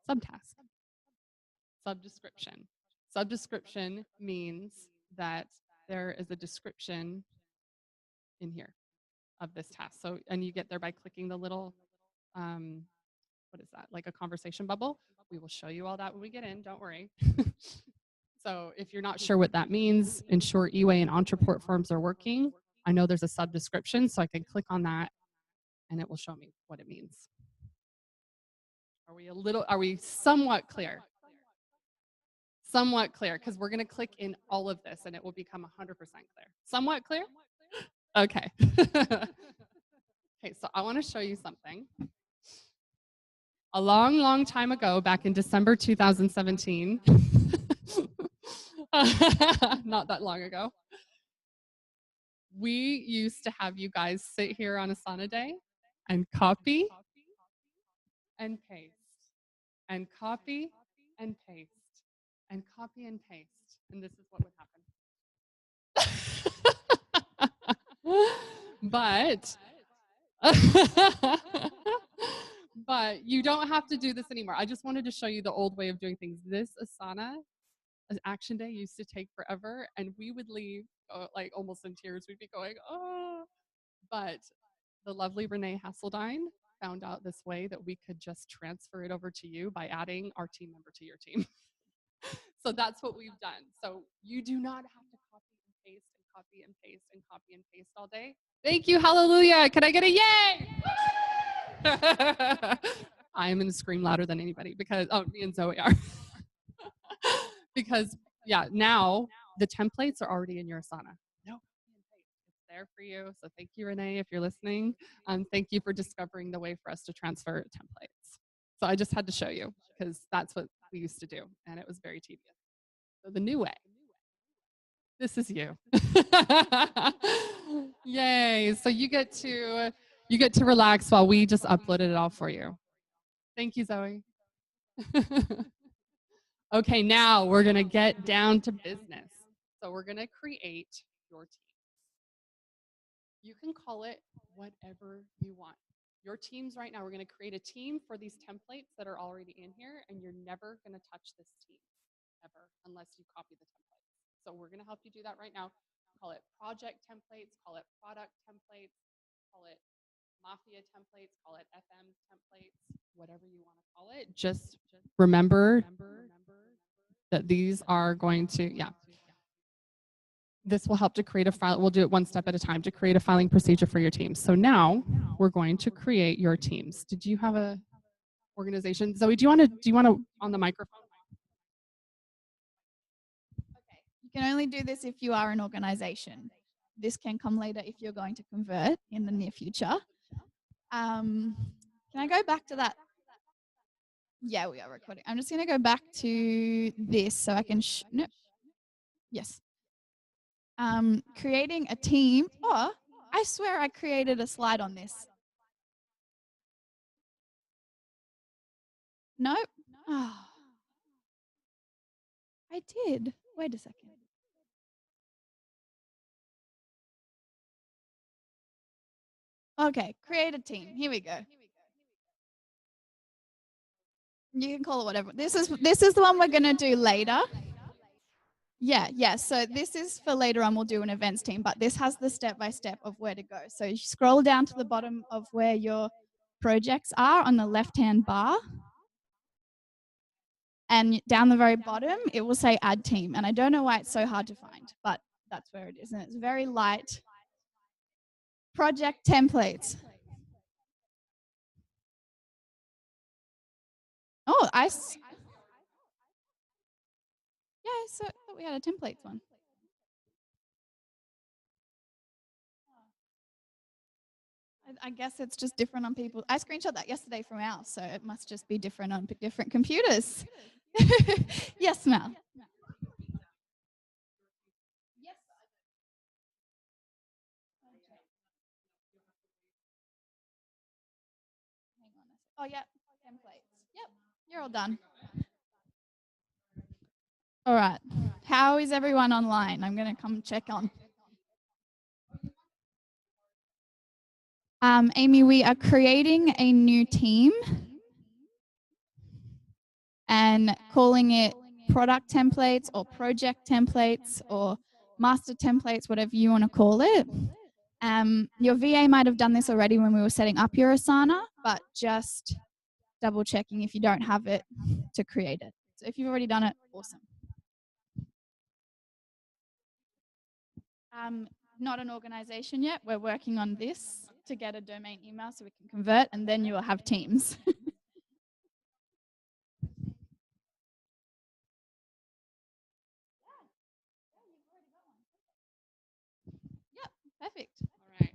Subtask. Subdescription. Subdescription means that there is a description in here of this task. So, and you get there by clicking the little, what is that? Like a conversation bubble. We will show you all that when we get in, don't worry. So if you're not sure what that means, ensure eWay and Entreport forms are working. I know there's a subdescription, so I can click on that and it will show me what it means. Are we somewhat clear? Somewhat clear, because we're going to click in all of this and it will become 100% clear. Somewhat clear? Okay. Okay, so I want to show you something. A long, long time ago, back in December 2017, not that long ago, we used to have you guys sit here on Asana Day and copy and paste, and copy and paste, and copy and paste. And this is what would happen. But you don't have to do this anymore. I just wanted to show you the old way of doing things. This Asana Action Day used to take forever, and we would leave like almost in tears. We'd be going, oh. But the lovely Renee Hasseldine found out this way that we could just transfer it over to you by adding our team member to your team. So that's what we've done. So you do not have to copy and paste and copy and paste and copy and paste all day. Thank you. Hallelujah. Can I get a yay? I am going to scream louder than anybody because, me and Zoe are. Because, yeah, now the templates are already in your Asana. No, it's there for you. So thank you, Renee, if you're listening. Thank you for discovering the way for us to transfer templates. So I just had to show you because that's what we used to do, and it was very tedious. So the new way. This is you. Yay. So you get to relax while we just uploaded it all for you. Thank you, Zoe. Okay, now we're going to get down to business. So we're going to create your team. You can call it whatever you want. Your teams right now, we're going to create a team for these templates that are already in here, and you're never going to touch this team ever unless you copy the templates. So we're going to help you do that right now. Call it project templates, call it product templates, call it mafia templates, call it FM templates, whatever you want to call it. Just remember that these are going to, this will help to create a file. We'll do it one step at a time to create a filing procedure for your team. So now we're going to create your teams. Did you have a organization? Zoe, do you want to on the microphone? Okay. You can only do this if you are an organization. This can come later if you're going to convert in the near future. Can I go back to that? Yeah, we are recording. I'm just going to go back to this so I can, no. Yes. Creating a team. Oh, I swear I created a slide on this. Nope. Oh, I did. Wait a second. Okay, create a team. Here we go. You can call it whatever. This is the one we're going to do later. Yeah. So this is for later on. We'll do an events team, but this has the step-by-step of where to go. So you scroll down to the bottom of where your projects are on the left-hand bar. And down the very bottom, it will say add team. And I don't know why it's so hard to find, but that's where it is. And it's very light. Project templates. Oh, yeah, so I thought we had a templates one. I guess it's just different on people. I screenshot that yesterday from ours, so it must just be different on different computers. Yes, Mel. Yes. Oh, yeah, templates. Yep, you're all done. All right. How is everyone online? I'm going to come check on. Amy, we are creating a new team. and calling it product templates or project templates or master templates, whatever you want to call it. Your VA might have done this already when we were setting up your Asana, but just double checking if you don't have it to create it. So if you've already done it, awesome. Not an organization yet. We're working on this to get a domain email so we can convert, and then you will have teams. Yep, perfect. All right.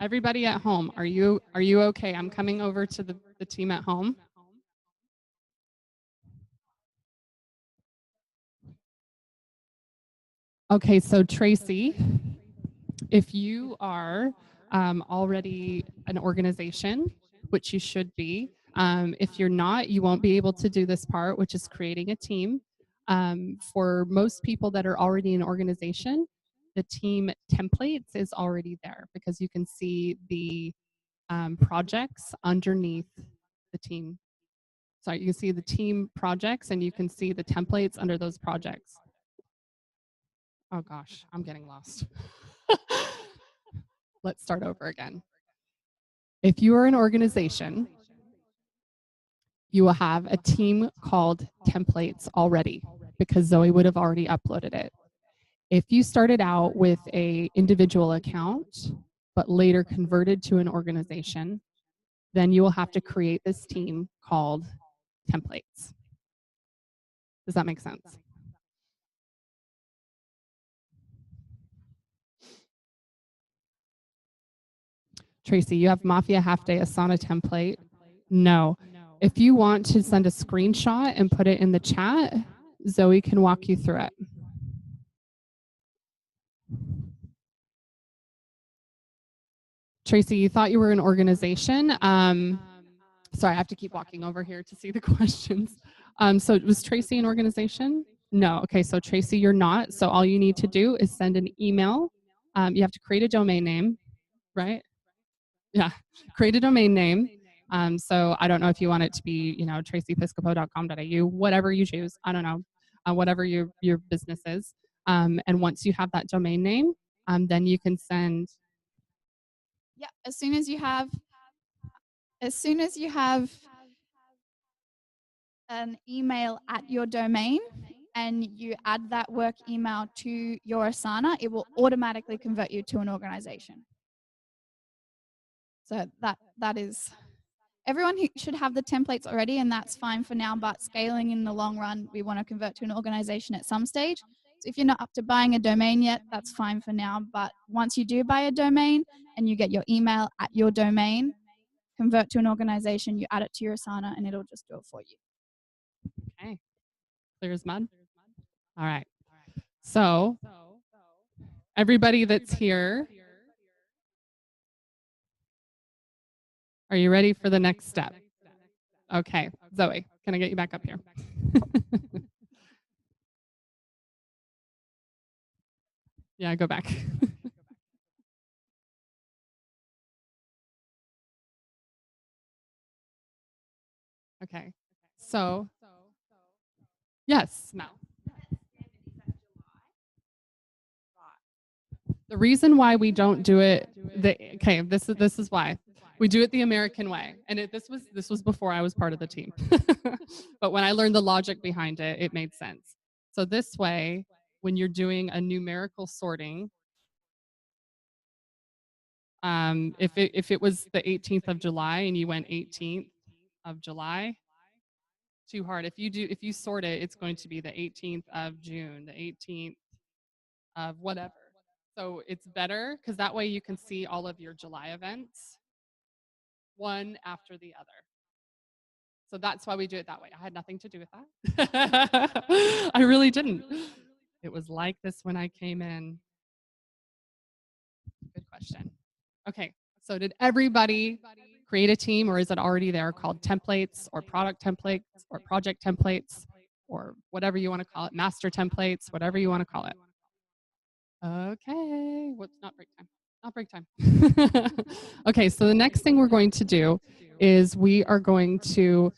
Everybody at home, are you okay? I'm coming over to the team at home. Okay, so Tracy, if you are already an organization, which you should be, if you're not, you won't be able to do this part, which is creating a team. For most people that are already an organization, the team templates is already there because you can see the projects underneath the team. Sorry, you can see the team projects and you can see the templates under those projects. Oh gosh, I'm getting lost. Let's start over again. If you are an organization, you will have a team called templates already because Zoe would have already uploaded it. If you started out with a individual account, but later converted to an organization, then you will have to create this team called templates. Does that make sense? Tracy, you have Mafia Half Day Asana template? No. If you want to send a screenshot and put it in the chat, Zoe can walk you through it. Tracy, you thought you were an organization. Sorry, I have to keep walking over here to see the questions. So was Tracy an organization? No. Okay, so Tracy, you're not. So all you need to do is send an email. You have to create a domain name, right? Yeah, create a domain name. So I don't know if you want it to be, tracypiscopo.com.au, whatever you choose. I don't know, whatever your business is. And once you have that domain name, then you can send. Yeah, as soon as you have an email at your domain and you add that work email to your Asana, it will automatically convert you to an organization. So that is, everyone should have the templates already, and that's fine for now, but scaling in the long run, we want to convert to an organization at some stage. So if you're not up to buying a domain yet, that's fine for now. But once you do buy a domain and you get your email at your domain, convert to an organization, you add it to your Asana, and it'll just do it for you. Okay, clear as mud. All right. So everybody that's here, are you ready for the next step? Okay, Zoe, can I get you back up here? Yeah, go back. Okay, so yes, Mel. The reason why we don't do it, this is why we do it the American way, and this was before I was part of the team, but when I learned the logic behind it, it made sense. So this way, when you're doing a numerical sorting, if it was the 18th of July and you went 18th of July, too hard. If you sort it, it's going to be the 18th of June, the 18th of whatever. So it's better because that way you can see all of your July events one after the other. So that's why we do it that way. I had nothing to do with that. I really didn't. It was like this when I came in. Good question. Okay, so did everybody create a team, or is it already there called templates or product templates or project templates or whatever you want to call it, master templates, whatever you want to call it? Okay, what's not break time? Not break time. Okay, so the next thing we're going to do is we are going to,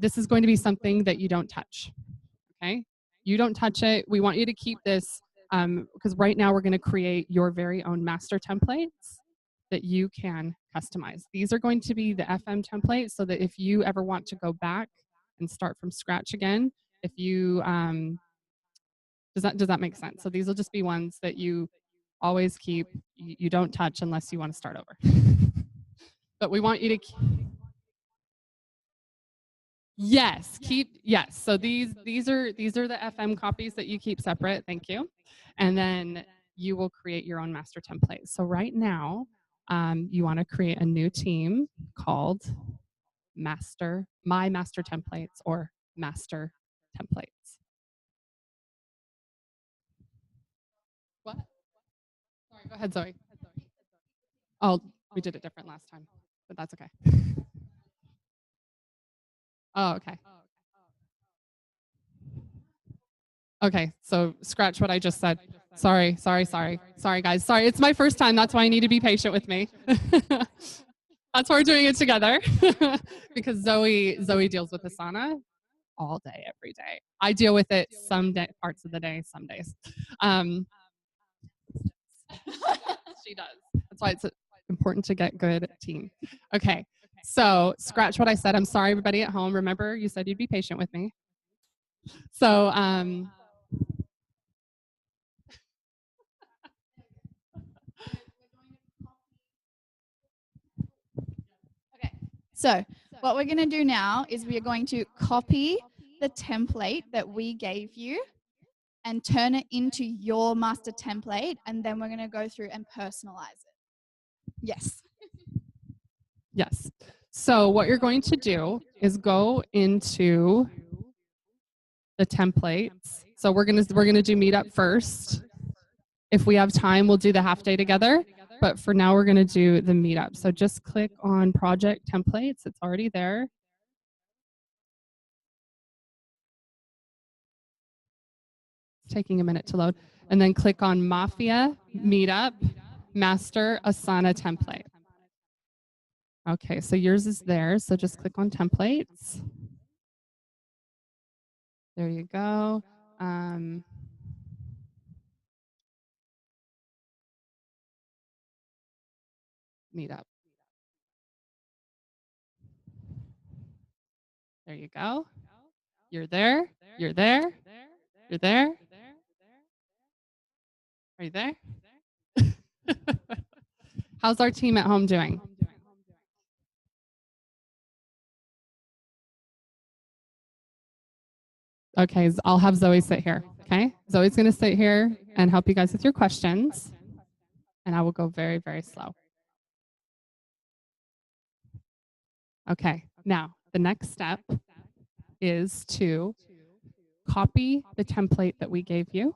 this is going to be something that you don't touch. Okay? You don't touch it. We want you to keep this because right now we're going to create your very own master templates that you can customize. These are going to be the FM templates so that if you ever want to go back and start from scratch again, if you does that make sense? So these will just be ones that you always keep. You don't touch unless you want to start over. But we want you to yes, keep yes. So these are the FM copies that you keep separate. Thank you. And then you will create your own master template. So right now, you want to create a new team called My Master Templates or Master Templates. What? Sorry, go ahead, Zoe. Oh, we did it different last time, but that's okay. Oh, okay. Okay, so scratch what I just said. Sorry, guys. Sorry, it's my first time. That's why I need to be patient with me. That's why we're doing it together because Zoe deals with Asana all day, every day. I deal with it some parts of the day, some days. She does. That's why it's important to get good team. Okay, so scratch what I said. I'm sorry, everybody at home. Remember, you said you'd be patient with me. So Okay. So what we're going to do now is we are going to copy the template that we gave you and turn it into your master template. And then we're going to go through and personalize it. Yes. yes. So what you're going to do is go into the templates. So we're gonna do meetup first. If we have time, we'll do the half day together. But for now, we're gonna do the meetup. So just click on project templates. It's already there. It's taking a minute to load. And then click on Mafia, Meetup, Master, Asana template. Okay, so yours is there. So just click on templates. There you go. Meetup. There you go. You're there. You're there. You're there. Are you there? How's our team at home doing? Okay, I'll have Zoe sit here. Okay, Zoe's going to sit here and help you guys with your questions, and I will go very, very slow. Okay, now the next step is to copy the template that we gave you.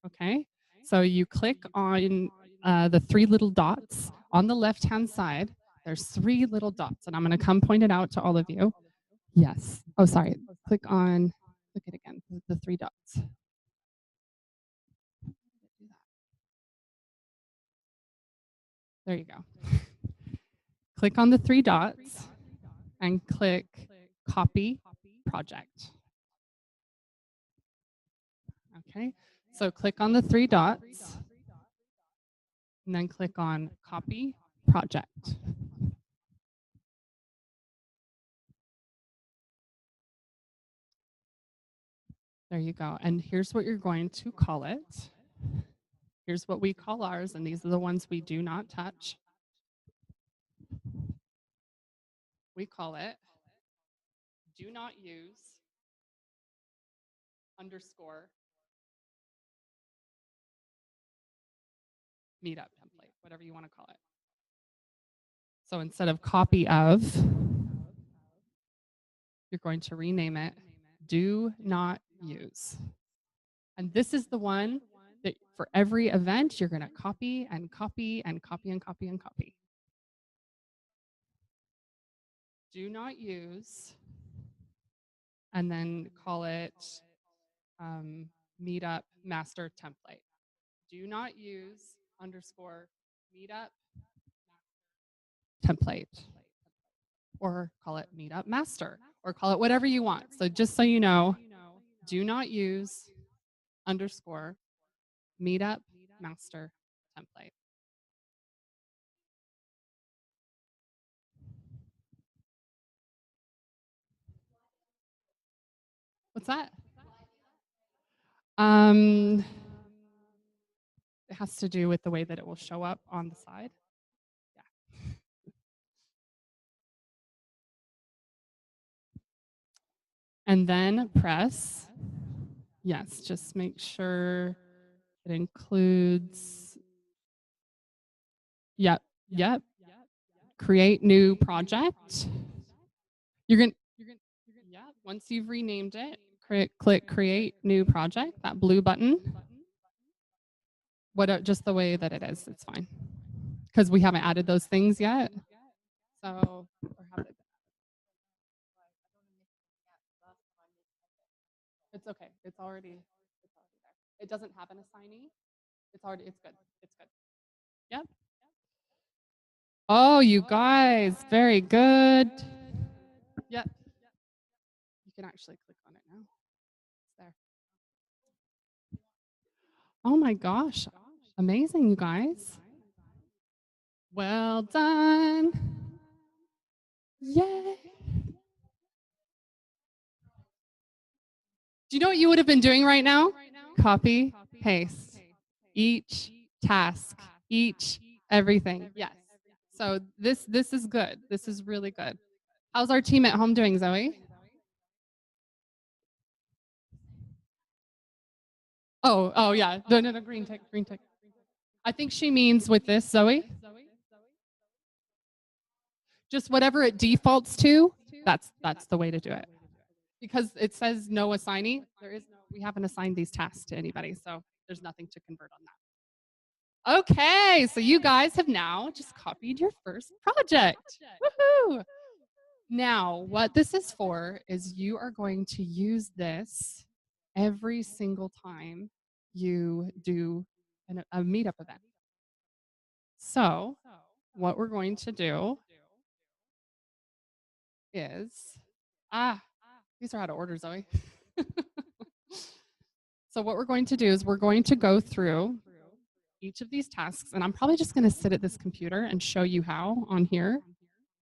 Okay, so you click on the three little dots on the left-hand side. There's three little dots, and I'm going to come point it out to all of you. Yes. Oh, sorry. Click it again, the three dots. There you go. Click on the three dots and click copy project. Okay, so click on the three dots and then click on copy project. There you go. And here's what you're going to call it. Here's what we call ours, and these are the ones we do not touch. We call it do not use underscore meetup template, whatever you want to call it. So instead of copy of, you're going to rename it do not use. And this is the one that for every event, you're going to copy and copy and copy and copy and copy. Do not use, and then call it meetup master template. Do not use underscore meetup. template, or call it Meetup Master, or call it whatever you want. So just so you know, do not use underscore Meetup Master template. What's that? It has to do with the way that it will show up on the side. Yeah. And then press. Yes, just make sure it includes. Yep, yep. Create new project. You're gonna, yeah, once you've renamed it, click create new project, that blue button. Just the way that it is, it's fine. Because we haven't added those things yet. So, or have it. It's okay. It's already there. It doesn't have an assignee. It's good. It's good. Yep. Oh, you guys, very good. Yep. You can actually click on it now. It's there. Oh my gosh. Amazing, you guys. Well done. Yay. Do you know what you would have been doing right now? Copy, paste. Each task, each everything. Yes. So this is good. This is really good. How's our team at home doing, Zoe? Oh yeah. No, green tick, green tick. I think she means with this, Zoe. Just whatever it defaults to, that's the way to do it. Because it says no assignee, we haven't assigned these tasks to anybody, so there's nothing to convert on that. Okay, so you guys have now just copied your first project. Woohoo! Now, what this is for is you are going to use this every single time you do a meetup event. So, what we're going to do is, these are out of order, Zoe. So what we're going to do is we're going to go through each of these tasks, and I'm probably just going to sit at this computer and show you how on here,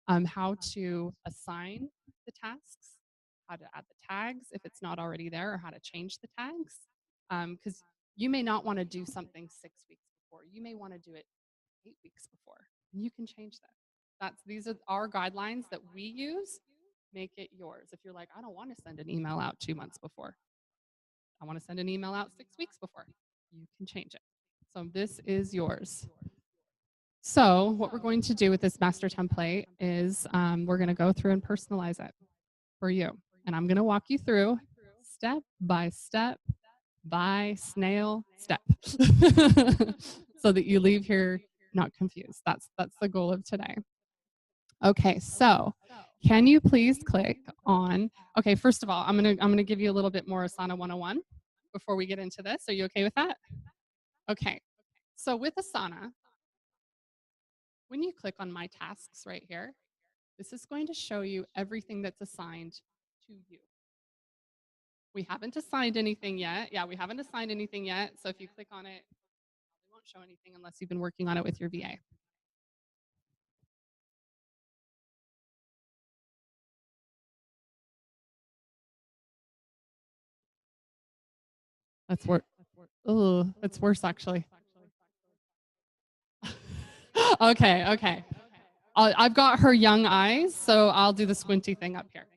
how to assign the tasks, how to add the tags if it's not already there, or how to change the tags. Because you may not want to do something 6 weeks before. You may want to do it 8 weeks before. You can change that. These are our guidelines that we use. Make it yours. If you're like, I don't want to send an email out 2 months before. I want to send an email out 6 weeks before. You can change it. So this is yours. So what we're going to do with this master template is we're going to go through and personalize it for you. And I'm going to walk you through step by step by snail step so that you leave here not confused. That's the goal of today. Okay, so can you please click on, okay, first of all, I'm gonna give you a little bit more Asana 101 before we get into this. Are you okay with that? Okay, so with Asana, when you click on my tasks right here, this is going to show you everything that's assigned to you. We haven't assigned anything yet. Yeah, we haven't assigned anything yet. So if you click on it, it probably won't show anything unless you've been working on it with your VA. That's worse. Oh, it's worse actually. Okay. I've got her young eyes, so I'll do the squinty thing up here.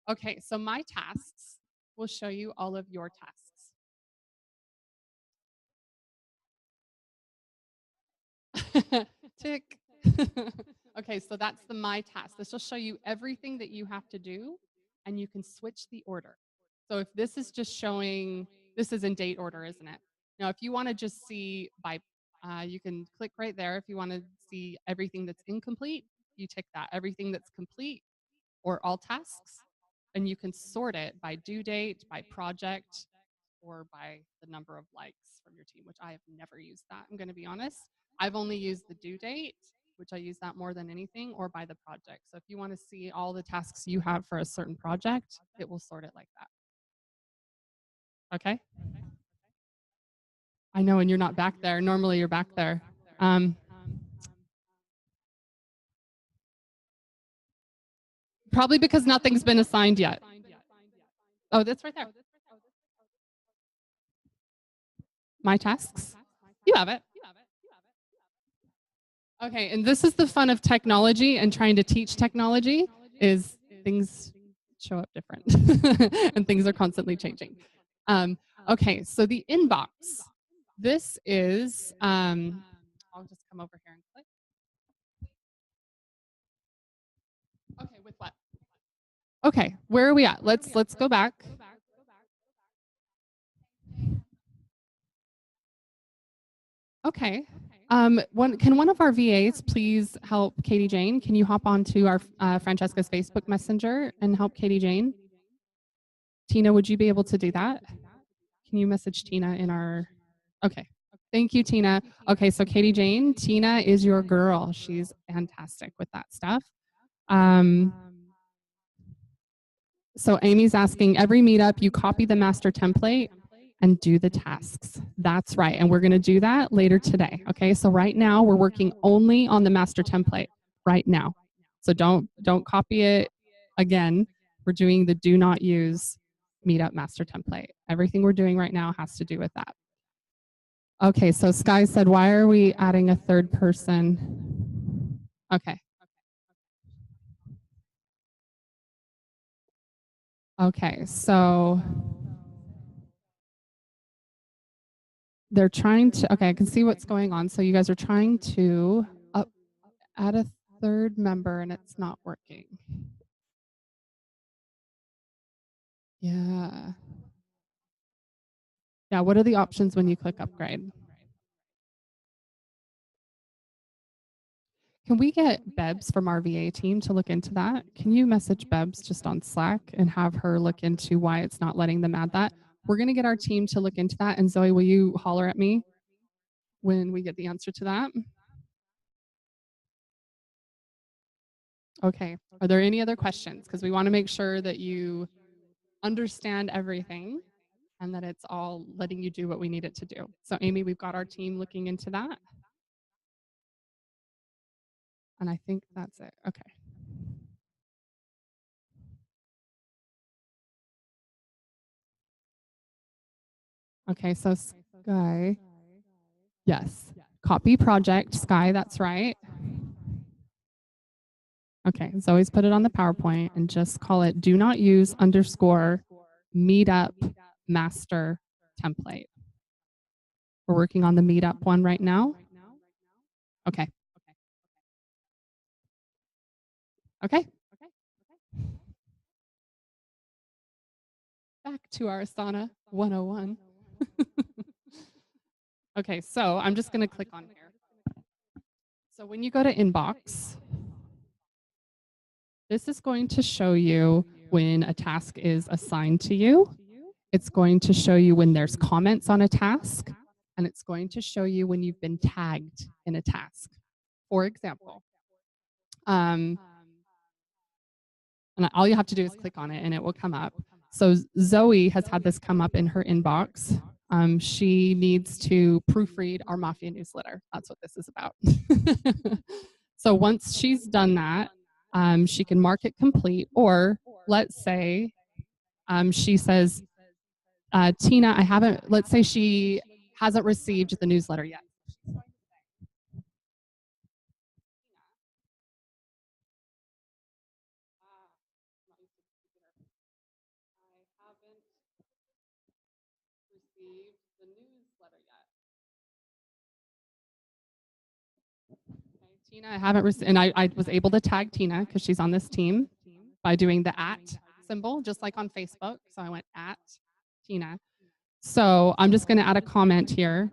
Okay, so my tasks will show you all of your tasks. Tick. Okay, so that's the my task. This will show you everything that you have to do, and you can switch the order. So if this is just showing, this is in date order, isn't it? Now, if you want to just see by, you can click right there. If you want to see everything that's incomplete, you tick that. Everything that's complete or all tasks, and you can sort it by due date, by project, or by the number of likes from your team, which I have never used that. I'm going to be honest. I've only used the due date which I use that more than anything, or by the project. So if you want to see all the tasks you have for a certain project, it will sort it like that. Okay? I know, and you're not back there. Normally you're back there. Probably because nothing's been assigned yet. Oh, that's right there. My tasks? You have it. Okay, and this is the fun of technology and trying to teach technology is things show up different and things are constantly changing. Okay, so the inbox. This is, I'll just come over here and click. Okay, with what? Okay, where are we at? Let's go back. Okay. Can one of our VAs please help Katie Jane? Can you hop onto our Francesca's Facebook Messenger and help Katie Jane? Tina, would you be able to do that? Can you message Tina in our? Okay. Thank you, Tina. Okay, so Katie Jane, Tina is your girl. She's fantastic with that stuff. So Amy's asking, every meetup, you copy the master template and do the tasks. That's right. And we're going to do that later today. Okay. So right now we're working only on the master template right now. So don't copy it again. We're doing the do not use meetup master template. Everything we're doing right now has to do with that. Okay. So Sky said, why are we adding a third person? Okay. Okay. So they're trying to, okay, I can see what's going on. So you guys are trying to add a third member and it's not working. Yeah. Yeah, what are the options when you click upgrade? Can we get Bebs from our VA team to look into that? Can you message Bebs just on Slack and have her look into why it's not letting them add that? We're going to get our team to look into that. And Zoe, will you holler at me when we get the answer to that? Okay. Are there any other questions? Because we want to make sure that you understand everything and that it's all letting you do what we need it to do. So Amy, we've got our team looking into that. And I think that's it. Okay. Okay, so Sky. Yes. Copy project, Sky, that's right. Okay, Zoe's put it on the PowerPoint and just call it do not use underscore meetup master template. We're working on the meetup one right now. Okay. Okay. Back to our Asana 101. Okay, so I'm just going to click on here. So when you go to inbox, this is going to show you when a task is assigned to you. It's going to show you when there's comments on a task, and it's going to show you when you've been tagged in a task. For example, and all you have to do is click on it and it will come up. So Zoe has had this come up in her inbox. She needs to proofread our Mafia newsletter. That's what this is about. So once she's done that, she can mark it complete, or let's say she says, Tina, I haven't, let's say she hasn't received the newsletter yet. Received the newsletter yet. Okay, Tina, I haven't received, and I was able to tag Tina because she's on this team by doing the @ symbol, just like on Facebook. So I went @ Tina. So I'm just going to add a comment here.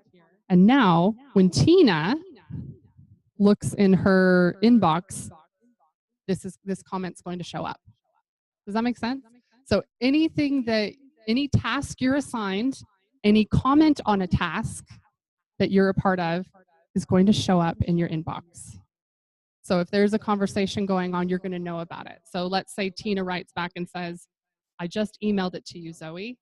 And now when Tina looks in her inbox, this comment's going to show up. Does that make sense? So any task you're assigned, any comment on a task that you're a part of is going to show up in your inbox. So if there's a conversation going on, you're going to know about it. So let's say Tina writes back and says, I just emailed it to you, Zoe.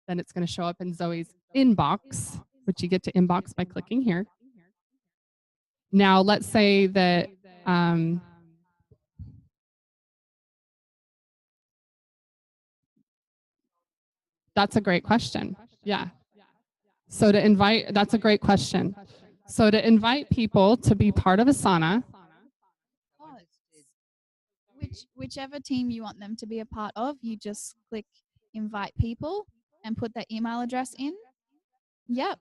Then it's going to show up in Zoe's inbox, which you get to inbox by clicking here. Now, let's say that that's a great question. Yeah. So to invite, that's a great question. So to invite people to be part of Asana, Oh, whichever team you want them to be a part of, you just click invite people and put their email address in. Yep.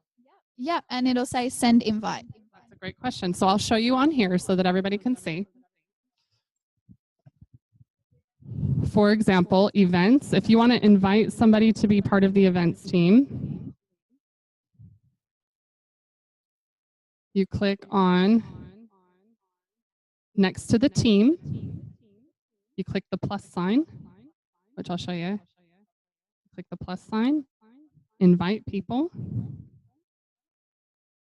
Yep. And it'll say send invite. that's a great question. So I'll show you on here so that everybody can see. For example, events. If you want to invite somebody to be part of the events team, you click on next to the team. You click the plus sign, which I'll show you. Click the plus sign, invite people.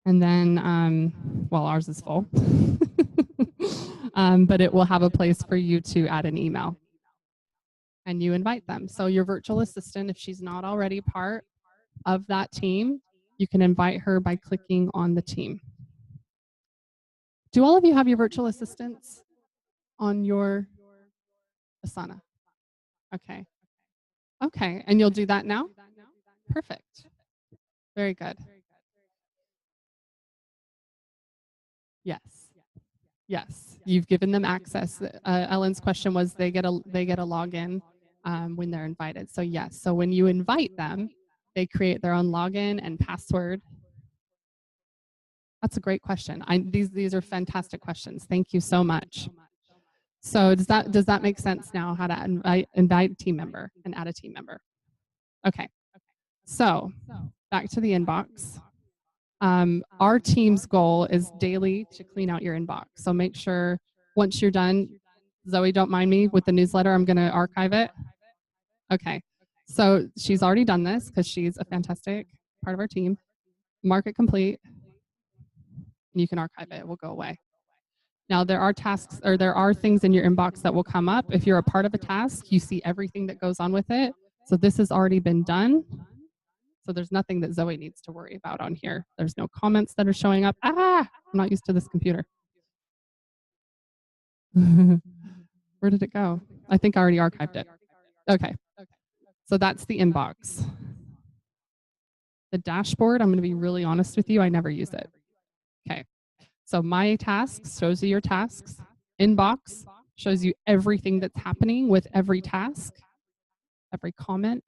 And then, well, ours is full, but it will have a place for you to add an email. And you invite them. So your virtual assistant, if she's not already part of that team, you can invite her by clicking on the team. Do all of you have your virtual assistants on your Asana? Okay. Okay, and you'll do that now? Perfect. Very good. Yes. Yes, you've given them access. Ellen's question was they get a login when they're invited. So yes, so when you invite them, they create their own login and password. That's a great question. These are fantastic questions. Thank you so much. So does that make sense now? How to invite a team member and add a team member? Okay. So back to the inbox. Our team's goal is daily to clean out your inbox. So make sure once you're done, Zoe, don't mind me with the newsletter, I'm going to archive it. Okay. So she's already done this because she's a fantastic part of our team. Mark it complete. And you can archive it. It will go away. Now there are tasks or there are things in your inbox that will come up. If you're a part of a task, you see everything that goes on with it. So this has already been done. So there's nothing that Zoe needs to worry about on here. There's no comments that are showing up. I'm not used to this computer. Where did it go? I think I already archived it. Okay. So that's the inbox. The dashboard, I'm going to be really honest with you, I never use it. Okay. So my tasks shows you your tasks. Inbox shows you everything that's happening with every task, every comment,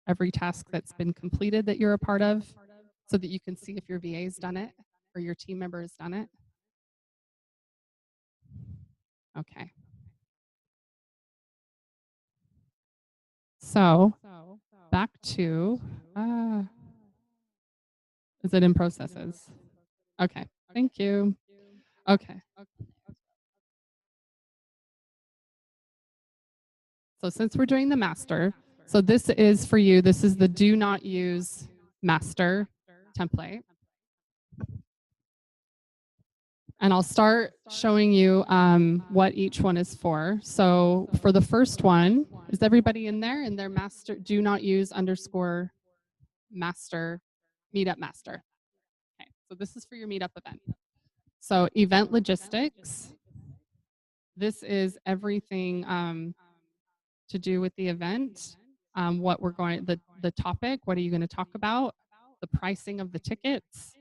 every task that's been completed that you're a part of, so that you can see if your VA's done it or your team member has done it. Okay. So back to, is it in processes? Okay, thank you. Okay. So since we're doing the master, so this is for you, this is the do not use master template. And I'll start showing you what each one is for. So for the first one, is everybody in there in their master, do not use _ master, meetup master. Okay, so this is for your meetup event. So event logistics, this is everything to do with the event, what we're going, the topic, what are you going to talk about, the pricing of the tickets,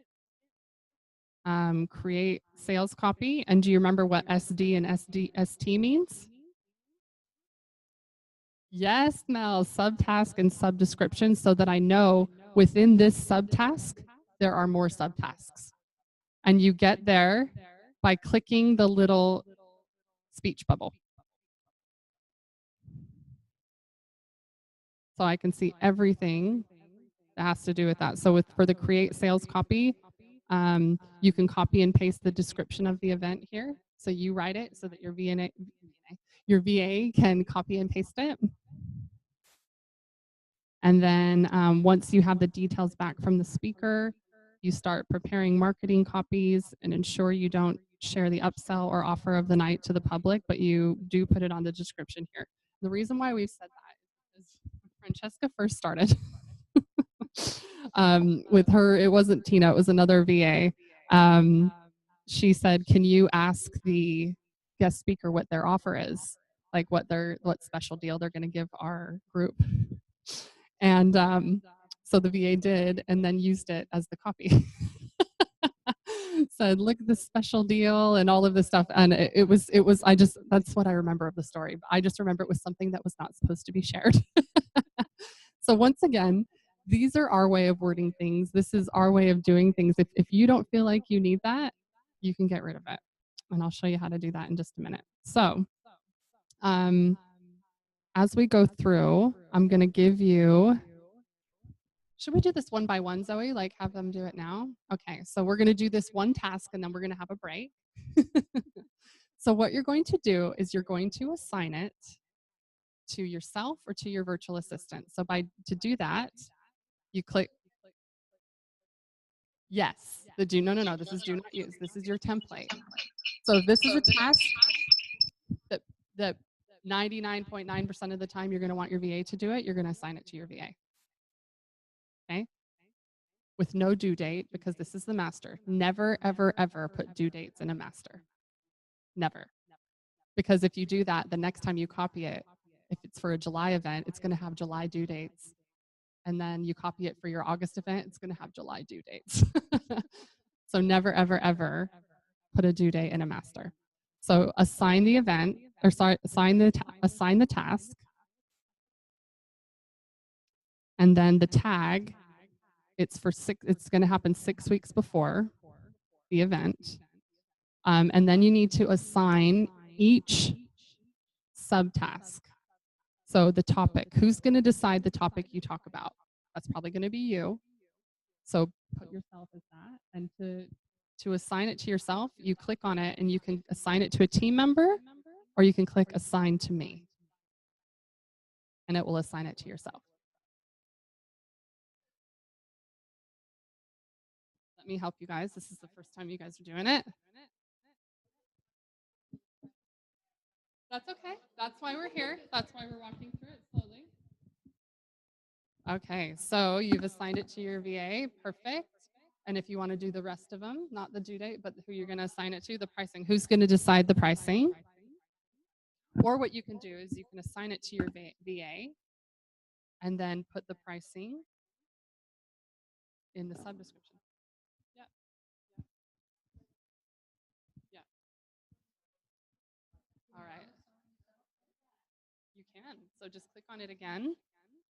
create sales copy. And do you remember what SD and ST means? Yes, Mel, subtask and subdescription, so that I know within this subtask, there are more subtasks. And you get there by clicking the little speech bubble. So I can see everything that has to do with that. So for the create sales copy, you can copy and paste the description of the event here. So you write it so that your VA can copy and paste it. And then once you have the details back from the speaker, you start preparing marketing copies and ensure you don't share the upsell or offer of the night to the public, but you do put it on the description here. The reason why we've said that is when Francesca first started. With her, it wasn't Tina, it was another VA. She said, "Can you ask the guest speaker what their offer is, like what special deal they're going to give our group?" And so the VA did, and then used it as the copy. Said, "Look at this special deal," and all of this stuff. And it was. I just that's what I remember of the story. I just remember it was something that was not supposed to be shared. So once again, these are our way of wording things. This is our way of doing things. If you don't feel like you need that, you can get rid of it. And I'll show you how to do that in just a minute. So as we go through, I'm going to give you, should we do this one by one, Zoe? Like have them do it now? Okay, so we're going to do this one task and then we're going to have a break. So what you're going to do is you're going to assign it to yourself or to your virtual assistant. So to do that, you click yes. No, this is do not use. This is your template. So if this is a task that 99.9% of the time you're going to want your VA to do it, you're going to assign it to your VA. Okay? With no due date, because this is the master. Never, ever, ever put due dates in a master. Never. Because if you do that, the next time you copy it, if it's for a July event, it's going to have July due dates. And then you copy it for your August event, it's going to have July due dates. So never, ever, ever put a due date in a master. So assign the event, or sorry, assign the task, and then the tag. It's going to happen 6 weeks before the event, and then you need to assign each subtask. So the topic. Who's going to decide the topic you talk about? That's probably going to be you. So put yourself as that, and to assign it to yourself, you click on it and you can assign it to a team member, or you can click assign to me, and it will assign it to yourself. Let me help you guys. This is the first time you guys are doing it. That's okay. That's why we're here. That's why we're walking through it slowly. Okay, so you've assigned it to your VA. Perfect. And if you want to do the rest of them, not the due date, but who you're going to assign it to, the pricing. Who's going to decide the pricing? Or what you can do is you can assign it to your VA and then put the pricing in the subdescription. Yep. Yeah. All right. You can. So just click on it again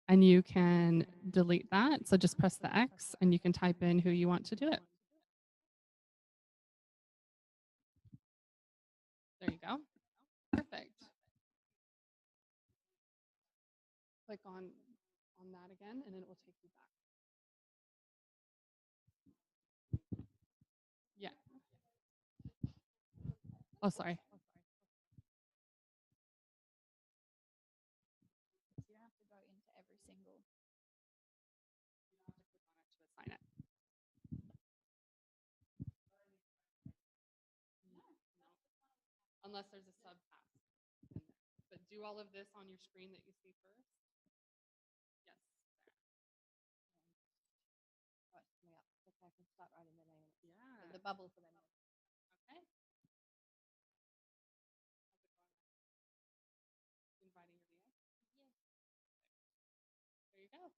and you can delete that. So just press the X and you can type in who you want to do it. There you go. Perfect. Click on that again and it will take you back. Yeah. Oh, sorry. You don't have to go into every single. You don't have to click on it to assign it. No. Unless there's a subtask in there. But do all of this on your screen that you see first. Yes. Oh, it's coming up. Okay, I can start writing the name. Yeah. The bubble for them. Okay. Inviting your VA. Yeah. There you go.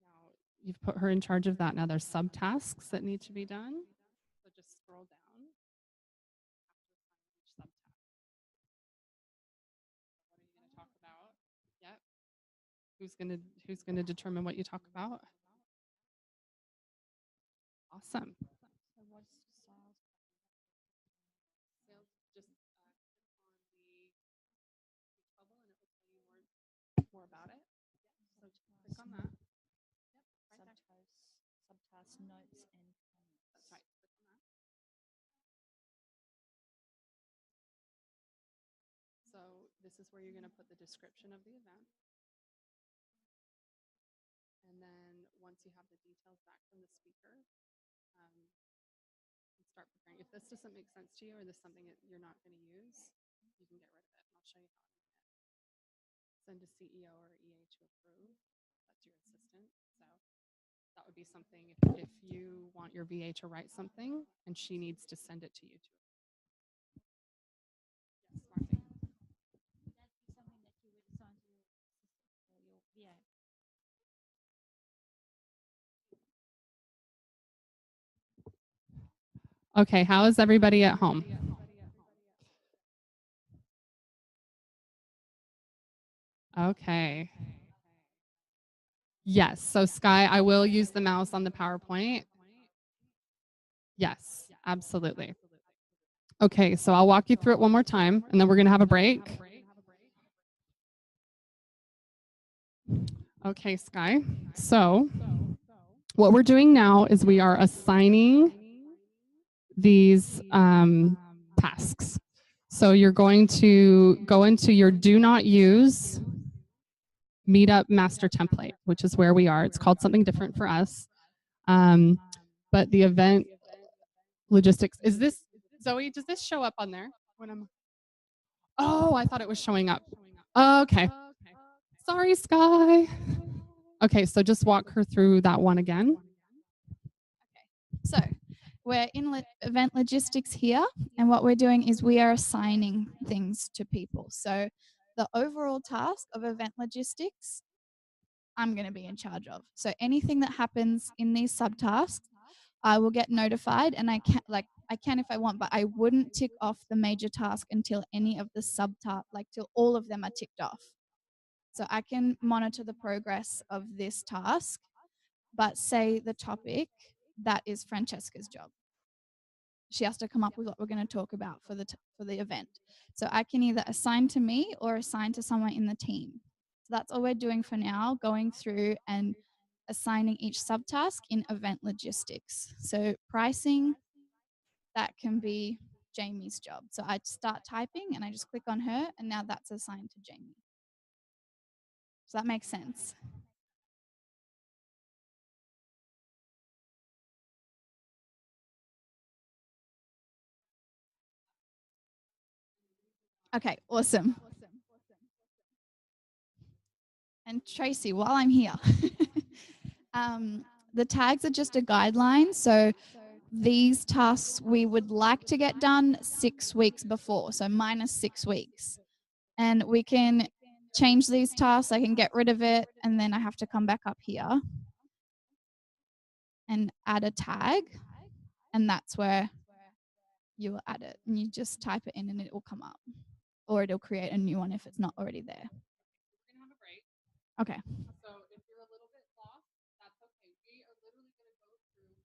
Now you've put her in charge of that. Now there's subtasks that need to be done. So just scroll down after each subtask. What are you going to talk about? Yep. Who's gonna determine what you talk about? Awesome. So what's sales? Sales, just click on the speech bubble and it will tell you more about it. So click on that. Yep, right there. Subtask notes and comments. That's right. Click on that. So this is where you're going to put the description of the event. And then once once you have the details back from the speaker, and start preparing. If this doesn't make sense to you or this is something that you're not going to use, you can get rid of it. And I'll show you how in a minute. Send to CEO or EA to approve. That's your assistant. So that would be something if you want your VA to write something and she needs to send it to you. Yes, Marcy. That'd be something that you would assign to your assistant or your VA. Okay, how is everybody at home? Okay. Yes, so Sky, I will use the mouse on the PowerPoint. Yes, absolutely. Okay, so I'll walk you through it one more time, and then we're going to have a break. Okay, Sky. So what we're doing now is we are assigning these tasks. So you're going to go into your do not use meetup master template, which is where we are. It's called something different for us. But the event logistics, is this, Zoe, does this show up on there when I'm, oh, I thought it was showing up. Okay. Sorry, Sky. Okay, so just walk her through that one again. So we're in event logistics here, and what we're doing is we are assigning things to people. So the overall task of event logistics, I'm going to be in charge of. So anything that happens in these subtasks, I will get notified, and I can if I want, but I wouldn't tick off the major task until any of the subtasks, till all of them are ticked off. So I can monitor the progress of this task, but say the topic, that is Francesca's job. She has to come up with what we're going to talk about for the event. So I can either assign to me or assign to someone in the team. So that's all we're doing for now, going through and assigning each subtask in event logistics. So pricing, that can be Jamie's job. So I start typing and I just click on her, and now that's assigned to Jamie. Does that make sense? Okay, awesome. And Tracy, while I'm here, the tags are just a guideline. So these tasks we would like to get done 6 weeks before, so minus 6 weeks. And we can change these tasks. I can get rid of it, and then I have to come back up here and add a tag, and that's where you will add it. And you just type it in and it will come up, or it'll create a new one if it's not already there. We're going to have a break. Okay. So if you're a little bit lost, that's okay. We are literally going to go through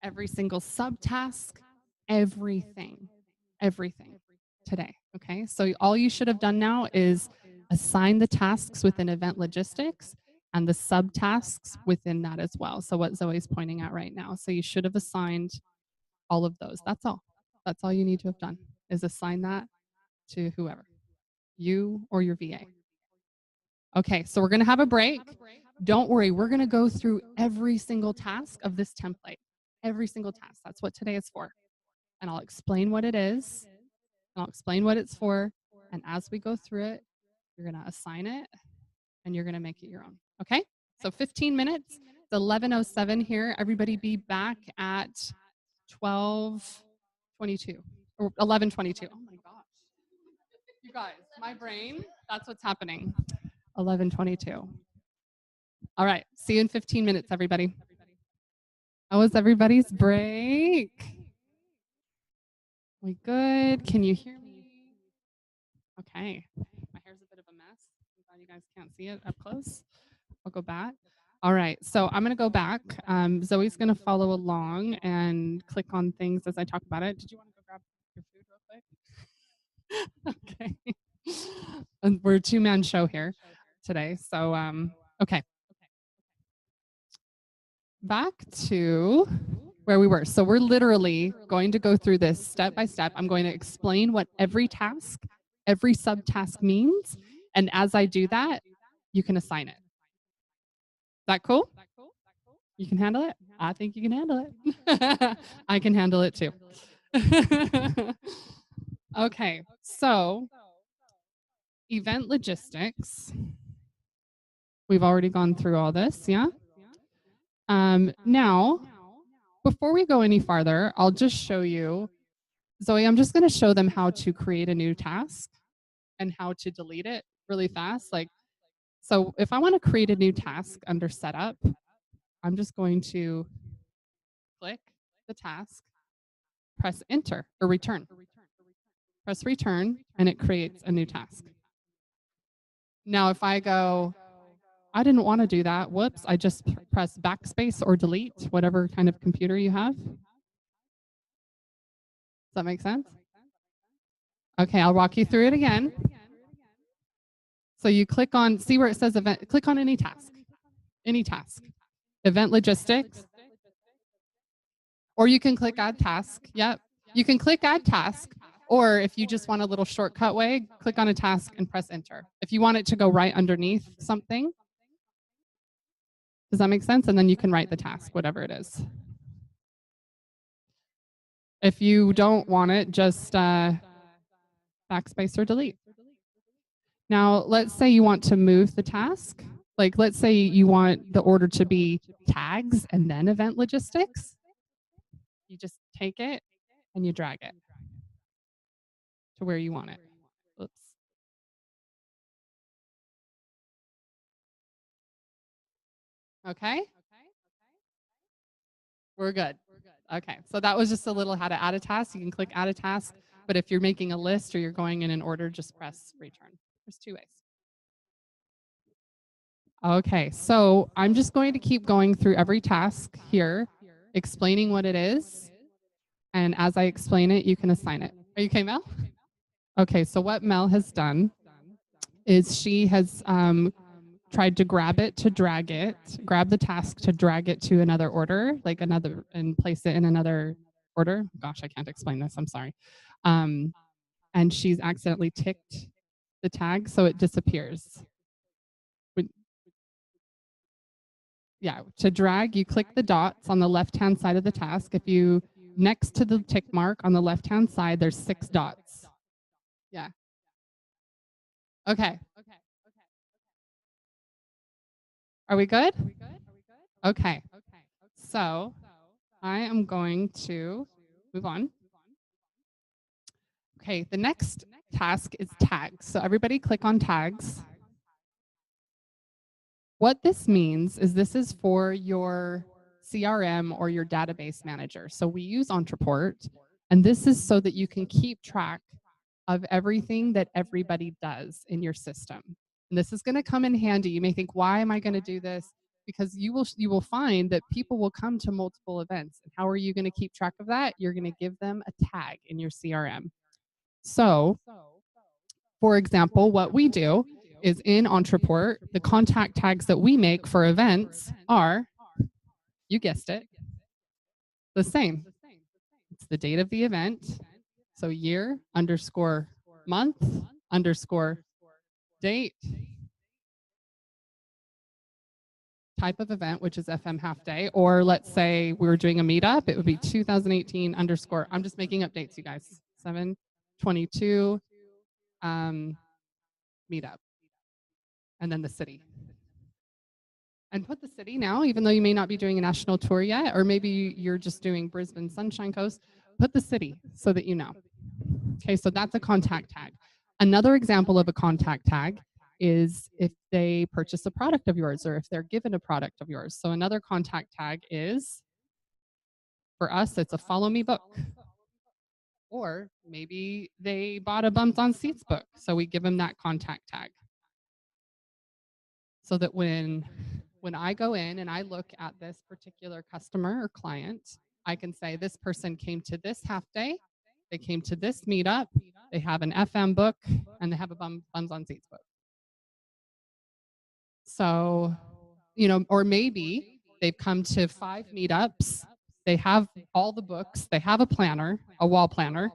every single subtask, everything today. Okay. So all you should have done now is assign the tasks within event logistics and the subtasks within that as well. So what Zoe's pointing at right now. So you should have assigned all of those. That's all. That's all you need to have done is assign that to whoever, you or your VA. Okay, so we're going to have a break. Don't worry, we're going to go through every single task of this template. Every single task. That's what today is for. And I'll explain what it is. And I'll explain what it's for. And as we go through it, you're going to assign it and you're going to make it your own. Okay? So 15 minutes. It's 11:07 here. Everybody be back at 12:22 or 11:22. Oh my gosh. You guys, my brain, that's what's happening. 11:22. All right. See you in 15 minutes, everybody. How was everybody's break? We good? Can you hear me? Okay. My hair's a bit of a mess. I'm glad you guys can't see it up close. I'll go back. All right. So I'm going to go back. Zoe's going to follow along and click on things as I talk about it. Did you want to go grab your food real quick? Okay. And we're a two-man show here today. So, okay. Back to where we were. So we're literally going to go through this step by step. I'm going to explain what every task, every subtask means. And as I do that, you can assign it. Is that cool? You can handle it? I think you can handle it. I can handle it too. Okay, so event logistics. We've already gone through all this, yeah? Now, before we go any farther, I'll just show you, Zoe, I'm just going to show them how to create a new task and how to delete it really fast. Like, so if I want to create a new task under setup, I'm just going to click the task, press enter or return. Press return and it creates a new task. Now, if I go, I didn't want to do that, whoops, I just press backspace or delete, whatever kind of computer you have. Does that make sense? Okay, I'll walk you through it again. So you click on, see where it says event, click on any task, event logistics, or you can click add task. Yep, you can click add task, or if you just want a little shortcut way, click on a task and press enter. If you want it to go right underneath something, does that make sense? And then you can write the task, whatever it is. If you don't want it, just backspace or delete. Now, let's say you want to move the task. Like, let's say you want the order to be tags and then event logistics. You just take it and you drag it to where you want it. Oops. Okay? We're good. Okay, so that was just a little how to add a task. You can click add a task, but if you're making a list or you're going in an order, just press return. There's two ways. Okay, so I'm just going to keep going through every task here, explaining what it is. And as I explain it, you can assign it. Are you okay, Mel? Okay, so what Mel has done is she has tried to grab the task to drag it to another order, like another, and place it in another order. Gosh, I can't explain this, I'm sorry. And she's accidentally ticked the tag, so it disappears. Yeah, to drag, you click the dots on the left-hand side of the task. If you, next to the tick mark on the left-hand side, there's 6 dots. Yeah. Okay. Are we good? Okay. So I am going to move on. Okay, the next task is tags. So everybody click on tags. What this means is this is for your CRM or your database manager. So we use Entreport, and this is so that you can keep track of everything that everybody does in your system. And this is going to come in handy. You may think, why am I going to do this? Because you will find that people will come to multiple events. And how are you going to keep track of that? You're going to give them a tag in your CRM. So, for example, what we do is in Entreport, the contact tags that we make for events are, you guessed it, the same. It's the date of the event. So year underscore month underscore date, type of event, which is FM half day, or let's say we were doing a meetup, it would be 2018 underscore, I'm just making up dates, you guys, 7/22 meetup, and then the city. And put the city now, even though you may not be doing a national tour yet, or maybe you're just doing Brisbane Sunshine Coast, put the city so that you know. Okay, so that's a contact tag. Another example of a contact tag is if they purchase a product of yours or if they're given a product of yours. So another contact tag is, for us, it's a follow me book. Or maybe they bought a Bums on Seats book, so we give them that contact tag. So that when I go in and I look at this particular customer or client, I can say this person came to this half day, they came to this meetup, they have an FM book, and they have a Bums on Seats book. So, you know, or maybe they've come to 5 meetups, they have all the books, they have a planner, a wall planner,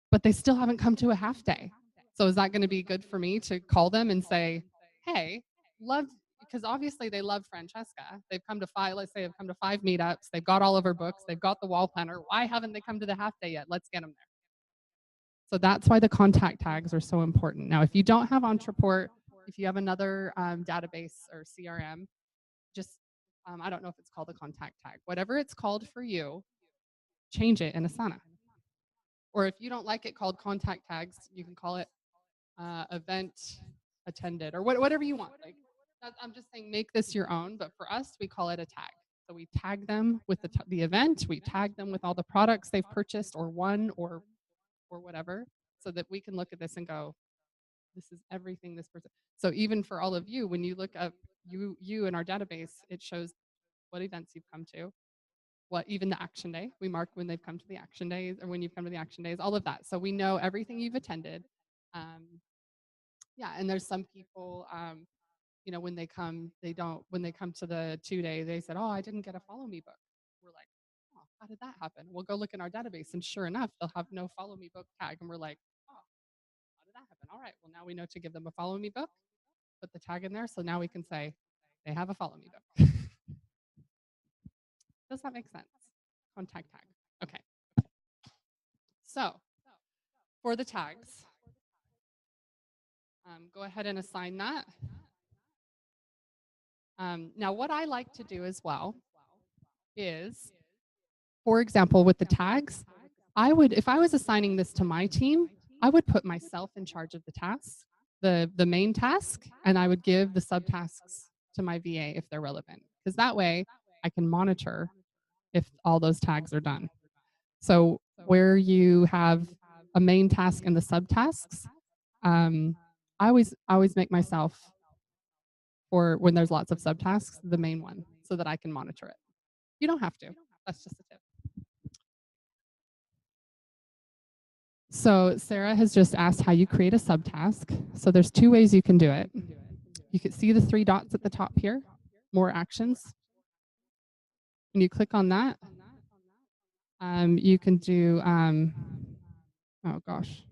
but they still haven't come to a half day. So is that going to be good for me to call them and say, hey, because obviously they love Francesca. They've come to 5, let's say they've come to 5 meetups. They've got all of her books. They've got the wall planner. Why haven't they come to the half day yet? Let's get them there. So that's why the contact tags are so important. Now, if you don't have Entreport, if you have another database or CRM, just, I don't know if it's called a contact tag, whatever it's called for you, change it in Asana. Or if you don't like it called contact tags, you can call it event attended or whatever you want. Like, I'm just saying, make this your own. But for us, we call it a tag. So we tag them with the event. We tag them with all the products they've purchased or won or whatever, so that we can look at this and go, this is everything this person. So even for all of you, when you look up you in our database, it shows what events you've come to, what even the action day. We mark when they've come to the action days or when you've come to the action days, all of that. So we know everything you've attended. Yeah, and there's some people, you know, when they come to the 2-day, they said, oh, I didn't get a follow me book. We're like, oh, how did that happen? We'll go look in our database, and sure enough, they'll have no follow me book tag. And we're like, oh, how did that happen? All right, well, now we know to give them a follow me book, put the tag in there. So now we can say they have a follow me book. Does that make sense? Contact tag. Okay. So for the tags, go ahead and assign that. Now, what I like to do as well is, for example, with the tags, if I was assigning this to my team, I would put myself in charge of the task, the main task, and I would give the subtasks to my VA if they're relevant, because that way I can monitor if all those tags are done. So where you have a main task and the subtasks, I always make myself, or when there's lots of subtasks, the main one, so that I can monitor it. You don't have to. That's just a tip. So Sarah has just asked how you create a subtask. So there's 2 ways you can do it. You can see the 3 dots at the top here, more actions. When you click on that, you can do, oh gosh.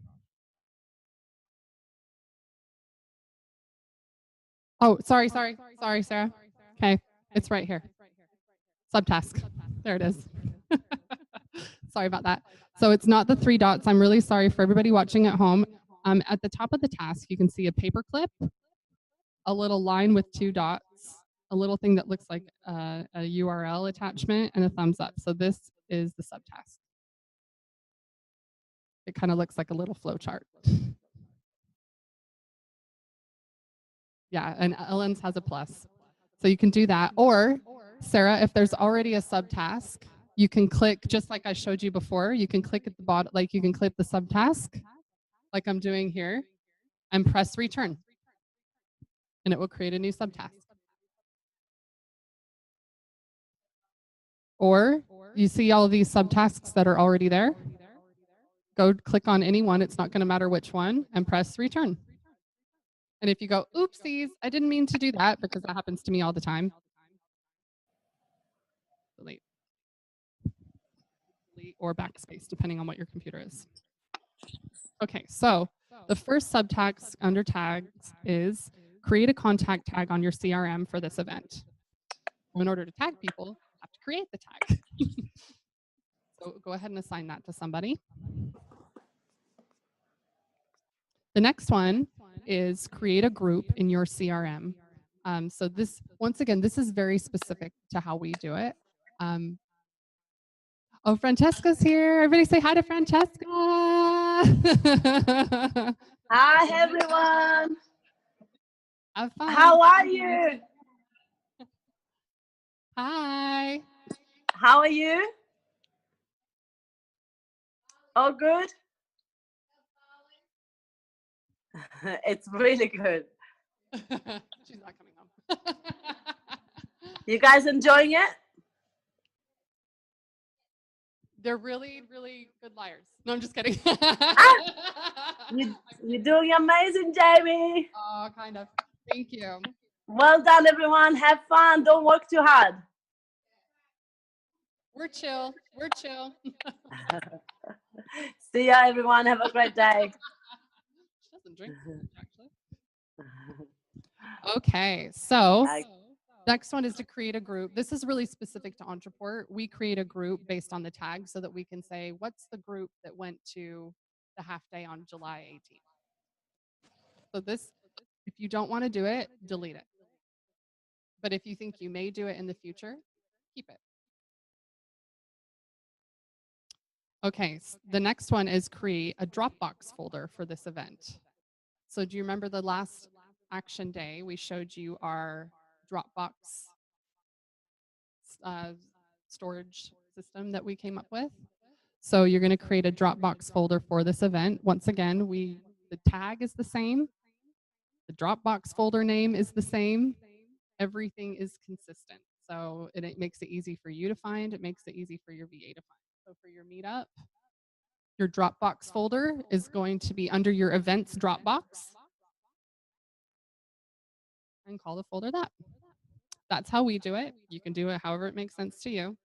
Oh, sorry, Sarah. Okay, it's right here. Subtask. There it is. Sorry about that. So it's not the 3 dots. I'm really sorry for everybody watching at home. At the top of the task, you can see a paperclip, a little line with 2 dots, a little thing that looks like a URL attachment, and a thumbs up. So this is the subtask. It kind of looks like a little flow chart. Yeah, and Ellen's has a plus. So you can do that. Or, Sarah, if there's already a subtask, you can click, just like I showed you before, you can click at the bottom, like you can click the subtask, like I'm doing here, and press return. And it will create a new subtask. Or you see all of these subtasks that are already there. Go click on any one, it's not going to matter which one, and press return. And if you go, oopsies, I didn't mean to do that, because that happens to me all the time. Delete. Or backspace, depending on what your computer is. Okay, so the first subtask under tags is create a contact tag on your CRM for this event. In order to tag people, you have to create the tag. So go ahead and assign that to somebody. The next one is create a group in your CRM. So this, once again, this is very specific to how we do it. Oh, Francesca's here. Everybody say hi to Francesca. Hi, everyone. Have fun. How are you? Hi. How are you? All good? It's really good. She's not coming home. You guys enjoying it? They're really, really good liars. No, I'm just kidding. You're doing amazing, Jamie. Oh, kind of. Thank you. Well done, everyone. Have fun. Don't work too hard. We're chill. We're chill. See ya, everyone. Have a great day. She doesn't some drinks, actually. Okay, so I- next one is to create a group. This is really specific to Entreport. We create a group based on the tag so that we can say, what's the group that went to the half day on July 18th? So this, if you don't want to do it, delete it. But if you think you may do it in the future, keep it. Okay, the next one is create a Dropbox folder for this event. So do you remember the last action day? We showed you our Dropbox storage system that we came up with. So you're going to create a Dropbox folder for this event. Once again, the tag is the same. The Dropbox folder name is the same. Everything is consistent. So it makes it easy for you to find. It makes it easy for your VA to find. So for your meetup, your Dropbox folder is going to be under your events Dropbox. And call the folder that. That's how we do it. You can do it however it makes sense to you.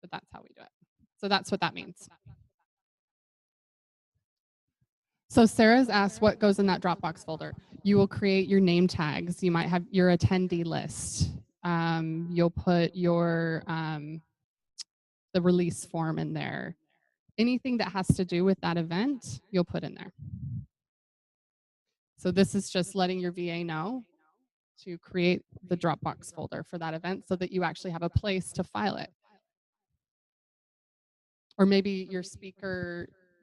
But that's how we do it. So that's what that means. So Sarah's asked what goes in that Dropbox folder. You will create your name tags. You might have your attendee list. You'll put your the release form in there. Anything that has to do with that event, you'll put in there. So this is just letting your VA know to create the Dropbox folder for that event so that you actually have a place to file it. Or maybe your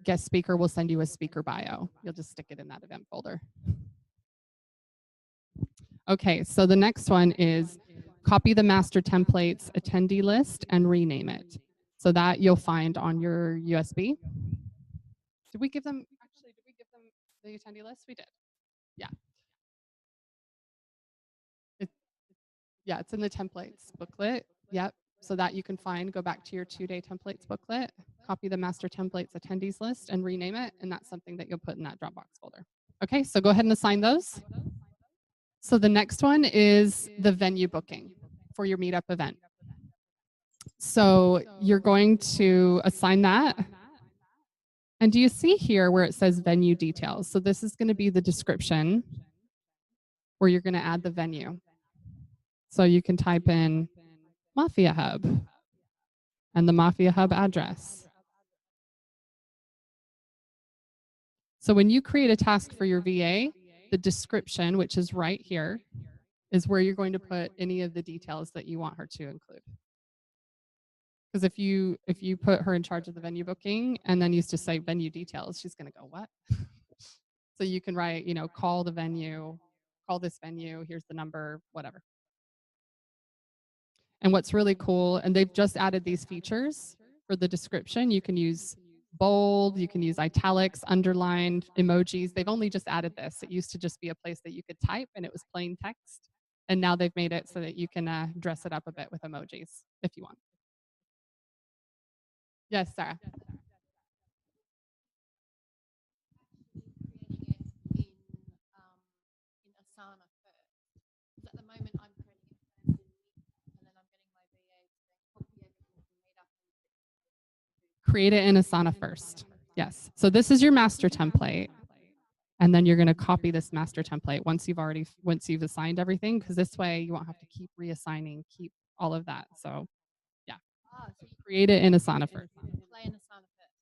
guest speaker will send you a speaker bio. You'll just stick it in that event folder. Okay, so the next one is copy the master templates attendee list and rename it. So that you'll find on your USB. Did we give them the attendee list? We did. Yeah. It's in the templates booklet. Yep. So that you can go back to your 2-day templates booklet, copy the master templates attendees list and rename it. And that's something that you'll put in that Dropbox folder. Okay, so go ahead and assign those. So the next one is the venue booking for your meetup event. So you're going to assign that. And do you see here where it says venue details? So this is going to be the description where you're going to add the venue. So you can type in Mafia Hub and the Mafia Hub address. So when you create a task for your VA, the description, which is right here, is where you're going to put any of the details that you want her to include. Because if you put her in charge of the venue booking and then used to say venue details, she's going to go, what? So you can write, call the venue, call this venue, here's the number, whatever. And what's really cool, and they've just added these features for the description. You can use bold, you can use italics, underlined, emojis. They've only just added this. It used to just be a place that you could type and it was plain text. And now they've made it so that you can dress it up a bit with emojis if you want. Yes, Sarah. Creating it in Asana first. Because at the moment I'm creating it and then I'm getting my VA to then copy everything from Meetup and Create it in Asana first. Yes. So this is your master template. And then you're going to copy this master template once you've assigned everything, because this way you won't have to keep reassigning, keep all of that. So yeah. so you Create it in Asana first. play in Asana first.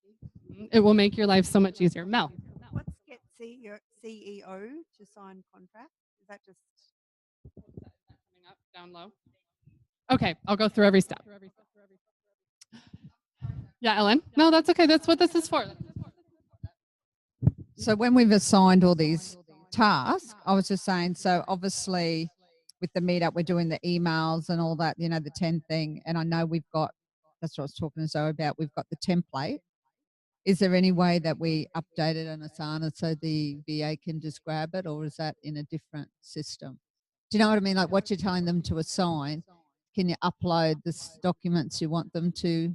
Okay, that's a transition for me. Thank you. It will make your life so much easier. Mel. What's get CEO to sign contracts? Is that just Coming up down low. Okay, I'll go through every step. Yeah, Ellen? No, that's okay. That's what this is for. So when we've assigned all these tasks, I was just saying, so obviously with the meetup, we're doing the emails and all that, the 10 thing. And I know that's what I was talking to Zoe about, we've got the template. Is there any way that we update it on Asana so the VA can just grab it, or is that in a different system? Do you know what I mean? Like what you're telling them to assign, can you upload the documents you want them to?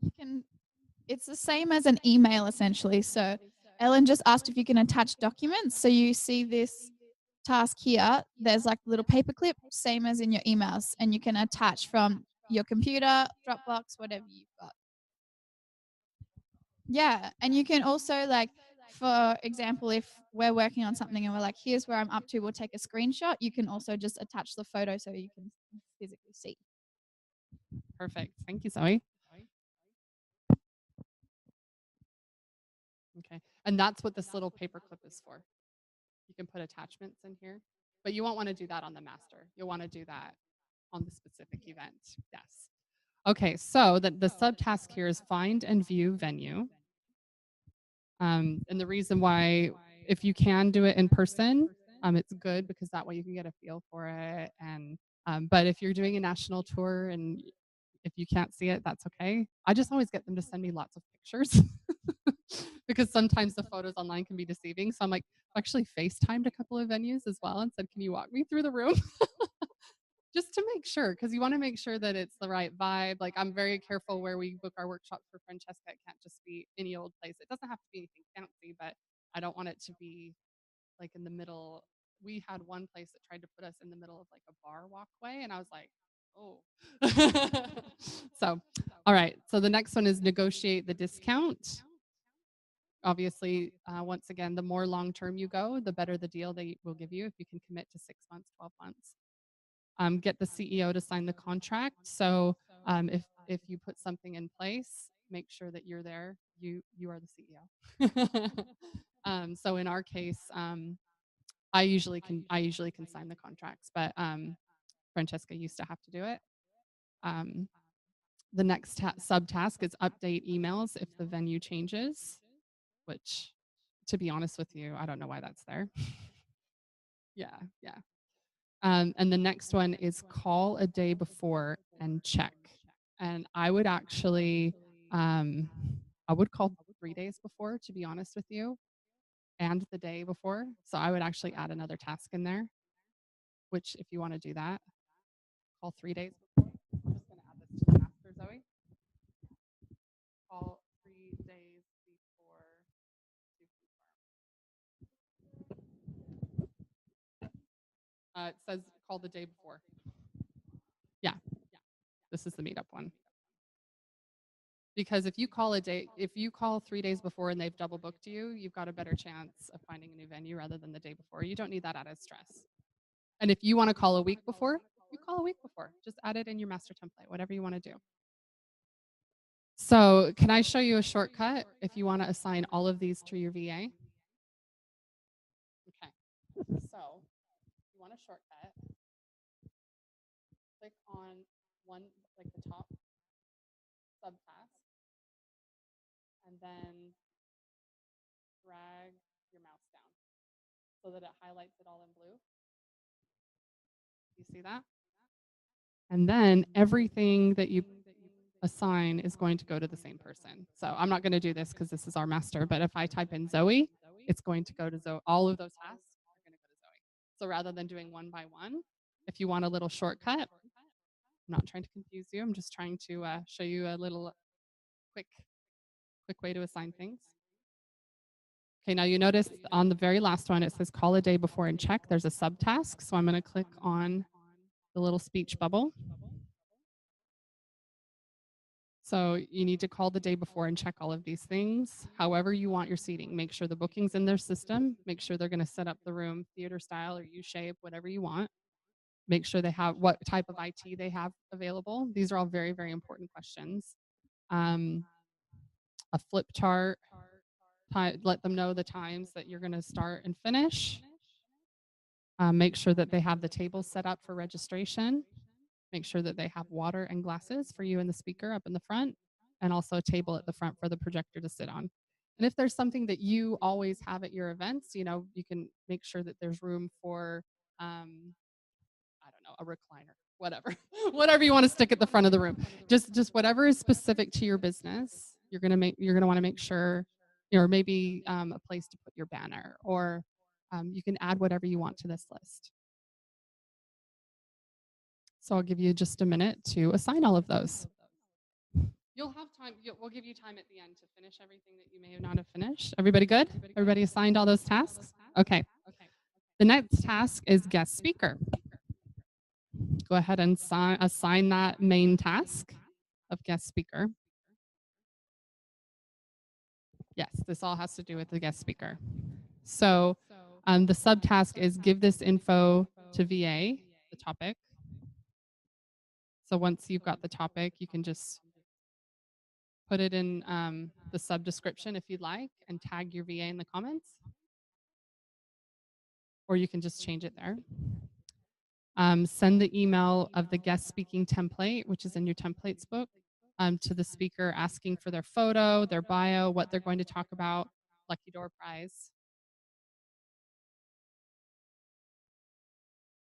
You can. It's the same as an email essentially. So Ellen just asked if you can attach documents. So you see this task here. There's like a little paperclip, same as in your emails, and you can attach from your computer, Dropbox, whatever you've got. Yeah, and you can also like, for example, if we're working on something and we're like, here's where I'm up to, we'll take a screenshot. You can also just attach the photo so you can physically see. Perfect. Thank you, Zoe. Okay. And that's what this little paper clip is for. You can put attachments in here, but you won't want to do that on the master. You'll want to do that on the specific event. Yes. Okay, so the subtask here is find and view venue. And the reason why, if you can do it in person, it's good because that way you can get a feel for it. And but if you're doing a national tour and if you can't see it, that's okay. I just always get them to send me lots of pictures because sometimes the photos online can be deceiving. So I'm like, actually FaceTimed a couple of venues as well and said, can you walk me through the room? Just to make sure, because you want to make sure that it's the right vibe. Like I'm very careful where we book our workshops for Francesca. It can't just be any old place. It doesn't have to be anything fancy, but I don't want it to be like in the middle. We had one place that tried to put us in the middle of like a bar walkway, and I was like, oh. So, all right. So the next one is negotiate the discount. Obviously, once again, the more long term you go, the better the deal they will give you if you can commit to 6 months, 12 months. Get the CEO to sign the contract. So if you put something in place, make sure that you're there. You are the CEO. So in our case, I usually can sign the contracts, but Francesca used to have to do it. The next subtask is update emails if the venue changes, which, to be honest with you, I don't know why that's there. Yeah. And the next one is call a day before and check. And I would actually, I would call 3 days before, to be honest with you, and the day before. So I would actually add another task in there, which if you want to do that, call 3 days before. I'm just going to add this to the master, Zoe. Call 3 days before to confirm. It says call the day before. Yeah. This is the meetup one. Because if you call 3 days before and they've double booked you, you've got a better chance of finding a new venue rather than the day before. You don't need that added stress. And if you want to call a week before, you call a week before. Just add it in your master template, whatever you want to do. So can I show you a shortcut if you want to assign all of these to your VA? Okay. So you want a shortcut. Click on one, like the top subtask, and then drag your mouse down so that it highlights it all in blue. You see that? And then everything that you assign is going to go to the same person. So I'm not going to do this because this is our master, but if I type in Zoe, it's going to go to Zoe. All of those tasks are going to go to Zoe. So rather than doing one by one, if you want a little shortcut, I'm not trying to confuse you. I'm just trying to show you a little quick way to assign things. Okay, now you notice on the very last one, it says call a day before and check. There's a subtask. So I'm going to click on the little speech bubble. So you need to call the day before and check all of these things. However you want your seating, make sure the booking's in their system. Make sure they're going to set up the room theater style or U-shape, whatever you want. Make sure they have what type of IT they have available. These are all very, very important questions. A flip chart. Let them know the times that you're going to start and finish. Make sure that they have the tables set up for registration. Make sure that they have water and glasses for you and the speaker up in the front, and also a table at the front for the projector to sit on. And if there's something that you always have at your events, you can make sure that there's room for, I don't know, a recliner, whatever, whatever you want to stick at the front of the room. Just whatever is specific to your business, you're gonna want to make sure, or maybe a place to put your banner, or you can add whatever you want to this list. So I'll give you just a minute to assign all of those. You'll have time. We'll give you time at the end to finish everything that you may not have finished. Everybody good? Everybody assigned all those tasks? Okay. The next task is guest speaker. go ahead and assign that main task of guest speaker. Yes, this all has to do with the guest speaker. So the subtask is give this info to VA, the topic. So once you've got the topic, you can just put it in the sub description if you'd like and tag your VA in the comments. Or you can just change it there. Send the email of the guest speaking template, which is in your templates book, to the speaker asking for their photo, their bio, what they're going to talk about, lucky door prize.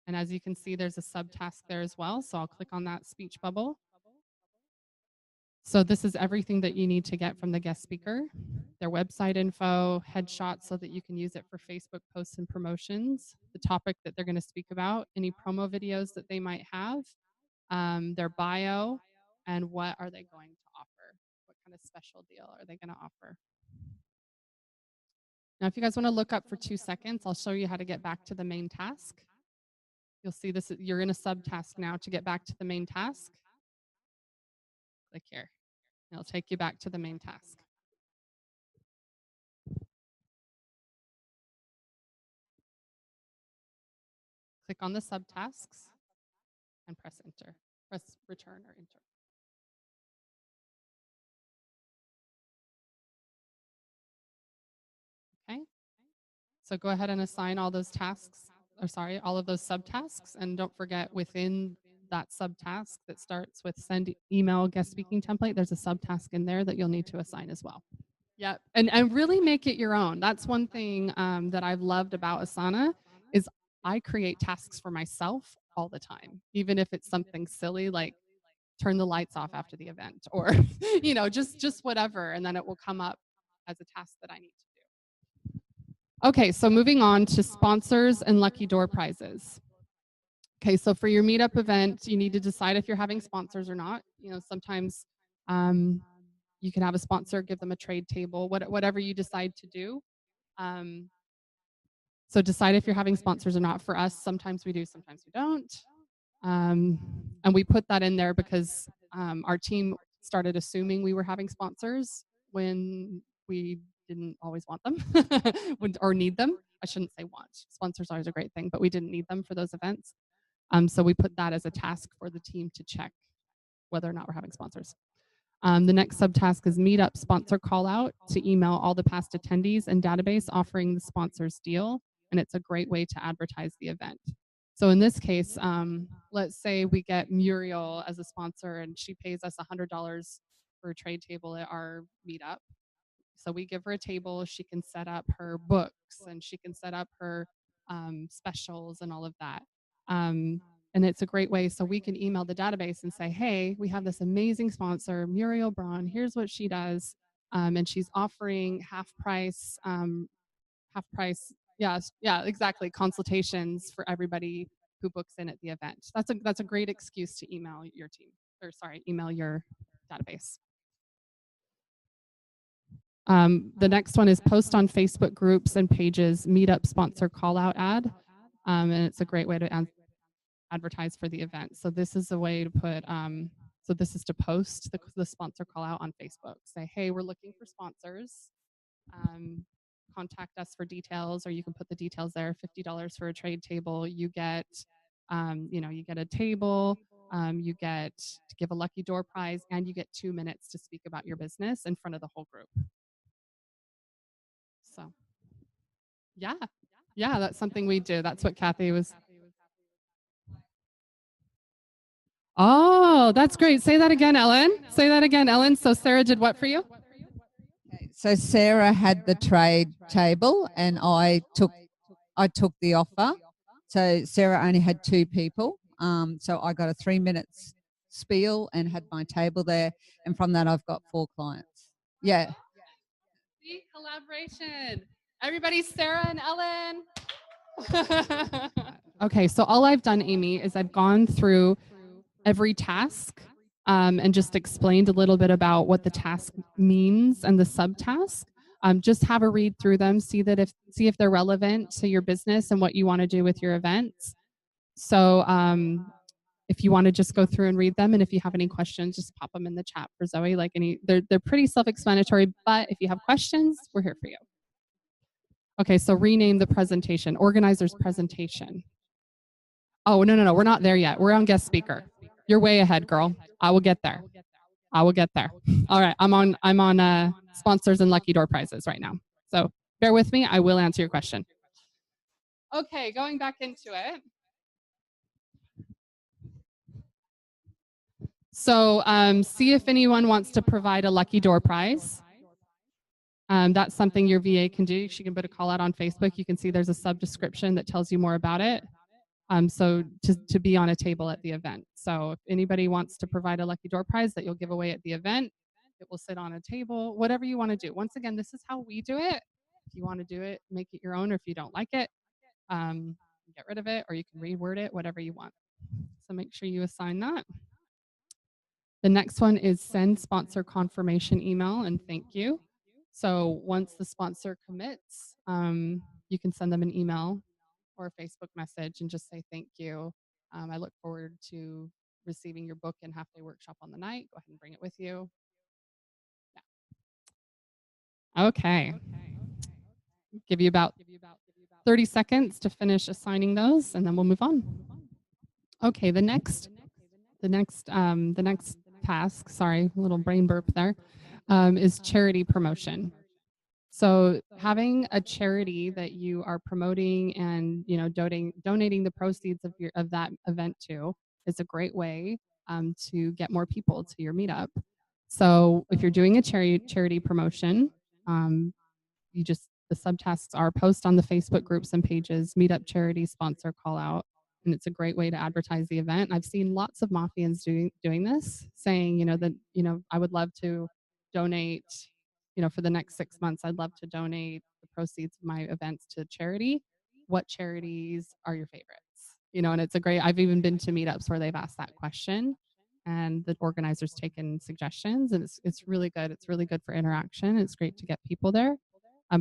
And as you can see, there's a subtask there as well. So I'll click on that speech bubble. So this is everything that you need to get from the guest speaker, their website info, headshots so that you can use it for Facebook posts and promotions, the topic that they're going to speak about, any promo videos that they might have, their bio, and what are they going to offer? What kind of special deal are they going to offer? Now, if you guys want to look up for 2 seconds, I'll show you how to get back to the main task. You'll see this, you're in a subtask now. To get back to the main task, click here. It'll take you back to the main task. Click on the subtasks and press enter. Press return or enter. Okay. So go ahead and assign all those tasks, or sorry, all of those subtasks. And don't forget within that subtask that starts with send email guest speaking template, there's a subtask in there that you'll need to assign as well. Yeah, and really make it your own. That's one thing that I've loved about Asana is I create tasks for myself all the time, even if it's something silly like turn the lights off after the event or you know just whatever, and then it will come up as a task that I need to do. Okay, so moving on to sponsors and lucky door prizes. Okay, so for your meetup event, you need to decide if you're having sponsors or not. You know, sometimes you can have a sponsor, give them a trade table, whatever you decide to do. So decide if you're having sponsors or not. For us, sometimes we do, sometimes we don't. And we put that in there because our team started assuming we were having sponsors when we didn't always want them or need them. I shouldn't say want. Sponsors are always a great thing, but we didn't need them for those events. So we put that as a task for the team to check whether or not we're having sponsors. The next subtask is meetup sponsor call out to email all the past attendees and database offering the sponsor's deal. And it's a great way to advertise the event. So in this case, let's say we get Muriel as a sponsor and she pays us $100 for a trade table at our meetup. So we give her a table, she can set up her books and she can set up her specials and all of that. And it's a great way so we can email the database and say, hey, we have this amazing sponsor, Muriel Braun, here's what she does. And she's offering half price, yeah, exactly, consultations for everybody who books in at the event. That's a great excuse to email your team, or sorry, email your database. The next one is post on Facebook groups and pages, meetup sponsor call out ad. And it's a great way to advertise for the event. So this is a way to put, so this is to post the sponsor call out on Facebook. Say, hey, we're looking for sponsors. Contact us for details, or you can put the details there. $50 for a trade table. You get, you get a table. You get to give a lucky door prize, and you get 2 minutes to speak about your business in front of the whole group. So, yeah, that's something we do. That's what Kathy was. Oh, that's great. Say that again, Ellen. Say that again, Ellen. So Sarah did what for you? So Sarah had the trade table and I took the offer. So Sarah only had 2 people. So I got a 3 minutes spiel and had my table there. And from that, I've got 4 clients. Yeah. See, collaboration. Everybody, Sarah and Ellen. Okay, so all I've done, Amy, is I've gone through every task and just explained a little bit about what the task means and the subtask. Just have a read through them, see if they're relevant to your business and what you want to do with your events. So if you want to just go through and read them. And if you have any questions, just pop them in the chat for Zoe. Like they're pretty self-explanatory, but if you have questions, we're here for you. Okay, so rename the presentation, organizer's presentation. Oh, no, we're not there yet. We're on guest speaker. You're way ahead, girl. I will get there. I will get there. All right, I'm on sponsors and lucky door prizes right now. So bear with me. I will answer your question. Okay, going back into it. So see if anyone wants to provide a lucky door prize. That's something your VA can do. She can put a call out on Facebook. You can see there's a sub description that tells you more about it. So to be on a table at the event. So if anybody wants to provide a lucky door prize that you'll give away at the event, it will sit on a table, whatever you want to do. Once again, this is how we do it. If you want to do it, make it your own, or if you don't like it, get rid of it, or you can reword it, whatever you want. So make sure you assign that. The next one is send sponsor confirmation email and thank you. So once the sponsor commits, you can send them an email or a Facebook message and just say thank you. I look forward to receiving your book and half-day workshop on the night. Go ahead and bring it with you. Yeah. Okay. Give you about 30 seconds to finish assigning those, and then we'll move on. Okay, the next task, sorry, a little brain burp there, is charity promotion. So having a charity that you are promoting and donating the proceeds of that event to is a great way to get more people to your meetup. So if you're doing a charity promotion, the subtasks are post on the Facebook groups and pages, meetup charity sponsor call out, and it's a great way to advertise the event. I've seen lots of Mafians doing this, saying I would love to donate. For the next 6 months, I'd love to donate the proceeds of my events to charity. What charities are your favorites? And it's a great. I've even been to meetups where they've asked that question, and the organizers taken suggestions, and it's really good. It's really good for interaction. It's great to get people there.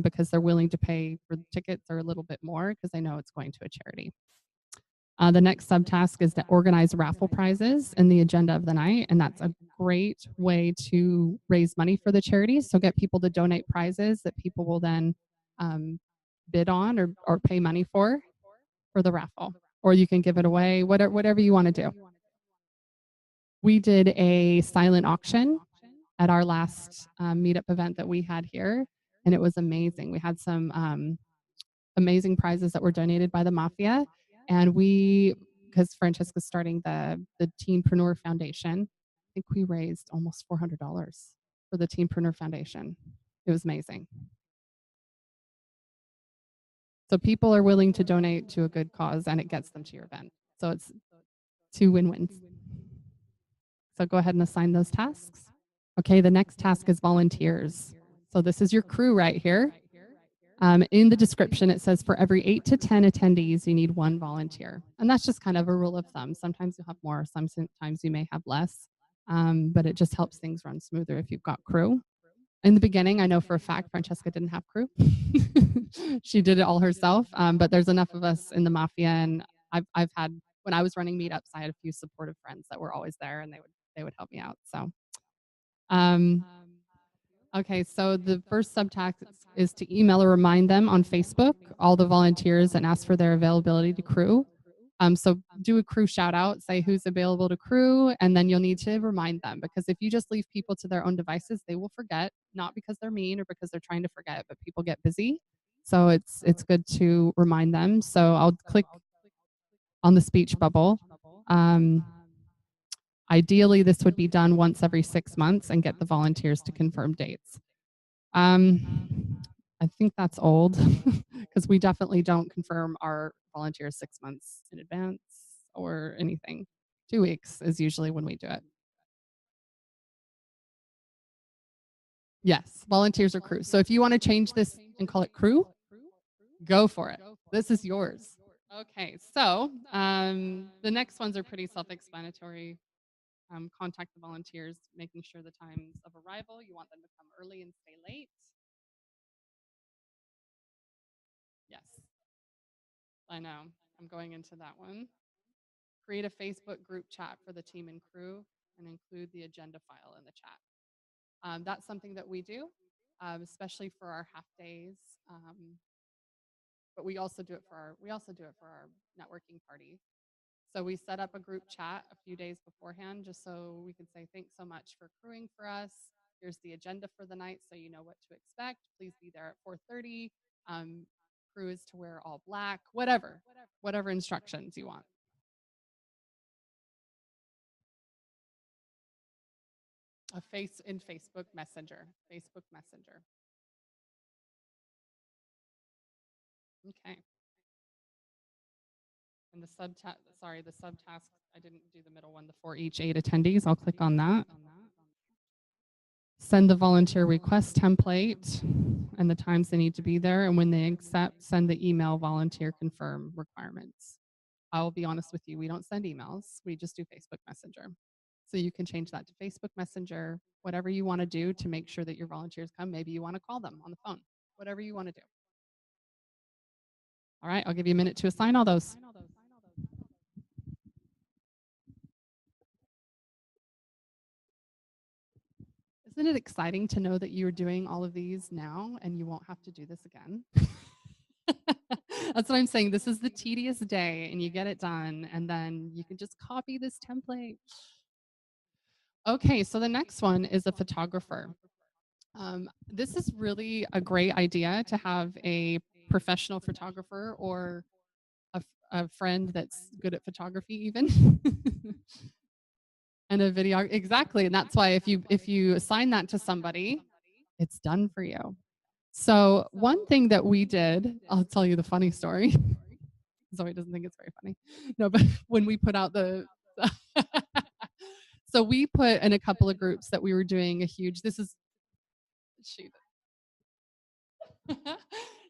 Because they're willing to pay for the tickets or a little bit more because they know it's going to a charity. The next subtask is to organize raffle prizes in the agenda of the night, and that's a great way to raise money for the charity. So get people to donate prizes that people will then bid on or pay money for the raffle, or you can give it away, whatever you want to do. We did a silent auction at our last meetup event that we had here, and it was amazing. We had some amazing prizes that were donated by the Mafia, and because Francesca's starting the Teenpreneur Foundation, I think we raised almost $400 for the Teenpreneur Foundation. It was amazing. So people are willing to donate to a good cause, and it gets them to your event. So it's 2 win-wins. So go ahead and assign those tasks. Okay, the next task is volunteers. So this is your crew right here. In the description, it says for every 8 to 10 attendees, you need 1 volunteer. And that's just kind of a rule of thumb. Sometimes you'll have more, sometimes you may have less, but it just helps things run smoother if you've got crew. In the beginning, I know for a fact Francesca didn't have crew. She did it all herself, but there's enough of us in the Mafia, and I've had, when I was running meetups, I had a few supportive friends that were always there, and they would help me out. So okay, so the first subtask is to email or remind them on Facebook, all the volunteers, and ask for their availability to crew. So do a crew shout out, say who's available to crew, and then you'll need to remind them, because if you just leave people to their own devices, they will forget, not because they're mean or because they're trying to forget, but people get busy. So it's good to remind them. So I'll click on the speech bubble. Ideally, this would be done once every 6 months and get the volunteers to confirm dates. I think that's old because we definitely don't confirm our volunteers 6 months in advance or anything. 2 weeks is usually when we do it. Yes, volunteers or crew. So if you want to change this and call it crew, go for it. This is yours. Okay, so the next ones are pretty self-explanatory. Contact the volunteers, making sure the times of arrival, you want them to come early and stay late. Yes, I know. I'm going into that one. create a Facebook group chat for the team and crew and include the agenda file in the chat. That's something that we do, especially for our half days. But we also do it for our networking party. So we set up a group chat a few days beforehand just so we can say thanks so much for crewing for us. Here's the agenda for the night so you know what to expect. Please be there at 4:30. Crew is to wear all black, whatever instructions you want. In Facebook Messenger. Okay. And the subtask, I didn't do the middle one, the for each 8 attendees. I'll click on that. Send the volunteer request template and the times they need to be there. And when they accept, send the email volunteer confirm requirements. I will be honest with you, we don't send emails. We just do Facebook Messenger. So you can change that to Facebook Messenger, whatever you want to do to make sure that your volunteers come. Maybe you want to call them on the phone, whatever you want to do. All right, I'll give you a minute to assign all those. Isn't it exciting to know that you're doing all of these now and you won't have to do this again? That's what I'm saying. This is the tedious day and you get it done and then you can just copy this template. Okay, so the next one is a photographer. This is really a great idea to have a professional photographer or a friend that's good at photography even. And a video, exactly. And that's why if you assign that to somebody, it's done for you. So one thing that we did, I'll tell you the funny story. Zoe doesn't think it's very funny. No, but when we put out so we put in a couple of groups that we were doing a huge,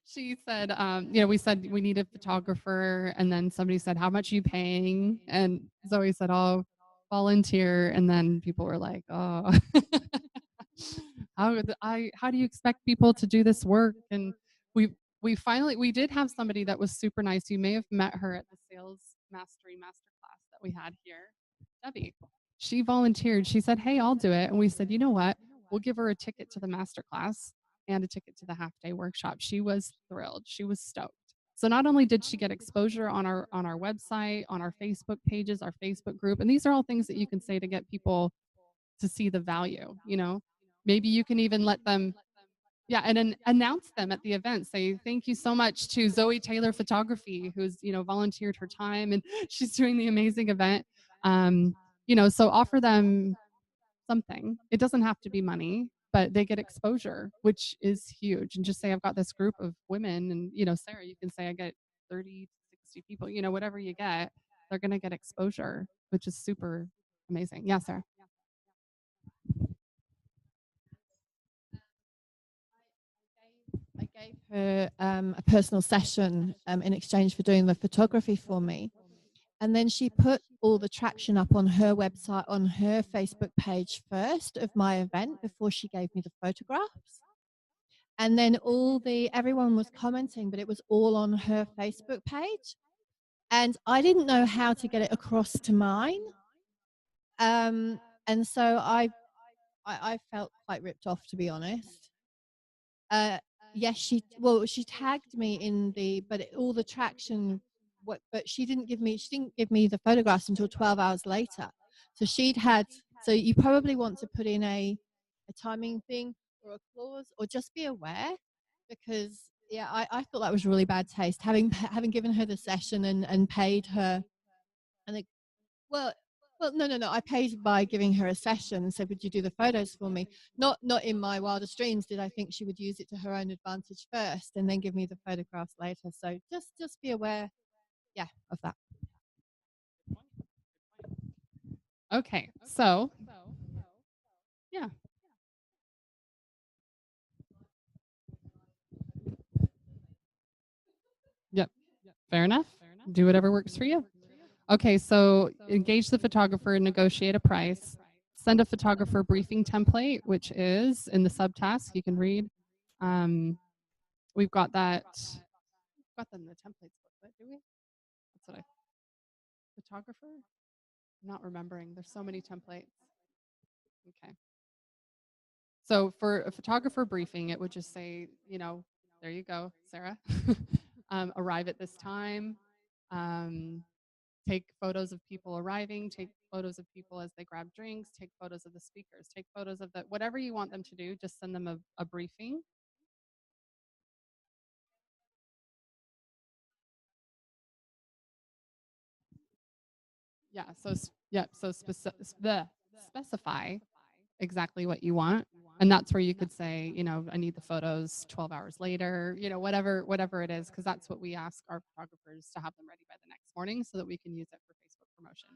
she said, we said we need a photographer. And then somebody said, how much are you paying? And Zoe said, oh, volunteer. And then people were like, oh, how do you expect people to do this work? And we did have somebody that was super nice. You may have met her at the Sales Mastery Masterclass that we had here, Debbie. She volunteered. She said, hey, I'll do it. And we said, you know what? We'll give her a ticket to the masterclass and a ticket to the half-day workshop. She was thrilled. She was stoked. So not only did she get exposure on our website, on our Facebook pages, our Facebook group, and these are all things that you can say to get people to see the value, Maybe you can even let them, and then announce them at the event. Say thank you so much to Zoe Taylor Photography, who's volunteered her time and she's doing the amazing event. So offer them something. It doesn't have to be money, but they get exposure, which is huge. And just say I've got this group of women, and Sarah, you can say I get 30, 60 people. Whatever you get, they're going to get exposure, which is super amazing. Yeah, Sarah. I gave her a personal session in exchange for doing the photography for me. And then she put all the traction up on her website, on her Facebook page first of my event before she gave me the photographs. And then everyone was commenting, but it was all on her Facebook page. And I didn't know how to get it across to mine. And so I felt quite ripped off, to be honest. Yes, she tagged me in all the traction, but she didn't give me the photographs until 12 hours later. So you probably want to put in a timing thing or a clause, or just be aware, because I thought that was really bad taste, having given her the session and paid her, and no. I paid by giving her a session and said, would you do the photos for me? Not in my wildest dreams did I think she would use it to her own advantage first and then give me the photographs later. So just be aware, of that. Okay, so yeah. Yep. Fair enough. Do whatever works for you. Okay, so engage the photographer and negotiate a price. Send a photographer briefing template, which is in the subtask. You can read. We've got that. Got them in the templates booklet, do we? That's what photographer? I'm not remembering. There's so many templates. Okay. So for a photographer briefing, it would just say, there you go, Sarah. Arrive at this time. Take photos of people arriving, take photos of people as they grab drinks, take photos of the speakers, take photos of whatever you want them to do, just send them a briefing. Yeah, so specify exactly what you want. And that's where you could say, I need the photos 12 hours later, whatever it is, because that's what we ask our photographers to have them ready by the next morning so that we can use it for Facebook promotion.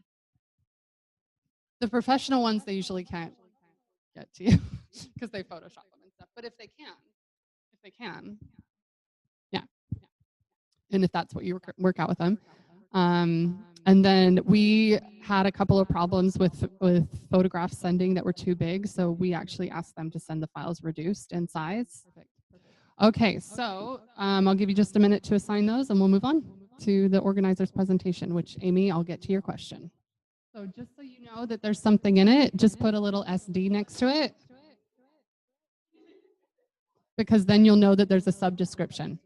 The professional ones, they usually can't get to you because they Photoshop them and stuff. But if they can, yeah. And if that's what you work out with them. And then we had a couple of problems with photographs sending that were too big. So we actually asked them to send the files reduced in size. Okay, so I'll give you just a minute to assign those and we'll move on to the organizer's presentation, which Amy, I'll get to your question. So just so you know that there's something in it, just put a little SD next to it, because then you'll know that there's a subdescription.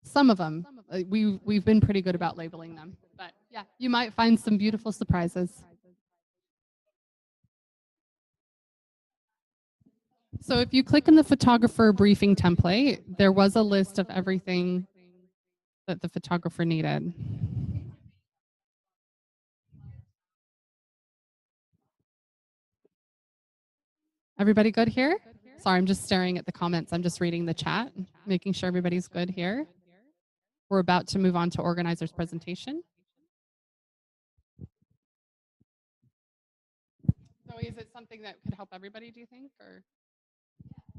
Some of them, we've been pretty good about labeling them, but yeah, you might find some beautiful surprises. So if you click in the photographer briefing template, there was a list of everything that the photographer needed. Everybody good here? Sorry, I'm just staring at the comments. I'm just reading the chat, making sure everybody's good here. We're about to move on to organizer's presentation. Zoe, is it something that could help everybody, do you think? Or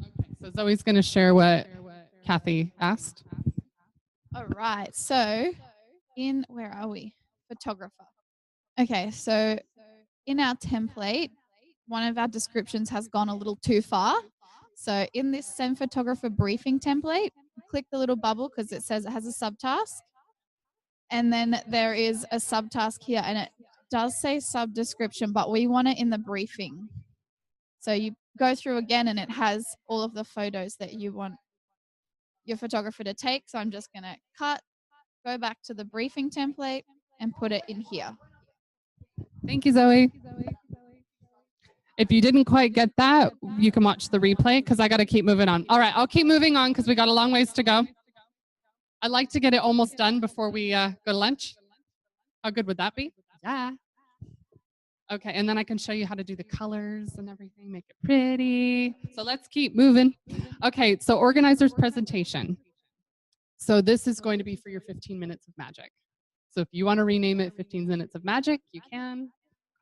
okay, so Zoe's going to share what Kathy asked. All right. So where are we? Photographer. Okay. So in our template, one of our descriptions has gone a little too far. So in this send photographer briefing template, click the little bubble because it says it has a subtask. And then there is a subtask here and it does say sub description, but we want it in the briefing. So you go through again and it has all of the photos that you want your photographer to take. So I'm just going to go back to the briefing template and put it in here. Thank you, Zoe. If you didn't quite get that, you can watch the replay because I got to keep moving on. All right, I'll keep moving on because we got a long ways to go. I'd like to get it almost done before we go to lunch. How good would that be? Yeah. Okay, and then I can show you how to do the colors and everything, make it pretty. So let's keep moving. Okay, so organizer's presentation. So this is going to be for your 15 minutes of magic. So if you want to rename it 15 minutes of magic, you can.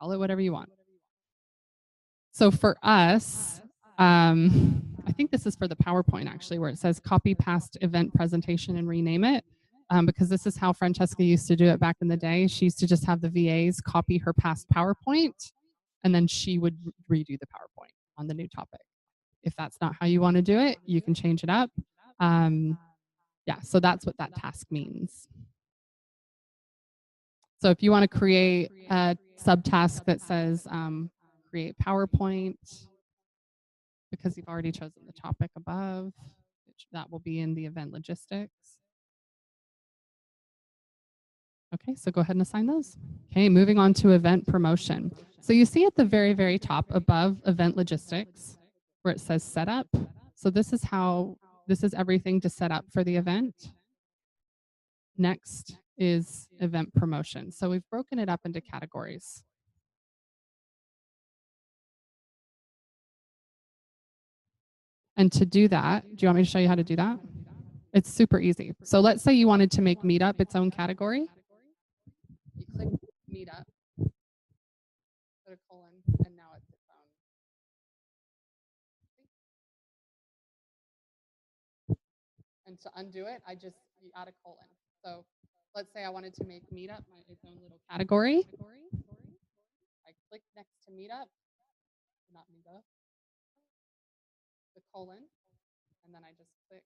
Call it whatever you want. So for us, I think this is for the PowerPoint actually, where it says copy past event presentation and rename it. Because this is how Francesca used to do it back in the day. She used to just have the VAs copy her past PowerPoint, and then she would redo the PowerPoint on the new topic. If that's not how you want to do it, you can change it up. Yeah, so that's what that task means. So if you want to create a subtask that says create PowerPoint, because you've already chosen the topic above, that will be in the event logistics. Okay, so go ahead and assign those. Okay, moving on to event promotion. So you see at the very, very top above event logistics, where it says setup. So this is everything to set up for the event. Next is event promotion. So we've broken it up into categories. And to do that, do you want me to show you how to do that? It's super easy. So let's say you wanted to make Meetup its own category. You click Meetup, put a colon, and now it's its own. And to undo it, you add a colon. So let's say I wanted to make Meetup its own little category. I click next to Meetup, not Meetup, the colon, and then I just click.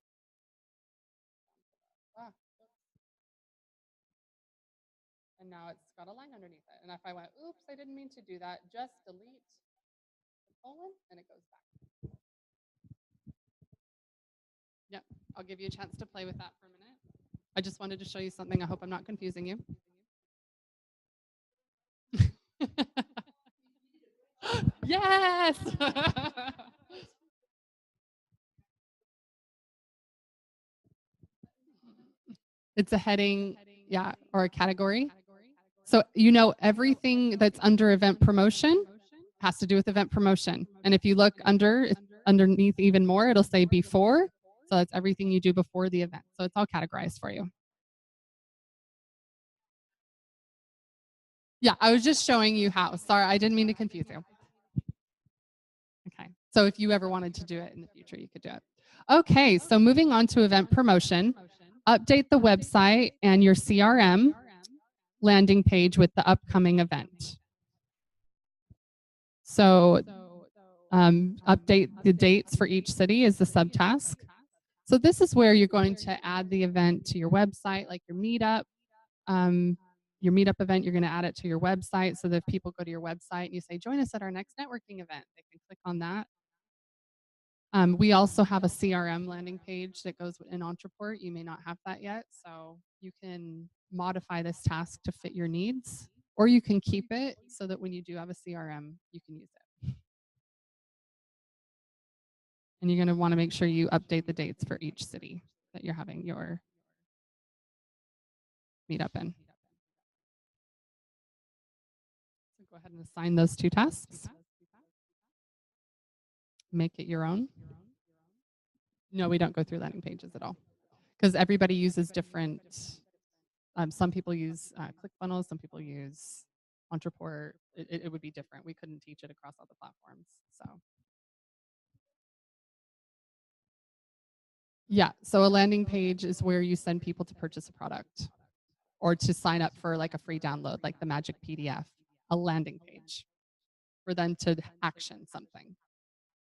now it's got a line underneath it. And if I went, oops, I didn't mean to do that, just delete the colon and it goes back. Yep, I'll give you a chance to play with that for a minute. I just wanted to show you something. I hope I'm not confusing you. Yes! It's a heading, yeah, or a category. So you know everything that's under event promotion has to do with event promotion. And if you look underneath even more, it'll say before. So that's everything you do before the event. So it's all categorized for you. Yeah, I was just showing you how. Sorry, I didn't mean to confuse you. Okay, so if you ever wanted to do it in the future, you could do it. Okay, so moving on to event promotion, update the website and your CRM landing page with the upcoming event. So update the dates for each city is the subtask. So this is where you're going to add the event to your website, like your meetup. Your meetup event, you're going to add it to your website so that if people go to your website and you say, join us at our next networking event, they can click on that. We also have a CRM landing page that goes in Entreport. You may not have that yet, so you can modify this task to fit your needs, or you can keep it so that when you do have a CRM, you can use it. And you're going to want to make sure you update the dates for each city that you're having your meetup in. So go ahead and assign those two tasks. Make it your own. No, we don't go through landing pages at all because everybody uses different. Some people use ClickFunnels, some people use Entreport. It would be different. We couldn't teach it across all the platforms. So yeah, so a landing page is where you send people to purchase a product or to sign up for like a free download, like the Magic PDF, a landing page for them to action something,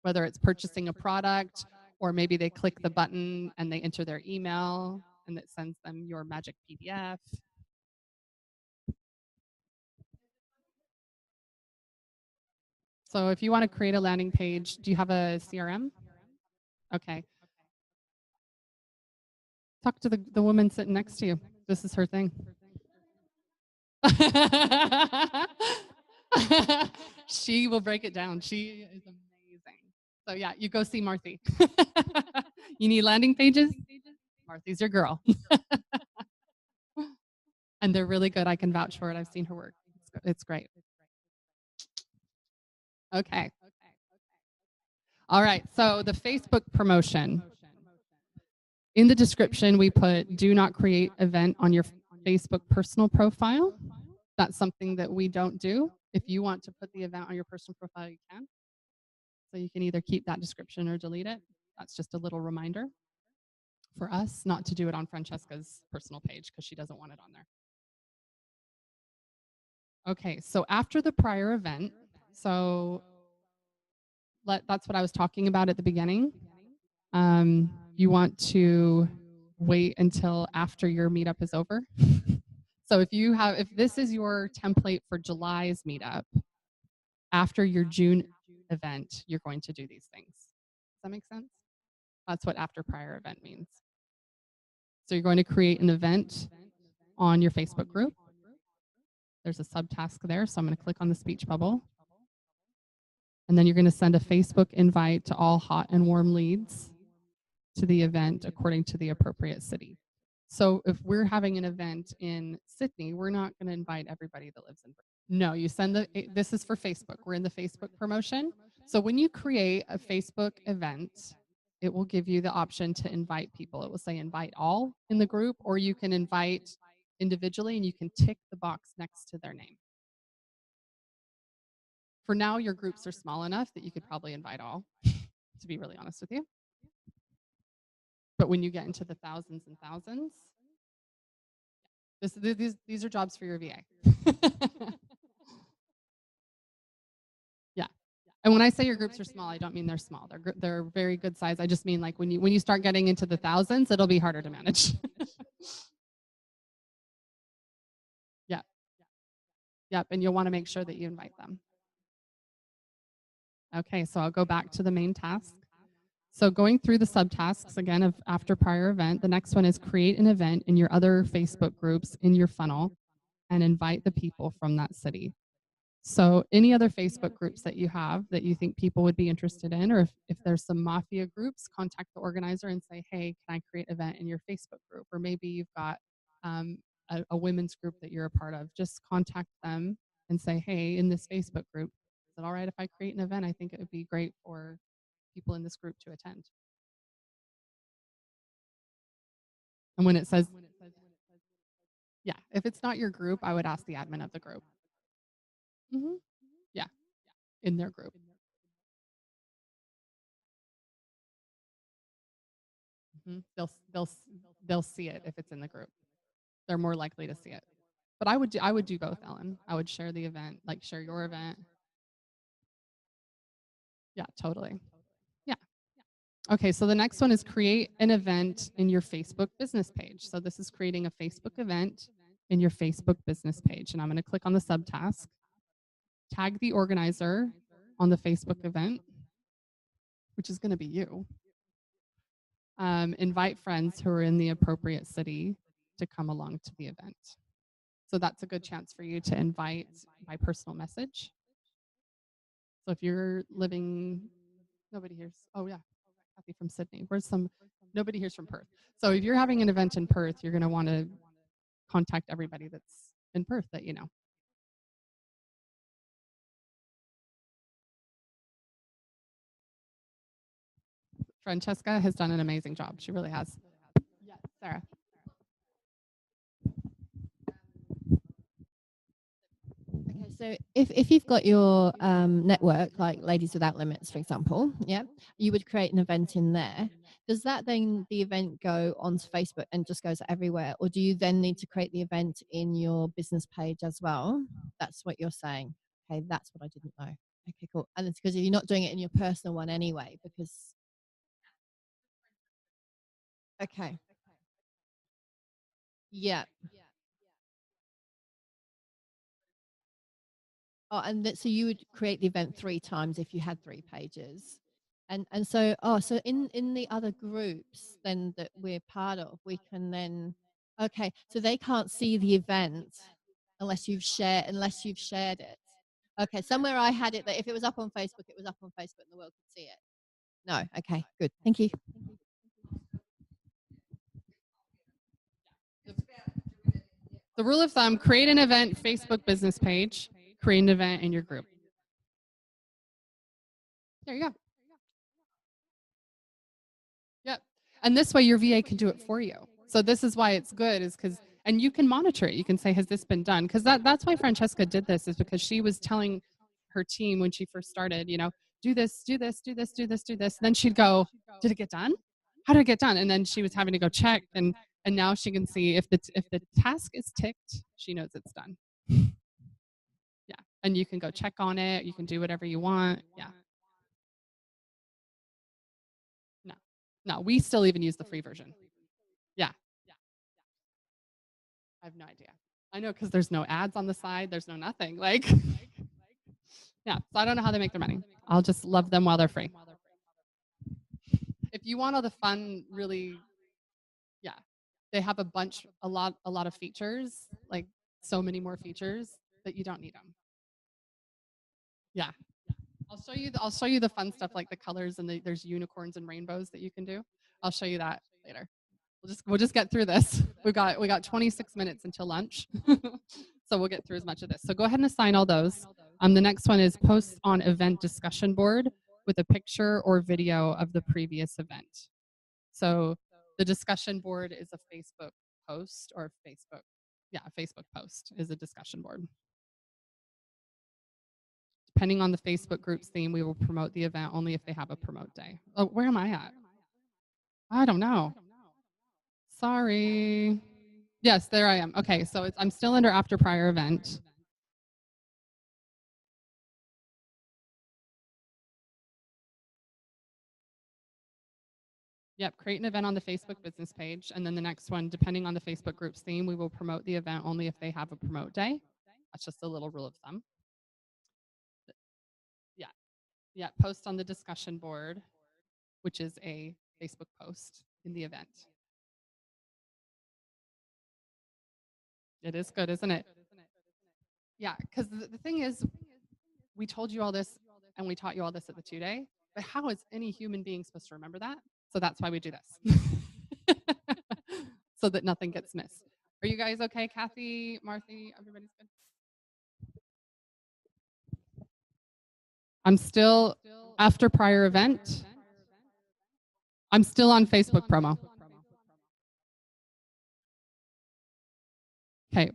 whether it's purchasing a product or maybe they click the button and they enter their email and it sends them your Magic PDF. So if you want to create a landing page, do you have a CRM? Okay. Talk to the woman sitting next to you. This is her thing. She will break it down. She is amazing. So yeah, you go see Marthy. You need landing pages? Marthy's your girl. And they're really good. I can vouch for it. I've seen her work. It's great. Okay. All right. So the Facebook promotion. In the description, we put do not create event on your Facebook personal profile. That's something that we don't do. If you want to put the event on your personal profile, you can. So you can either keep that description or delete it. That's just a little reminder for us not to do it on Francesca's personal page because she doesn't want it on there. Okay, so after the prior event, so that's what I was talking about at the beginning. You want to wait until after your meetup is over. So if this is your template for July's meetup, after your June event, you're going to do these things. Does that make sense? That's what after prior event means. So you're going to create an event on your Facebook group. There's a subtask there, so I'm going to click on the speech bubble. And then you're going to send a Facebook invite to all hot and warm leads to the event according to the appropriate city. So if we're having an event in Sydney, we're not going to invite everybody that lives in Britain. No, you send this is for Facebook. We're in the Facebook promotion. So when you create a Facebook event, it will give you the option to invite people. It will say invite all in the group, or you can invite individually and you can tick the box next to their name. For now, your groups are small enough that you could probably invite all, to be really honest with you. But when you get into the thousands and thousands, these are jobs for your VA. Yeah. And when I say your groups are small, I don't mean they're small. They're very good size. I just mean like when you start getting into the thousands, it'll be harder to manage. Yeah. Yep, and you'll want to make sure that you invite them. Okay, so I'll go back to the main task. So going through the subtasks again of after prior event, the next one is create an event in your other Facebook groups in your funnel and invite the people from that city. So any other Facebook groups that you have that you think people would be interested in, or if there's some mafia groups, contact the organizer and say, hey, can I create an event in your Facebook group? Or maybe you've got a women's group that you're a part of. Just contact them and say, hey, in this Facebook group, is it all right if I create an event? I think it would be great for people in this group to attend. And when it says, yeah, if it's not your group, I would ask the admin of the group. Yeah, in their group. They'll see it if it's in the group. They're more likely to see it. But I would do both, Ellen. I would share the event, like share your event. Yeah, totally. Yeah. Okay, so the next one is create an event in your Facebook business page. So this is creating a Facebook event in your Facebook business page. And I'm going to click on the subtask, tag the organizer on the Facebook event, which is going to be you. Invite friends who are in the appropriate city to come along to the event. So that's a good chance for you to invite by personal message. So if you're living, nobody here's, oh yeah, Kathy from Sydney. Nobody here's from Perth. So if you're having an event in Perth, you're gonna wanna contact everybody that's in Perth that you know. Francesca has done an amazing job. She really has. Yes, Sarah. Okay, so if you've got your network, like Ladies Without Limits, for example, yeah, you would create an event in there. Does that then the event go onto Facebook and just goes everywhere, or do you then need to create the event in your business page as well? That's what you're saying. Okay, that's what I didn't know. Okay, cool. And it's because you're not doing it in your personal one anyway, because okay, yeah. Oh, and so you would create the event 3 times if you had 3 pages. And so so in the other groups then that we're part of, we can then okay, so they can't see the event unless you've shared it. Okay, somewhere I had it that if it was up on Facebook, it was up on Facebook and the world could see it. No, okay, good. Thank you. The rule of thumb, create an event, Facebook business page, create an event in your group. There you go. Yep. And this way your VA can do it for you. So this is why it's good is because, and you can monitor it. You can say, has this been done? Because that's why Francesca did this is because she was telling her team when she first started, you know, do this, do this, do this, do this, do this. Then she'd go, did it get done? How did it get done? And then she was having to go check and now she can see if the task is ticked, she knows it's done. Yeah. And you can go check on it. You can do whatever you want. Yeah. No, we still even use the free version. Yeah. I have no idea. I know because there's no ads on the side. There's no nothing. Like, yeah. So I don't know how they make their money. I'll just love them while they're free. If you want all the fun, really, yeah, they have a lot of features, like so many more features that you don't need them. Yeah. I'll show you the fun stuff like the colors and there's unicorns and rainbows that you can do. I'll show you that later. We'll just get through this. We got 26 minutes until lunch. So we'll get through as much of this. So go ahead and assign all those. The next one is post on event discussion board with a picture or video of the previous event. So the discussion board is a Facebook post or a Facebook post is a discussion board. Depending on the Facebook group's theme, we will promote the event only if they have a promote day. Oh, where am I at? I don't know. Sorry. Yes, there I am. Okay, so I'm still under after prior event. Yep, create an event on the Facebook business page. And then the next one, depending on the Facebook group's theme, we will promote the event only if they have a promote day. That's just a little rule of thumb. Yeah, post on the discussion board, which is a Facebook post in the event. It is good, isn't it? Yeah, because the thing is, we told you all this and we taught you all this at the 2-day, but how is any human being supposed to remember that? So that's why we do this. So that nothing gets missed. Are you guys okay? Kathy, Marthy, everybody's good? I'm still, after prior event, I'm still on Facebook promo. Okay.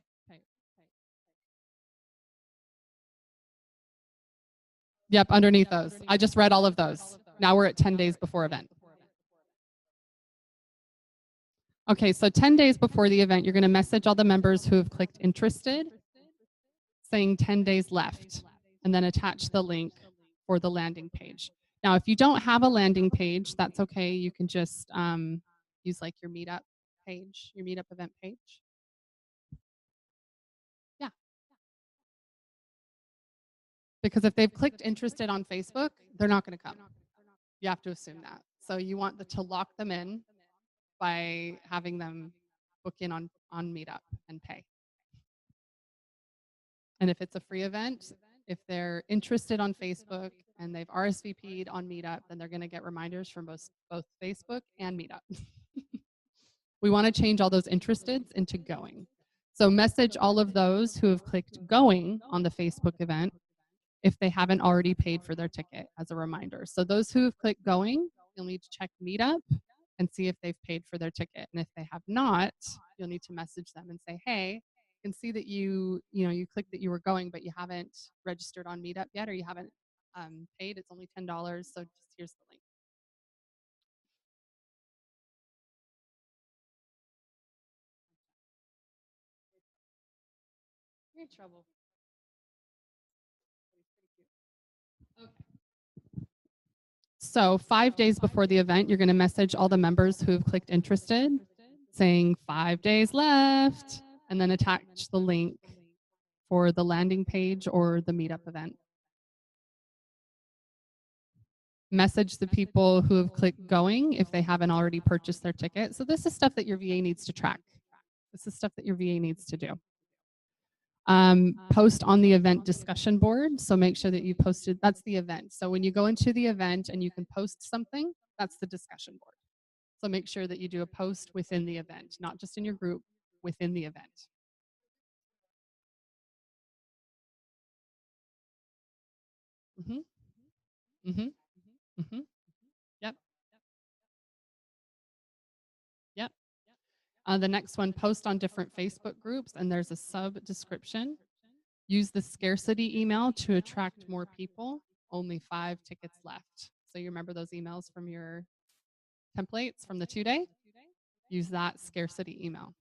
Yep, underneath those. I just read all of those. Now we're at 10 days before event. Okay, so 10 days before the event, you're going to message all the members who have clicked interested, saying 10 days left, and then attach the link for the landing page. Now, if you don't have a landing page, that's okay. You can just use like your meetup page, your meetup event page. Yeah. Because if they've clicked interested on Facebook, they're not going to come. You have to assume that. So you want to lock them in by having them book in on Meetup and pay. And if it's a free event, if they're interested on Facebook and they've RSVP'd on Meetup, then they're going to get reminders from both Facebook and Meetup. We want to change all those interested into going. So message all of those who have clicked going on the Facebook event if they haven't already paid for their ticket as a reminder. So those who have clicked going, you'll need to check Meetup and see if they've paid for their ticket. And if they have not, you'll need to message them and say, hey, I can see that you clicked that you were going, but you haven't registered on Meetup yet, or you haven't paid. It's only $10. So just here's the link. You're in trouble. Okay. So 5 days before the event, you're going to message all the members who have clicked interested, saying 5 days left, and then attach the link for the landing page or the meetup event. Message the people who have clicked going if they haven't already purchased their ticket. So this is stuff that your VA needs to track. This is stuff that your VA needs to do. Post on the event discussion board. So make sure that you posted, that's the event. So when you go into the event and you can post something, that's the discussion board. So make sure that you do a post within the event, not just in your group, within the event. Mm-hmm. Mm-hmm. Mm-hmm. Yep. Yep. The next one, post on different Facebook groups, and there's a sub description. Use the scarcity email to attract more people. Only 5 tickets left. So you remember those emails from your templates from the 2-day? Use that scarcity email.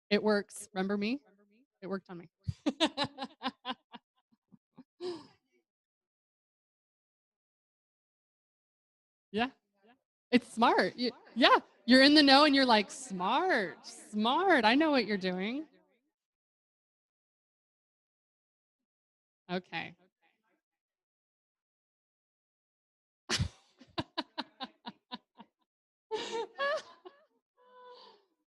It works. Remember me? It worked on me. Yeah. It's smart. Yeah. You're in the know and you're like, smart. I know what you're doing. Okay.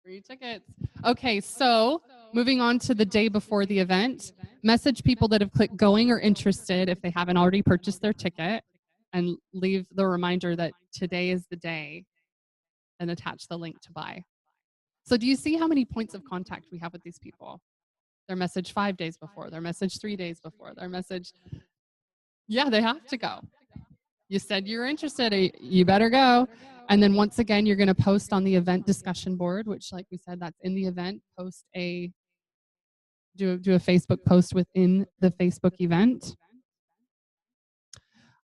Free tickets. Okay, so moving on to the day before the event, message people that have clicked going or interested if they haven't already purchased their ticket, and leave the reminder that today is the day, and attach the link to buy. So do you see how many points of contact we have with these people? Their message 5 days before, their message 3 days before, their message. Yeah, they have to go. You said you're interested, you better go. And then once again, you're going to post on the event discussion board, which, like we said, that's in the event. Do a Facebook post within the Facebook event.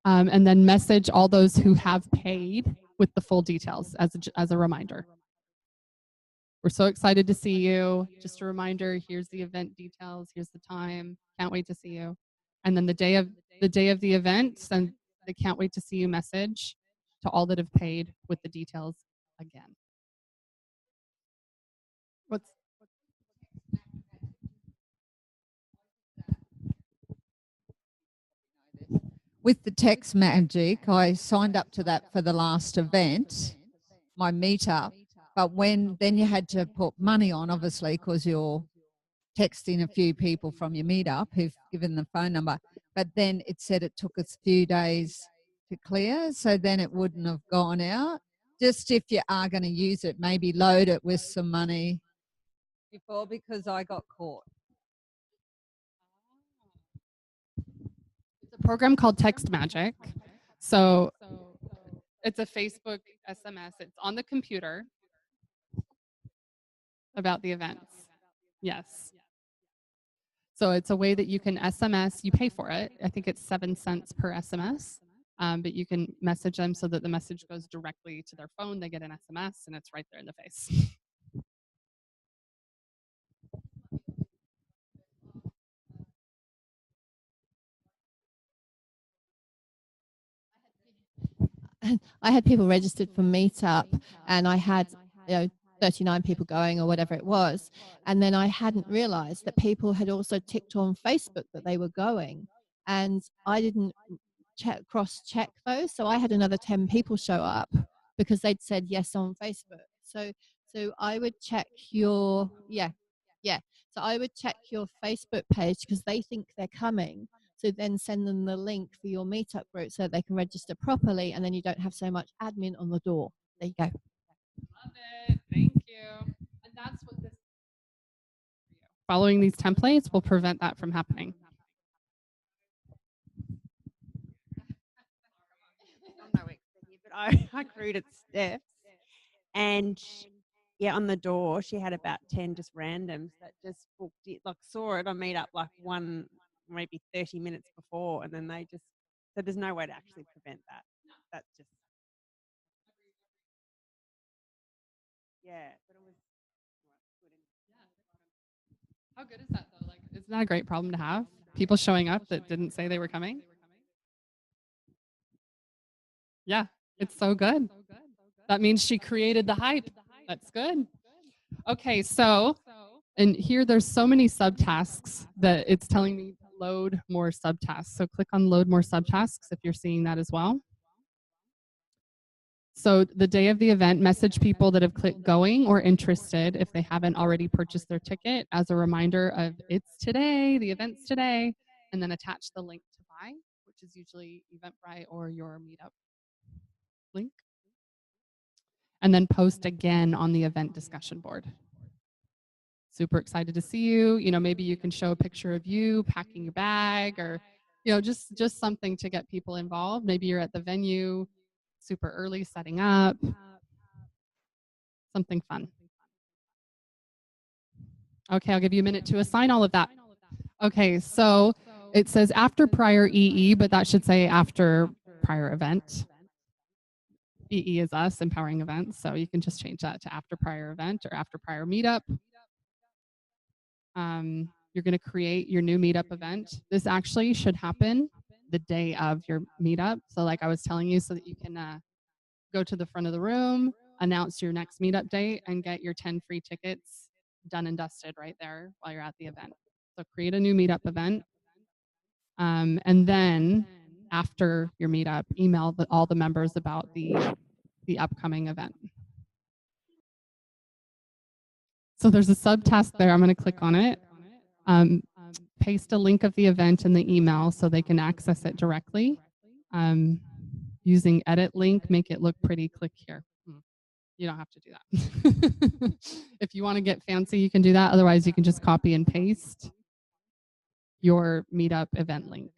And then message all those who have paid with the full details as a reminder. We're so excited to see you. Just a reminder, here's the event details, here's the time. Can't wait to see you. And then the day of the event, send the can't wait to see you message to all that have paid with the details again. What's with the text magic, I signed up to that for the last event, my meetup. But then you had to put money on, obviously, because you're texting a few people from your meetup who've given the phone number. But then it said it took us a few days to clear, so then it wouldn't have gone out. Just if you are going to use it, maybe load it with some money before, because I got caught. It's a program called Text Magic. So it's a Facebook SMS. It's on the computer about the events. Yes. So it's a way that you can SMS. You pay for it. I think it's 7 cents per SMS. But you can message them so that the message goes directly to their phone. They get an SMS and it's right there in the face. I had people registered for Meetup, and I had 39 people going or whatever it was, and then I hadn't realized that people had also ticked on Facebook that they were going, and I didn't cross check those, so I had another 10 people show up because they'd said yes on Facebook. So I would check your so I would check your Facebook page because they think they're coming. So then send them the link for your meetup group so they can register properly, and then you don't have so much admin on the door. There you go. Love it. Thank you. And that's what this. Following these templates will prevent that from happening. But I crewed at Steph's, and yeah, on the door she had about 10 just randoms that just booked it, like saw it on Meetup like maybe 30 minutes before, and then they just, so there's no way to actually prevent that. That's just, yeah, but it was good. How good is that though? Like, isn't that a great problem to have? People showing up that didn't say they were coming. Yeah, it's so good. That means she created the hype. That's good. Okay, so, and here there's so many subtasks that it's telling me load more subtasks. So click on load more subtasks if you're seeing that as well. So the day of the event, message people that have clicked going or interested if they haven't already purchased their ticket as a reminder of it's today, the event's today, and then attach the link to buy, which is usually Eventbrite or your Meetup link. And then post again on the event discussion board. Super excited to see you. You know, maybe you can show a picture of you packing your bag, or, you know, just something to get people involved. Maybe you're at the venue super early setting up. Something fun. Okay, I'll give you a minute to assign all of that. Okay, so it says after prior EE, but that should say after prior event. EE is us, empowering events, so you can just change that to after prior event or after prior meetup. You're going to create your new meetup event. This actually should happen the day of your meetup. So like I was telling you, so that you can go to the front of the room, announce your next meetup date, and get your 10 free tickets done and dusted right there while you're at the event. So create a new meetup event. And then after your meetup, email all the members about the upcoming event. So there's a subtask there. I'm going to click on it. Paste a link of the event in the email so they can access it directly. Using edit link, make it look pretty. Click here. You don't have to do that. If you want to get fancy, you can do that. Otherwise, you can just copy and paste your meetup event link.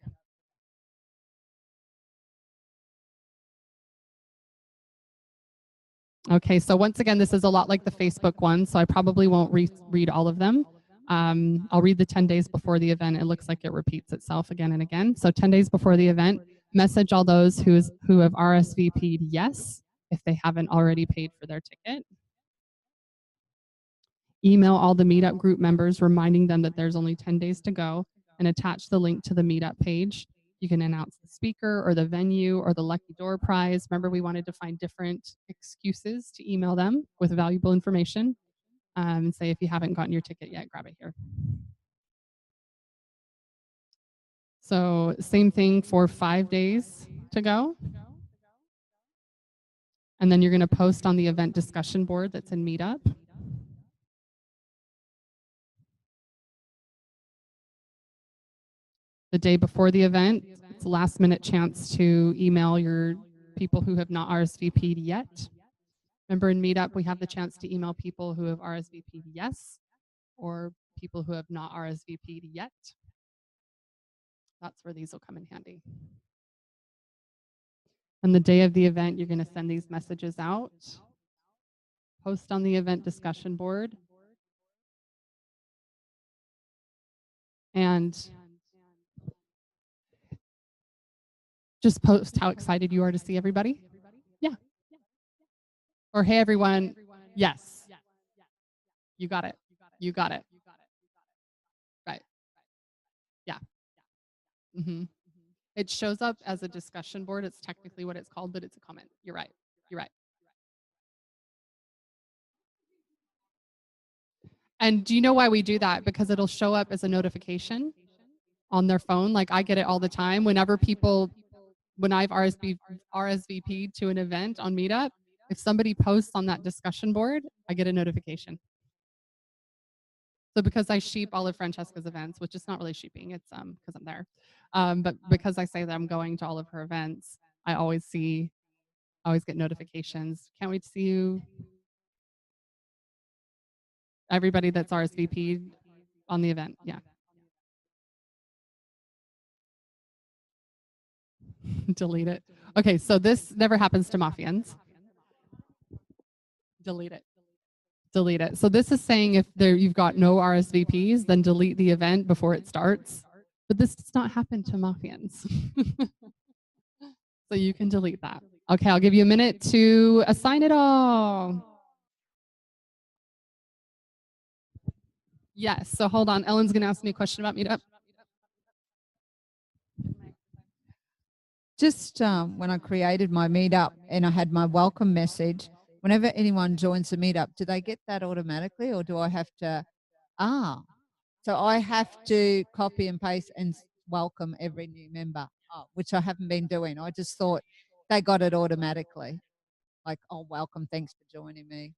Okay, so once again, this is a lot like the Facebook one, so I probably won't read all of them. I'll read the 10 days before the event. It looks like it repeats itself again and again. So 10 days before the event, message all those who have RSVP'd yes, if they haven't already paid for their ticket. Email all the meetup group members, reminding them that there's only 10 days to go, and attach the link to the meetup page. You can announce the speaker or the venue or the lucky door prize. Remember, we wanted to find different excuses to email them with valuable information. And say, if you haven't gotten your ticket yet, grab it here. So same thing for 5 days to go. And then you're going to post on the event discussion board that's in Meetup. The day before the event, it's a last minute chance to email your people who have not RSVP'd yet. Remember in Meetup, we have the chance to email people who have RSVP'd yes, or people who have not RSVP'd yet. That's where these will come in handy. On the day of the event, you're going to send these messages out, post on the event discussion board, and just post how excited you are to see everybody. Yeah. Or, hey, everyone, yes. You got it. You got it. Right. Yeah. Mm-hmm. It shows up as a discussion board. It's technically what it's called, but it's a comment. You're right. You're right. And do you know why we do that? Because it'll show up as a notification on their phone. Like I get it all the time. Whenever people, when I've RSVP'd to an event on Meetup, if somebody posts on that discussion board, I get a notification. So because I sheep all of Francesca's events, which is not really sheeping, it's because I'm there. But because I say that I'm going to all of her events, I always get notifications. Can't wait to see you. Everybody that's RSVP'd on the event. Yeah. Delete it. Okay, so this never happens to Mafians. Delete it. Delete it. So this is saying if you've got no RSVPs, then delete the event before it starts. But this does not happen to Mafians. So you can delete that. Okay, I'll give you a minute to assign it all. Yes, so hold on. Ellen's going to ask me a question about Meetup. Just when I created my meetup and I had my welcome message, whenever anyone joins the meetup, do they get that automatically or do I have to? So I have to copy and paste and welcome every new member, which I haven't been doing. I just thought they got it automatically. Like, oh, welcome, thanks for joining me.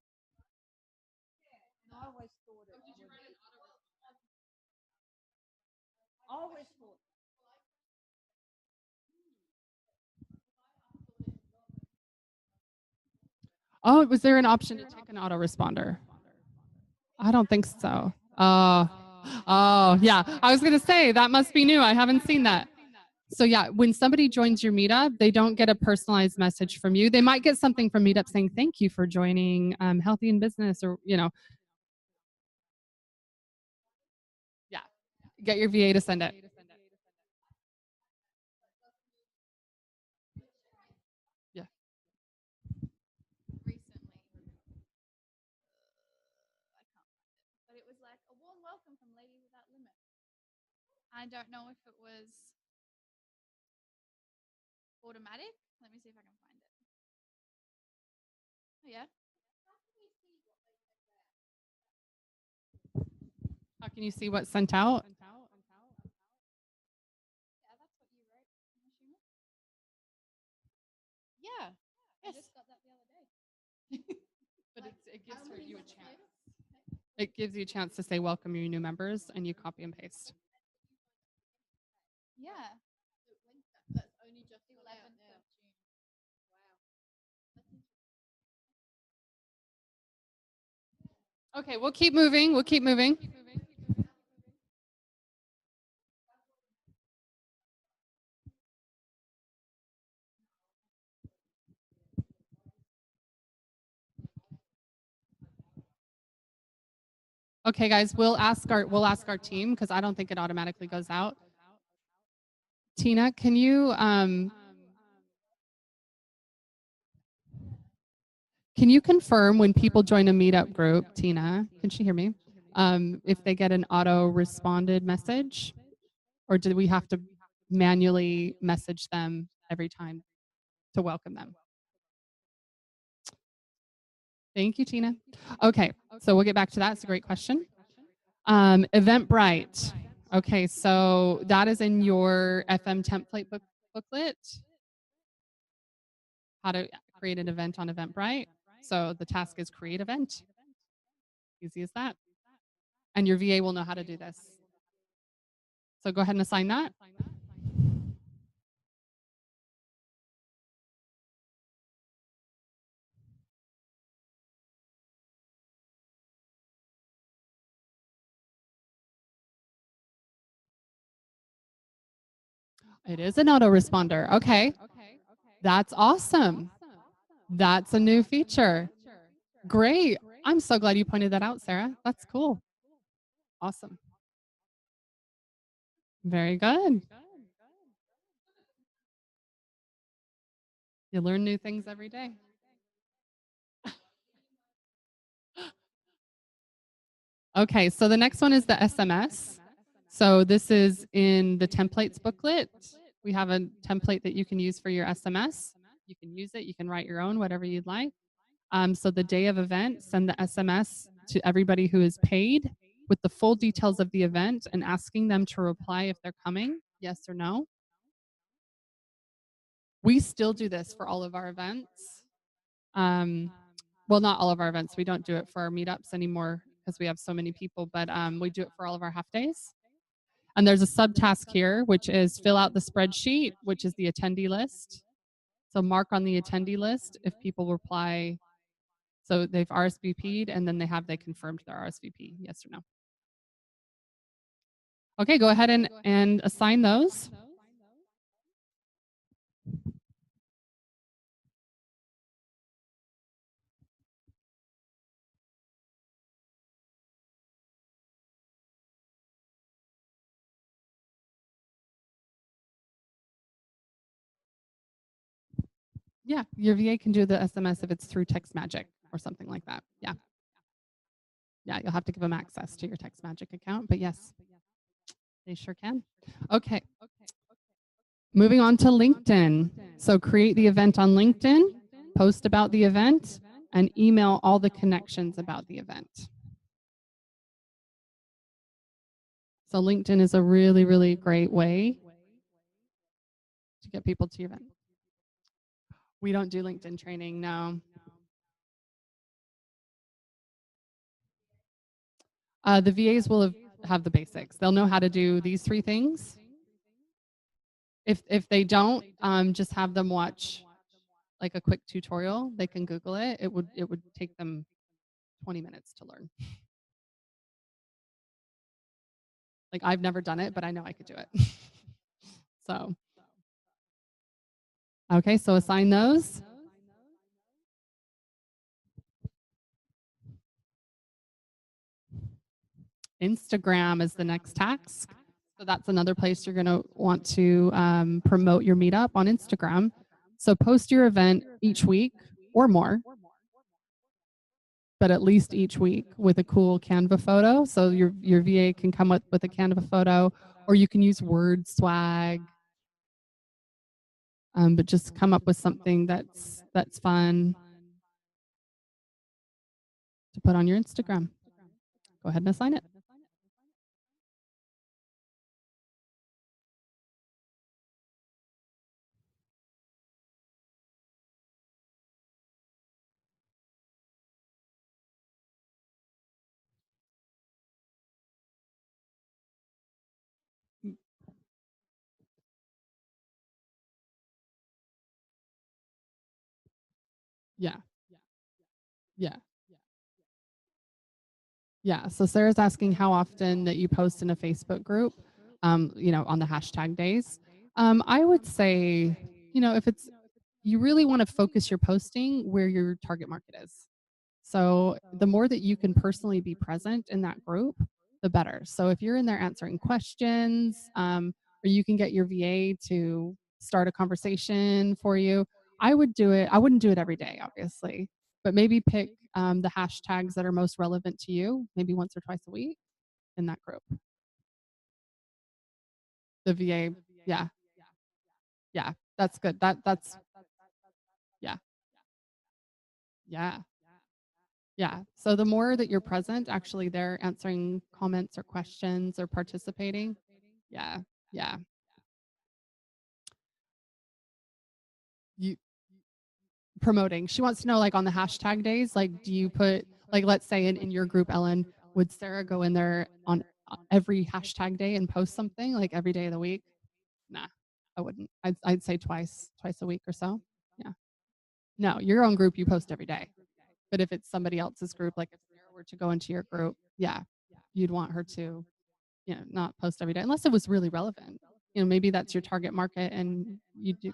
I always thought it would. Always thought. Oh, was there an option to take an autoresponder? I don't think so. Oh, yeah. I was going to say that must be new. I haven't seen that. So yeah, when somebody joins your meetup, they don't get a personalized message from you. They might get something from Meetup saying, thank you for joining Healthy in Business, or, yeah. Get your VA to send it. Yeah. Recently, I can't find it, but it was like a warm welcome from Lady Without Limit. I don't know if it was automatic. Let me see if I can find it. Oh, yeah. How can you see what's sent out? Yeah, that's what you wrote, I'm assuming. Yeah. I just got that the other day. But it gives you a chance. It gives you a chance to say welcome your new members, and you copy and paste. Yeah. That's only just 11th of June. Wow. Okay, we'll keep moving. We'll keep moving. Okay, guys, we'll ask our team because I don't think it automatically goes out. Tina, can you confirm when people join a meetup group? Tina, can she hear me? If they get an auto responded message, or do we have to manually message them every time to welcome them? Thank you, Tina. Okay, so we'll get back to that. It's a great question. Eventbrite. Okay, so that is in your FM template booklet. How to create an event on Eventbrite. So the task is create event. Easy as that. And your VA will know how to do this. So go ahead and assign that. It is an autoresponder. Okay. That's awesome. That's a new feature. Great. I'm so glad you pointed that out, Sarah. That's cool. Awesome. Very good. You learn new things every day. Okay, so the next one is the SMS. So this is in the templates booklet. We have a template that you can use for your SMS. You can use it, you can write your own, whatever you'd like. So the day of event, send the SMS to everybody who is paid with the full details of the event and asking them to reply if they're coming, yes or no. We still do this for all of our events. Well, not all of our events. We don't do it for our meetups anymore because we have so many people, but we do it for all of our half days. And there's a subtask here, which is fill out the spreadsheet, which is the attendee list. So mark on the attendee list if people reply. So they've RSVP'd and then they confirmed their RSVP, yes or no. Okay, go ahead and assign those. Yeah, your VA can do the SMS if it's through Text Magic or something like that. Yeah. Yeah, you'll have to give them access to your Text Magic account, but yes, they sure can. Okay. Moving on to LinkedIn. So create the event on LinkedIn, post about the event, and email all the connections about the event. So LinkedIn is a really, really great way to get people to your event. We don't do LinkedIn training, no. The VAs will have the basics. They'll know how to do these 3 things. If they don't, just have them watch like a quick tutorial. They can Google it. It would take them 20 minutes to learn. Like I've never done it, but I know I could do it. So, okay, so assign those. Instagram is the next task. So that's another place you're going to want to promote your meetup on Instagram. So post your event each week or more, but at least each week with a cool Canva photo. So your VA can come up with a Canva photo, or you can use word swag. But just come up with something that's fun to put on your Instagram. Go ahead and assign it. Yeah. Yeah. Yeah. So Sarah's asking how often that you post in a Facebook group, on the hashtag days. I would say, if it's, you really want to focus your posting where your target market is. So the more that you can personally be present in that group, the better. So if you're in there answering questions, or you can get your VA to start a conversation for you, I would do it. I wouldn't do it every day, obviously, but maybe pick the hashtags that are most relevant to you, maybe once or twice a week in that group. The VA, yeah, yeah, that's good. That's yeah, yeah. Yeah. So the more that you're present, actually, they're answering comments or questions or participating. Yeah. Yeah. You promoting. She wants to know, like, on the hashtag days, like, do you put, like, let's say in your group, Ellen, would Sarah go in there on every hashtag day and post something like every day of the week? Nah, I wouldn't. I'd say twice a week or so. Yeah. No, your own group, you post every day. But if it's somebody else's group, like if Sarah were to go into your group, yeah, you'd want her to, not post every day unless it was really relevant. Maybe that's your target market and you do,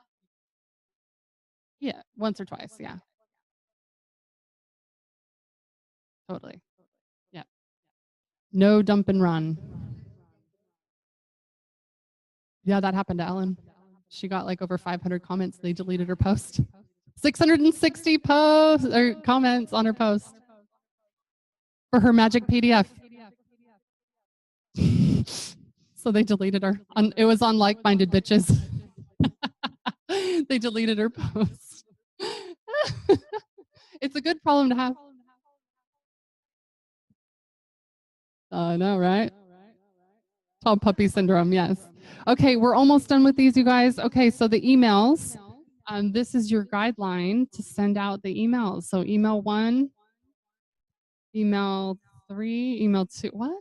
yeah, once or twice. Yeah, totally. Yeah. No dump and run. Yeah, that happened to Ellen. She got like over 500 comments. They deleted her post. 660 posts or comments on her post for her magic PDF. So they deleted her. It was on like-minded bitches. They deleted her post. It's a good problem to have. I know, right? Tom puppy syndrome, yes. Okay, we're almost done with these, you guys. Okay, so the emails. This is your guideline to send out the emails. So email 1, email 3, email 2. What?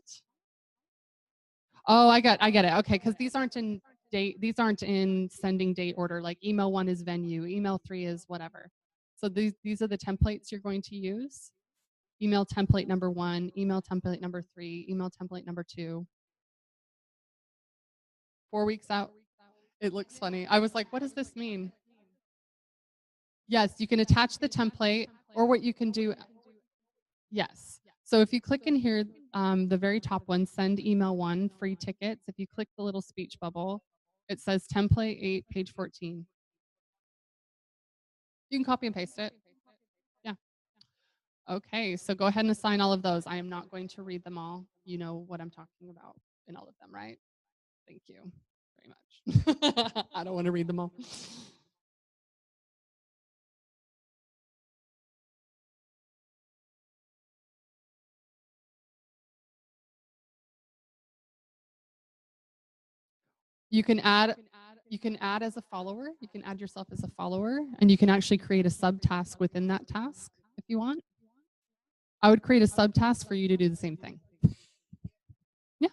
Oh, I get it. Okay, because these aren't in sending date order. Like email 1 is venue, email 3 is whatever. So these are the templates you're going to use. Email template number 1, email template number 3, email template number 2. 4 weeks out. It looks funny. I was like, what does this mean? Yes, you can attach the template, or what you can do. Yes. So if you click in here, the very top one, send email 1, free tickets. If you click the little speech bubble, it says template 8, page 14. You can copy and paste it. Yeah. Okay, so go ahead and assign all of those. I am not going to read them all. You know what I'm talking about in all of them, right? Thank you very much. I don't want to read them all. You can add as a follower. You can add yourself as a follower, and you can actually create a subtask within that task if you want. I would create a subtask for you to do the same thing. Yeah.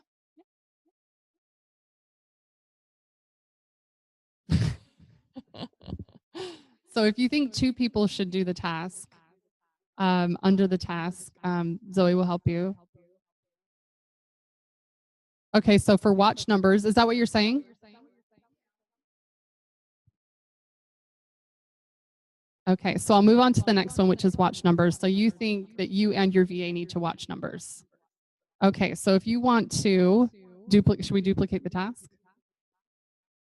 So if you think 2 people should do the task, under the task, Zoe will help you. Okay, so for watch numbers, is that what you're saying? Okay, so I'll move on to the next one, which is watch numbers. So you think that you and your VA need to watch numbers. Okay, so if you want to should we duplicate the task?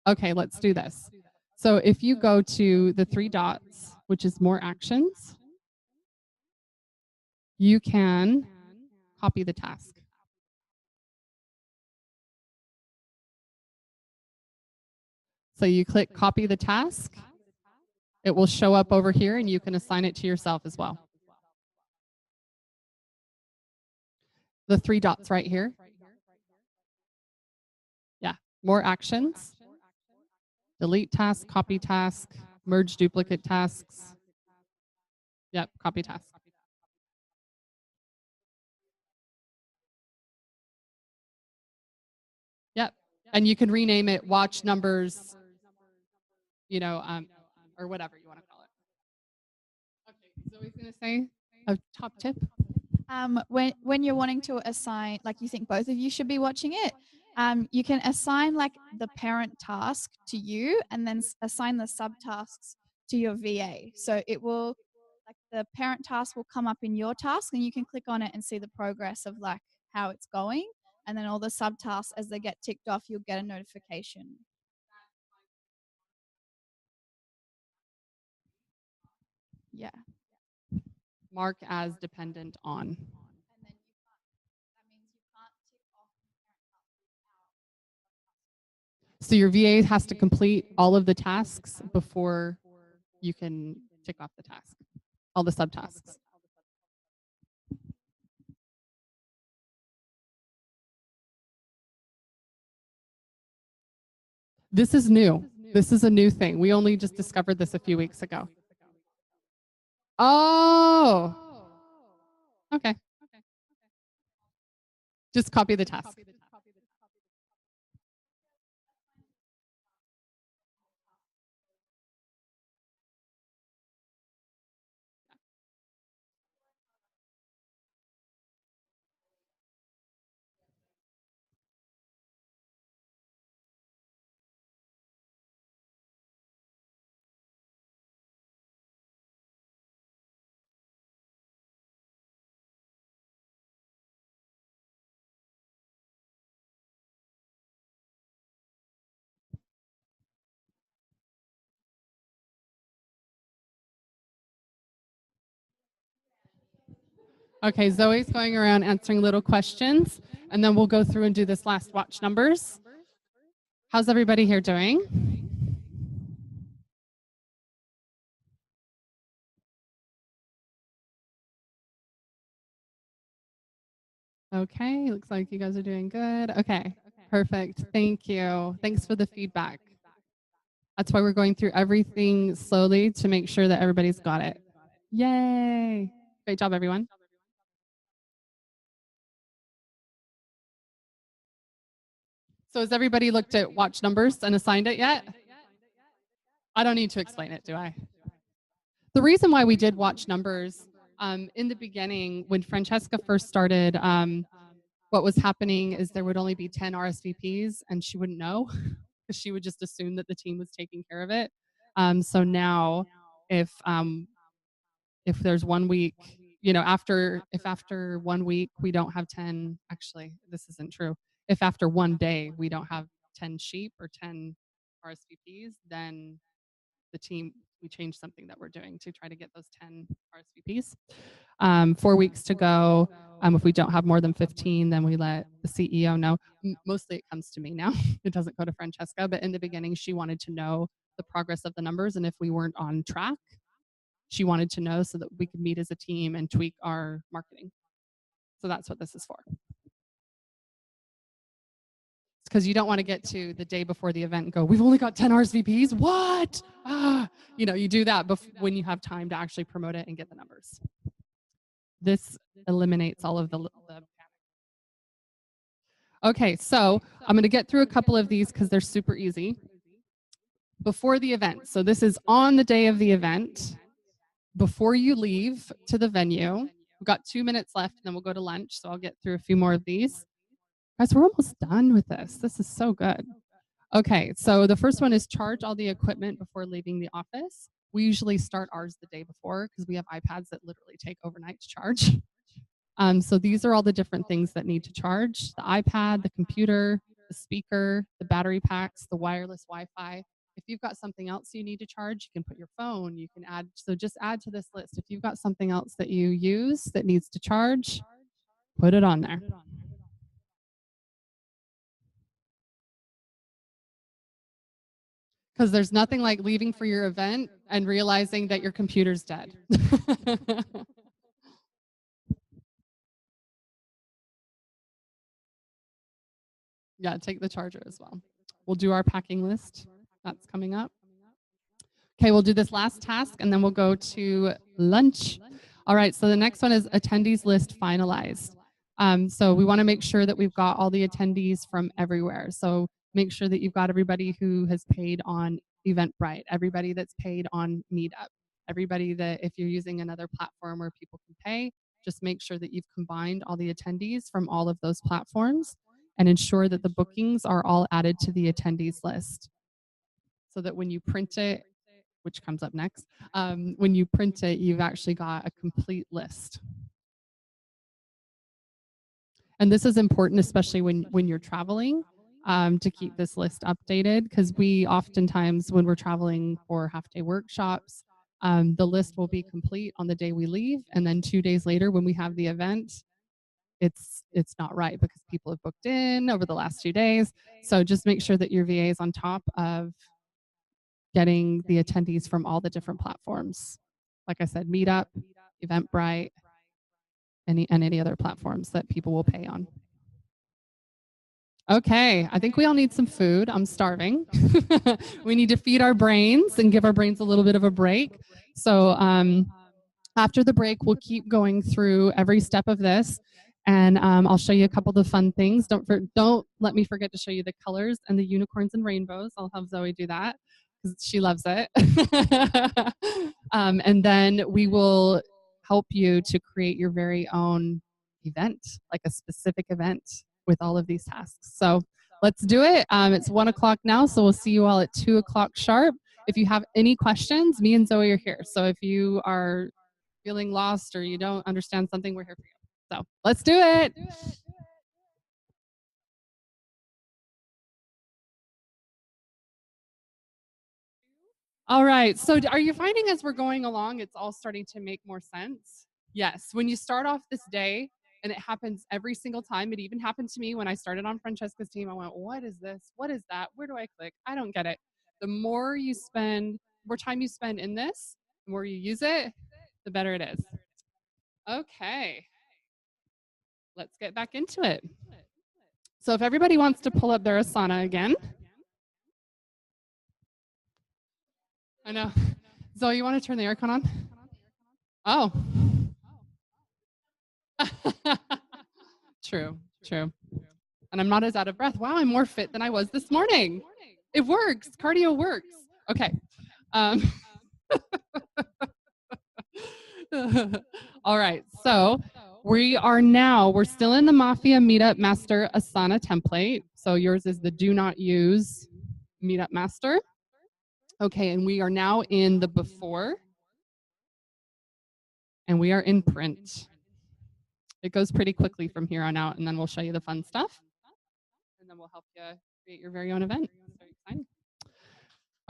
Okay, let's do this. So if you go to the 3 dots, which is more actions, you can copy the task. So you click copy the task. It will show up over here and you can assign it to yourself as well. The 3 dots right here. Yeah, more actions. Delete task, copy task, merge duplicate tasks. Yep, copy task. Yep, and you can rename it watch numbers, or whatever you want to call it. Okay, Zoe's going to say a top tip. When you're wanting to assign, like you think both of you should be watching it, you can assign like the parent task to you and then assign the subtasks to your VA. So it will, like the parent task will come up in your task and you can click on it and see the progress of like how it's going. And then all the subtasks, as they get ticked off, you'll get a notification. Yeah. Mark as dependent on. And then that means you can't tick off the parent task. So your VA has to complete all of the tasks before you can tick off the task, all the subtasks. This is new. This is a new thing. We only just discovered this a few weeks ago. Oh, okay. Just copy the task. Okay, Zoe's going around answering little questions, and then we'll go through and do this last watch numbers. How's everybody here doing? Okay, looks like you guys are doing good. Okay, perfect. Thank you. Thanks for the feedback. That's why we're going through everything slowly to make sure that everybody's got it. Yay. Great job, everyone. So has everybody looked at watch numbers and assigned it yet? I don't need to explain it, do I? The reason why we did watch numbers in the beginning, when Francesca first started, what was happening is there would only be 10 RSVPs and she wouldn't know because she would just assume that the team was taking care of it. So now if there's 1 week, you know, after 1 week we don't have 10, actually, this isn't true. If after 1 day we don't have 10 sheep or 10 RSVPs, then the team, we change something that we're doing to try to get those 10 RSVPs. 4 weeks to go. If we don't have more than 15, then we let the CEO know. Mostly it comes to me now. It doesn't go to Francesca, but in the beginning, she wanted to know the progress of the numbers. And if we weren't on track, she wanted to know so that we could meet as a team and tweak our marketing. So that's what this is for. Because you don't want to get to the day before the event and go, we've only got 10 RSVPs. What? You know, you do that when you have time to actually promote it and get the numbers. This eliminates all of the Okay, so I'm going to get through a couple of these because they're super easy. Before the event. So this is on the day of the event. Before you leave to the venue, we've got 2 minutes left, and then we'll go to lunch. So I'll get through a few more of these. Guys, we're almost done with this. This is so good. Okay, so the first one is charge all the equipment before leaving the office. We usually start ours the day before because we have iPads that literally take overnight to charge. So these are all the different things that need to charge: the iPad, the computer, the speaker, the battery packs, the wireless Wi-Fi. If you've got something else you need to charge, you can put your phone, you can add, so just add to this list. If you've got something else that you use that needs to charge, put it on there. Because there's nothing like leaving for your event and realizing that your computer's dead. Yeah, take the charger as well. We'll do our packing list. That's coming up. Okay, we'll do this last task and then we'll go to lunch. All right, so the next one is attendees list finalized. So we want to make sure that we've got all the attendees from everywhere. So make sure that you've got everybody who has paid on Eventbrite, everybody that's paid on Meetup, everybody that, if you're using another platform where people can pay, just make sure that you've combined all the attendees from all of those platforms and ensure that the bookings are all added to the attendees list so that when you print it, which comes up next, when you print it, you've actually got a complete list. And this is important, especially when you're traveling, to keep this list updated, because we oftentimes, when we're traveling for half-day workshops, the list will be complete on the day we leave, and then 2 days later when we have the event, it's not right because people have booked in over the last 2 days. So just make sure that your VA is on top of getting the attendees from all the different platforms. Like I said, Meetup, Eventbrite, and any other platforms that people will pay on. Okay, I think we all need some food. I'm starving. We need to feed our brains and give our brains a little bit of a break. So after the break, we'll keep going through every step of this, and I'll show you a couple of the fun things. Don't let me forget to show you the colors and the unicorns and rainbows. I'll have Zoe do that because she loves it. And then we will help you to create your very own event, like a specific event with all of these tasks. So let's do it. It's 1 o'clock now, so we'll see you all at 2 o'clock sharp. If you have any questions, me and Zoe are here. So if you are feeling lost or you don't understand something, we're here for you. So let's do it. All right. So are you finding as we're going along, it's all starting to make more sense? Yes. When you start off this day, and it happens every single time. It even happened to me when I started on Francesca's team. I went, what is this? What is that? Where do I click? I don't get it. The more time you spend in this, the more you use it, the better it is. Okay. Let's get back into it. So if everybody wants to pull up their Asana again. I know. Zoe, you want to turn the aircon on? Oh. True. And I'm not as out of breath. Wow, I'm more fit than I was this morning. It works. Cardio works. Okay. All right. So we're still in the Mafia Meetup Master Asana template. So yours is the do not use Meetup Master. Okay. And we are now in the before. And we are in print. It goes pretty quickly from here on out, and then we'll show you the fun stuff. And then we'll help you create your very own event. It's very exciting.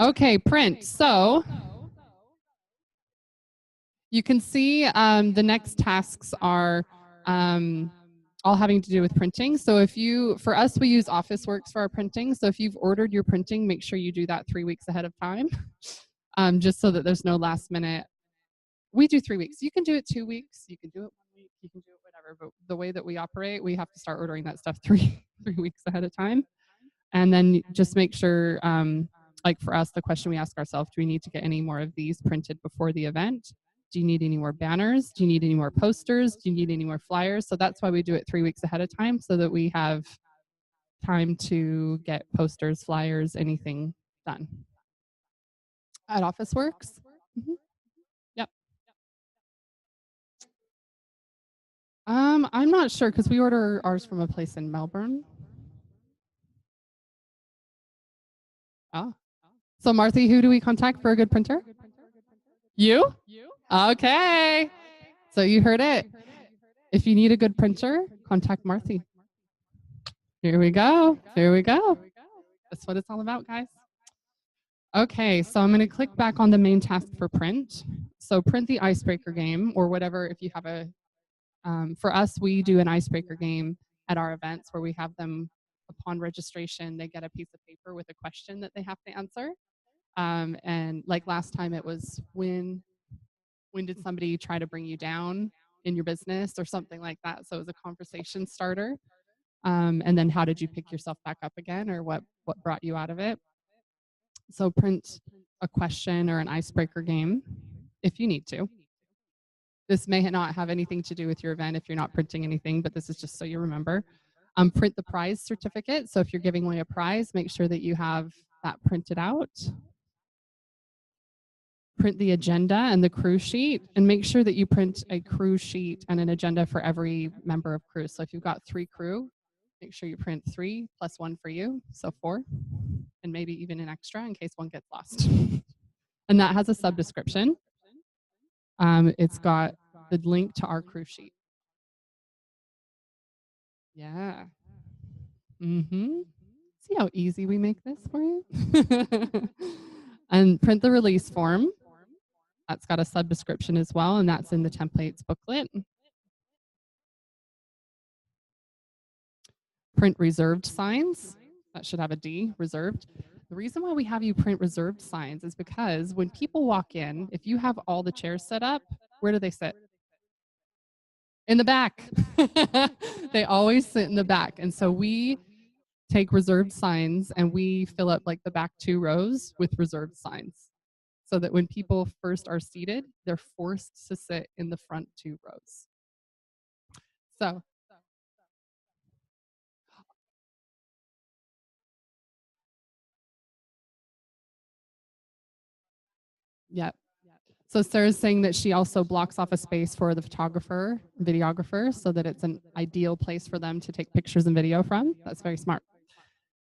Okay, print. So you can see the next tasks are all having to do with printing. So for us, we use Officeworks for our printing. So if you've ordered your printing, make sure you do that 3 weeks ahead of time, just so that there's no last minute. We do 3 weeks. You can do it 2 weeks. You can do it 1 week. You can do it whatever. But the way that we operate, we have to start ordering that stuff three weeks ahead of time. And then just make sure, like for us, the question we ask ourselves, do we need to get any more of these printed before the event? Do you need any more banners? Do you need any more posters? Do you need any more flyers? So that's why we do it 3 weeks ahead of time, so that we have time to get posters, flyers, anything done. At Officeworks? Mm-hmm. Yep. I'm not sure because we order ours from a place in Melbourne. Oh. So Marthy, who do we contact for a good printer? You? Okay. So you heard it. If you need a good printer, contact Marthy. Here we go. That's what it's all about, guys. Okay, so I'm going to click back on the main task for print. So print the icebreaker game or whatever. If you have for us, we do an icebreaker game at our events where we have them upon registration, they get a piece of paper with a question that they have to answer. And like last time it was when did somebody try to bring you down in your business or something like that. So it was a conversation starter. And then how did you pick yourself back up again, or what brought you out of it? So print a question or an icebreaker game if you need to. This may not have anything to do with your event if you're not printing anything, but this is just so you remember. Print the prize certificate. So if you're giving away a prize, make sure that you have that printed out. Print the agenda and the crew sheet, and make sure that you print a crew sheet and an agenda for every member of crew. So if you've got 3 crew, make sure you print 3 plus 1 for you, so 4, and maybe even an extra in case one gets lost. And that has a subdescription. It's got the link to our crew sheet. Yeah. See how easy we make this for you? And print the release form. That's got a subdescription as well, and that's in the templates booklet. Print reserved signs. That should have a D, reserved. The reason why we have you print reserved signs is because when people walk in, if you have all the chairs set up, where do they sit? In the back. They always sit in the back. And so we take reserved signs and we fill up like the back 2 rows with reserved signs so that when people first are seated, they're forced to sit in the front 2 rows. So yeah. So Sarah's saying that she also blocks off a space for the photographer, videographer, so that it's an ideal place for them to take pictures and video from. That's very smart.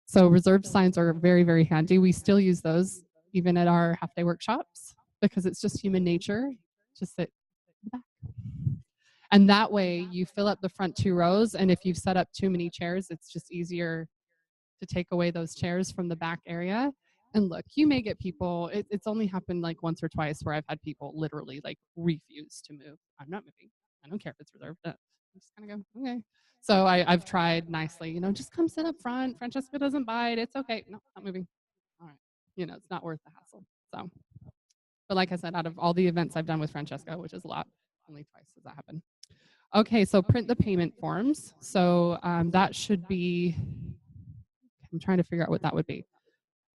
So reserved signs are very, very handy. We still use those even at our half-day workshops because it's just human nature to sit in the back. And that way you fill up the front 2 rows, and if you've set up too many chairs, it's just easier to take away those chairs from the back area. And look, you may get people, it's only happened like once or twice where I've had people literally like refuse to move. I'm not moving. I don't care if it's reserved. I'm just kind of go, okay. So I've tried nicely, just come sit up front. Francesca doesn't bite. It's okay. No, not moving. All right. It's not worth the hassle. So, but like I said, out of all the events I've done with Francesca, which is a lot, only twice has that happened. Okay, so print the payment forms. So that should be, I'm trying to figure out what that would be.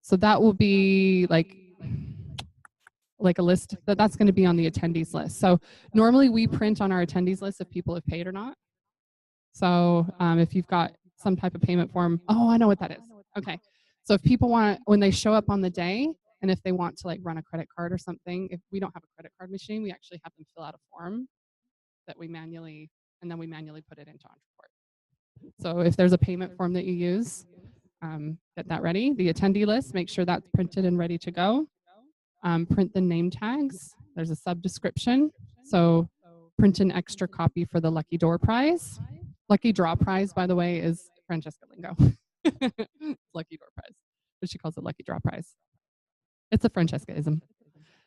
So that will be like a list that's going to be on the attendees list. So normally we print on our attendees list if people have paid or not. So if you've got some type of payment form, oh, I know what that is. Okay. So if people want, when they show up on the day, and if they want to like run a credit card or something, if we don't have a credit card machine, we actually have them fill out a form that we manually, and then we manually put it into Entreport. So if there's a payment form that you use, get that ready. The attendee list, make sure that's printed and ready to go. Print the name tags. There's a subdescription. So print an extra copy for the Lucky Door Prize. Lucky Draw Prize, by the way, is Francesca lingo. Lucky Door Prize, but she calls it Lucky Draw Prize. It's a Francescaism.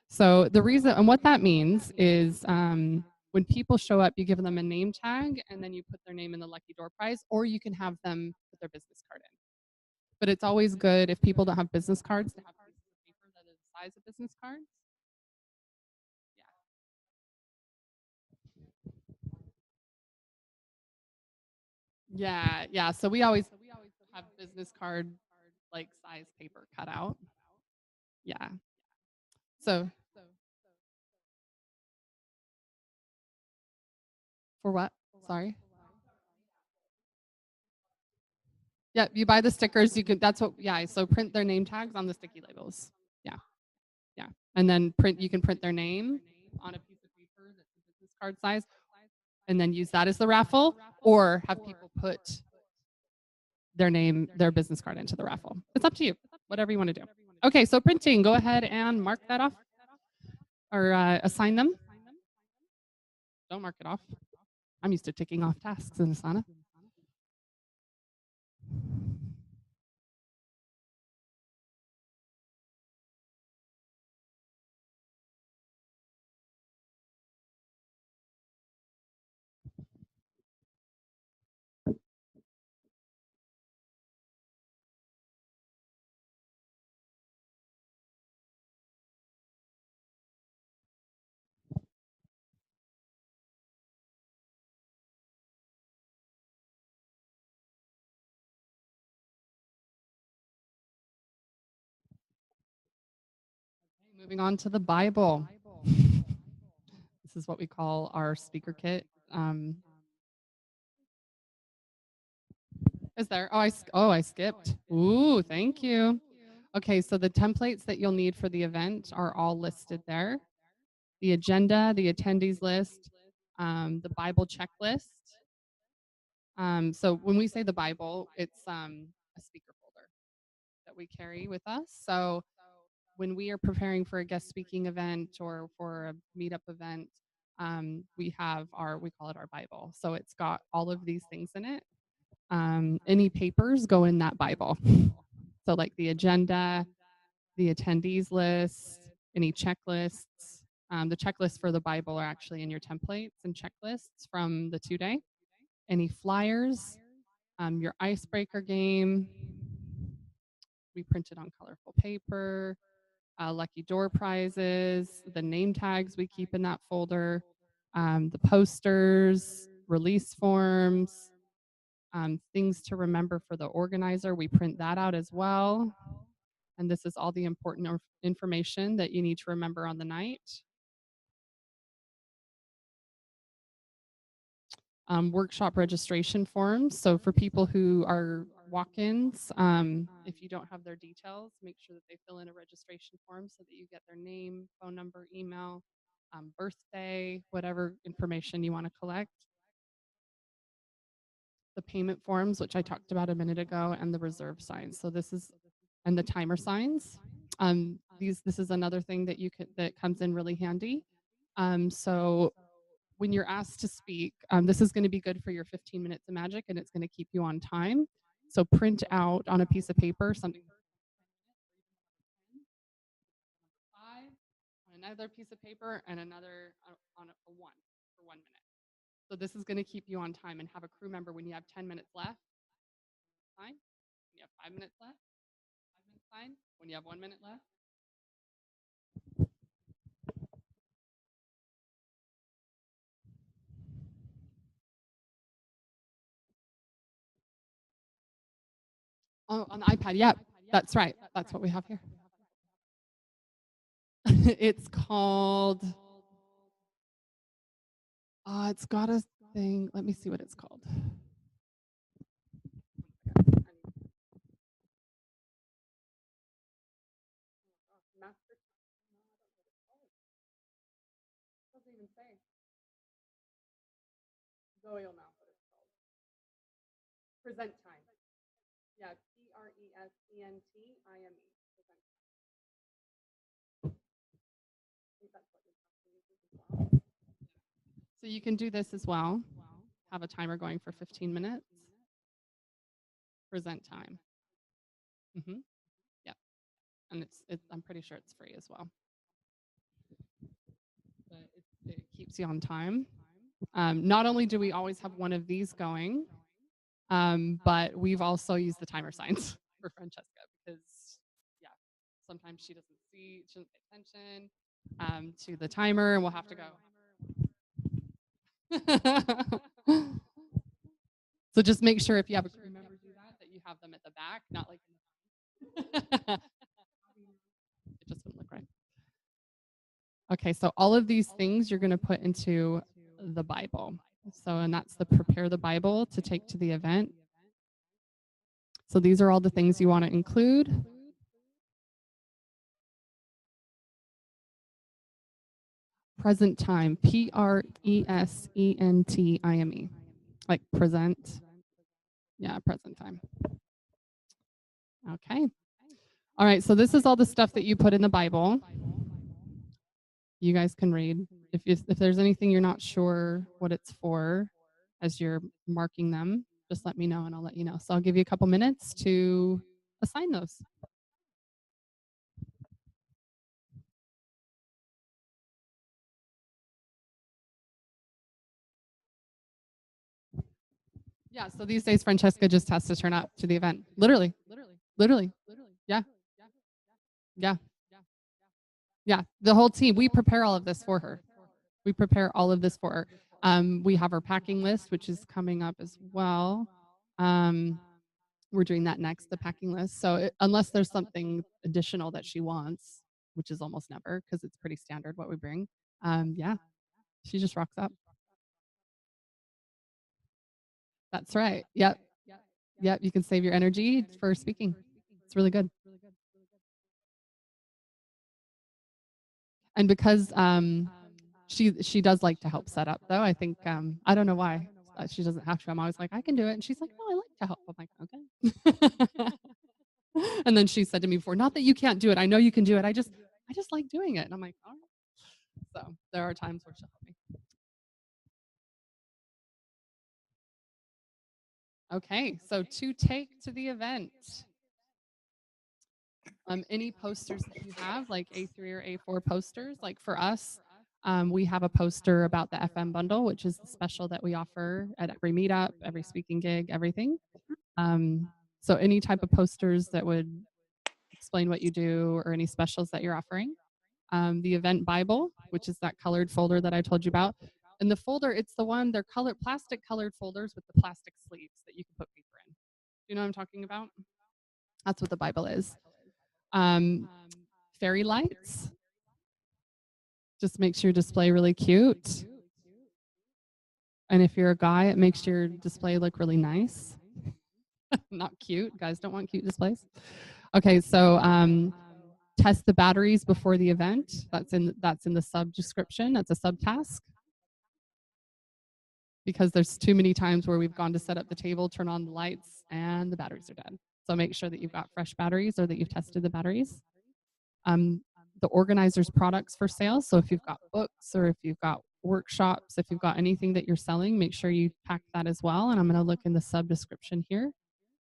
So the reason, and what that means is when people show up, you give them a name tag and then you put their name in the Lucky Door Prize, or you can have them put their business card in. But it's always good if people don't have business cards to have pieces of paper that is the size of business cards. Yeah. So we always have business card like size paper cut out. Yeah. So for what? Sorry. Yeah, you buy the stickers, you can, that's what, yeah, so print their name tags on the sticky labels. Yeah. And then you can print their name on a piece of paper that's a business card size and then use that as the raffle, or have people put their name, their business card into the raffle. It's up to you, whatever you want to do. Okay, so printing, go ahead and mark that off or assign them. Don't mark it off. I'm used to ticking off tasks in Asana. Moving on to the Bible. This is what we call our speaker kit. Is there? Oh, I skipped. Ooh, thank you. Okay, so the templates that you'll need for the event are all listed there. The agenda, the attendees list, the Bible checklist. So when we say the Bible, it's a speaker folder that we carry with us. So when we are preparing for a guest speaking event or for a meetup event, we call it our Bible. So it's got all of these things in it. Any papers go in that Bible. So like the agenda, the attendees list, any checklists. The checklists for the Bible are actually in your templates and checklists from the 2-day. Any flyers, your icebreaker game. We printed on colorful paper. Lucky door prizes, the name tags we keep in that folder, the posters, release forms, Things to remember for the organizer, we print that out as well. And this is all the important information that you need to remember on the night. Workshop registration forms. So for people who are walk-ins, if you don't have their details, make sure that they fill in a registration form so that you get their name, phone number, email, birthday, whatever information you want to collect. The payment forms, which I talked about a minute ago, and the reserve signs. So this is, and the timer signs. This is another thing that that comes in really handy. So when you're asked to speak, this is going to be good for your 15 minutes of magic, and it's going to keep you on time. So print out on a piece of paper something on another piece of paper and another on a one for 1 minute. So this is going to keep you on time, and have a crew member when you have 10 minutes left. Fine. When you have 5 minutes left. 5 minutes fine. When you have 1 minute left. Oh, on the iPad. Yeah, that's right. That's what we have here. It's called. It's got a thing. Let me see what it's called. Doesn't even say. Zoe will know what it's called. Present time. Yeah, PRESENTIME. Present time. I think that's what your company uses as well. So you can do this as well. Have a timer going for 15 minutes. Present time. Yeah, and I'm pretty sure it's free as well. But it keeps you on time. Not only do we always have one of these going, but we've also used the timer signs for Francesca because, yeah, sometimes she doesn't pay attention to the timer, and we'll have to go. So just make sure if you have a crew member do that you have them at the back, not like it just wouldn't look right. Okay, so all of these things you're going to put into the Bible. So, and that's the prepare the Bible to take to the event. So these are all the things you want to include. Present time, PRESENTIME, like present. Yeah, present time. Okay. All right, so this is all the stuff that you put in the Bible. You guys can read. If there's anything you're not sure what it's for as you're marking them, just let me know and I'll let you know. So I'll give you a couple minutes to assign those. Yeah, so these days Francesca just has to turn up to the event. Literally. Yeah. Yeah. Yeah. The whole team, we prepare all of this for her. We prepare all of this for her. We have our packing list, which is coming up as well. We're doing that next, the packing list. So unless there's something additional that she wants, which is almost never because it's pretty standard what we bring. Yeah, she just rocks up. That's right. Yep. Yep. You can save your energy for speaking. It's really good. And because she does like to help set up, though. I think I don't know why she doesn't have to. I'm always like, I can do it, and she's like, no, I like to help. I'm like, okay. And then she said to me before, not that you can't do it. I know you can do it. I just like doing it. And I'm like, all right. So there are times where she'll help me. Okay, so to take to the event. Any posters that you have, like A3 or A4 posters, like for us, we have a poster about the FM bundle, which is the special that we offer at every meetup, every speaking gig, everything. So any type of posters that would explain what you do or any specials that you're offering. The event Bible, which is that colored folder that I told you about. And the folder, it's the one, they're plastic colored folders with the plastic sleeves that you can put paper in. You know what I'm talking about? That's what the Bible is. Fairy lights. Just makes your display really cute. And if you're a guy, it makes your display look really nice. Not cute. Guys don't want cute displays. Okay, so test the batteries before the event. That's in the sub description. That's a subtask. Because there's too many times where we've gone to set up the table, turn on the lights, and the batteries are dead. So make sure that you've got fresh batteries or that you've tested the batteries. The organizer's products for sale. So if you've got books or if you've got workshops, if you've got anything that you're selling, make sure you pack that as well. And I'm going to look in the sub description here.